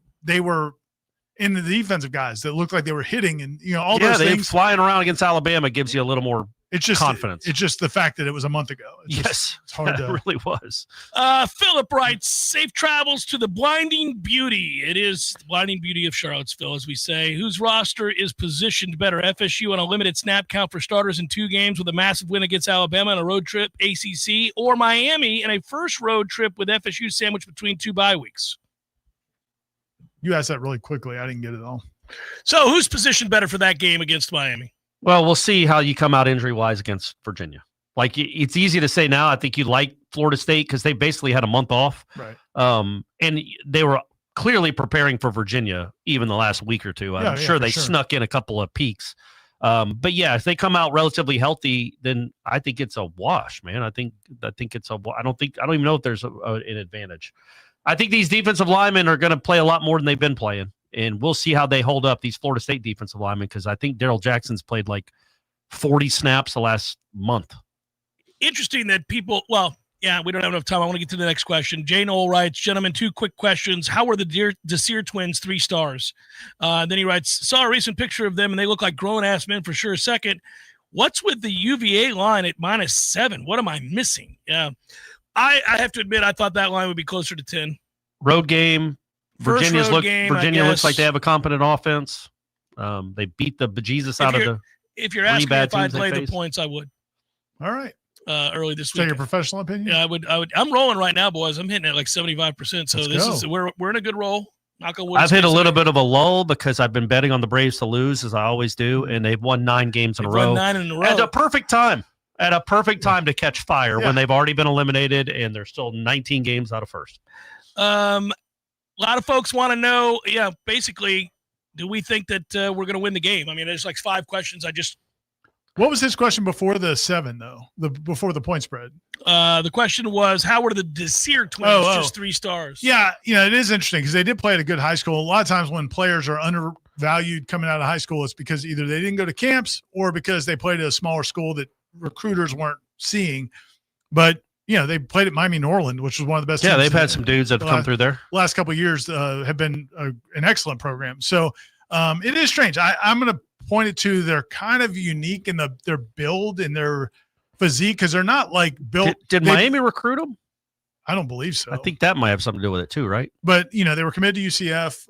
in the defensive guys that looked like they were hitting and all those things. Flying around against Alabama gives you a little more. It's just confidence. It's just the fact that it was a month ago. It's hard to. It really was. Philip writes, safe travels to the blinding beauty. It is the blinding beauty of Charlottesville, as we say. Whose roster is positioned better? FSU on a limited snap count for starters in 2 games with a massive win against Alabama and a road trip, ACC, or Miami in a first road trip with FSU sandwiched between 2 bye weeks? You asked that really quickly. I didn't get it all. So who's positioned better for that game against Miami? Well, we'll see how you come out injury-wise against Virginia. Like, it's easy to say now. I think you like Florida State because they basically had a month off. Right. And they were clearly preparing for Virginia even the last week or two. I'm sure they snuck in a couple of peaks. But, yeah, if they come out relatively healthy, then I think it's a wash, man. I think it's a – I don't even know if there's an advantage. I think these defensive linemen are going to play a lot more than they've been playing. And we'll see how they hold up, these Florida State defensive linemen, because I think Darrell Jackson's played like 40 snaps the last month. Interesting that people – well, yeah, we don't have enough time. I want to get to the next question. Jay Noel writes, gentlemen, 2 quick questions. How were the Desir twins 3 stars? Then he writes, saw a recent picture of them, and they look like grown-ass men for sure. Second, what's with the UVA line at -7? What am I missing? Yeah, I have to admit I thought that line would be closer to 10. Road game. Virginia looks like they have a competent offense. They beat the bejesus out of the. If you're asking if I'd play the points, I would. All right. Early this week. Is that your professional opinion? Yeah, I would. I'm rolling right now, boys. I'm hitting at like 75%. So we're in a good roll. Knock on wood. I've hit a little bit of a lull because I've been betting on the Braves to lose, as I always do, and they've won 9 games in a row. 9 in a row. At a perfect time. At a perfect time to catch fire when they've already been eliminated and they're still 19 games out of first. A lot of folks want to know, basically, do we think that we're going to win the game? I mean, there's like 5 questions. What was his question before the 7, though? Before the point spread? The question was, how were the Desir twins just 3 stars? Yeah, it is interesting because they did play at a good high school. A lot of times when players are undervalued coming out of high school, it's because either they didn't go to camps or because they played at a smaller school that recruiters weren't seeing. But they played at Miami Norland, which was one of the best. Yeah, they've had some dudes that have come through there. Last couple of years have been an excellent program. So it is strange. I'm going to point it to they're kind of unique in their build and their physique because they're not like built. Did Miami recruit them? I don't believe so. I think that might have something to do with it too, right? But they were committed to UCF,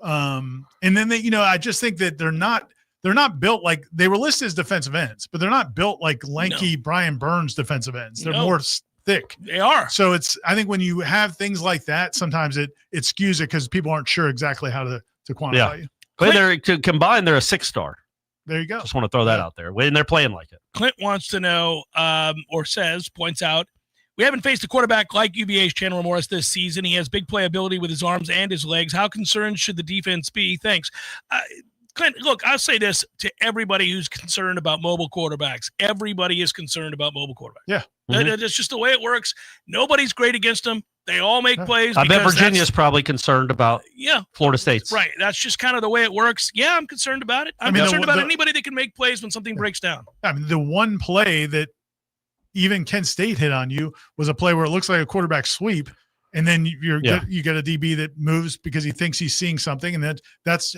and then they, I just think that they're not built like they were listed as defensive ends, but they're not built like lanky Brian Burns defensive ends. They're more thick. They are. So I think when you have things like that, sometimes it skews it because people aren't sure exactly how to quantify you. But they're combined, they're a 6-star. There you go. Just want to throw that out there when they're playing like it. Clint wants to know, points out, we haven't faced a quarterback like UVA's Chandler Morris this season. He has big playability with his arms and his legs. How concerned should the defense be? Thanks. Clint, look, I'll say this to everybody who's concerned about mobile quarterbacks. Everybody is concerned about mobile quarterbacks. Yeah. Mm-hmm. That's just the way it works. Nobody's great against them. They all make plays. I bet Virginia's probably concerned about Florida State's. Right. That's just kind of the way it works. Yeah, I'm concerned about it. I'm concerned about anybody that can make plays when something breaks down. I mean, the one play that even Kent State hit on you was a play where it looks like a quarterback sweep. And then you get a DB that moves because he thinks he's seeing something, and it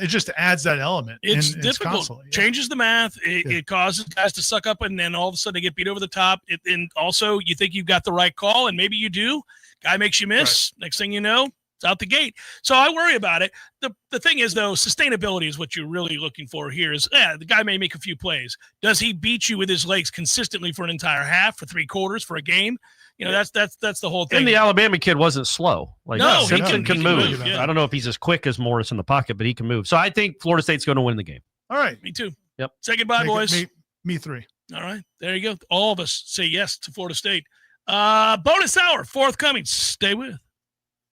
just adds that element. It's difficult. Changes the math. It causes guys to suck up, and then all of a sudden they get beat over the top. And also, you think you've got the right call, and maybe you do. Guy makes you miss. Right. Next thing you know, It's out the gate. So I worry about it. The thing is, though, sustainability is what you're really looking for here is, the guy may make a few plays. Does he beat you with his legs consistently for an entire half, for 3 quarters, for a game? That's the whole thing. And the Alabama kid wasn't slow. Simpson can move. Yeah. I don't know if he's as quick as Morris in the pocket, but he can move. So I think Florida State's going to win the game. All right. Me too. Yep. Say goodbye, boys. Me 3. All right. There you go. All of us say yes to Florida State. Bonus hour forthcoming. Stay with.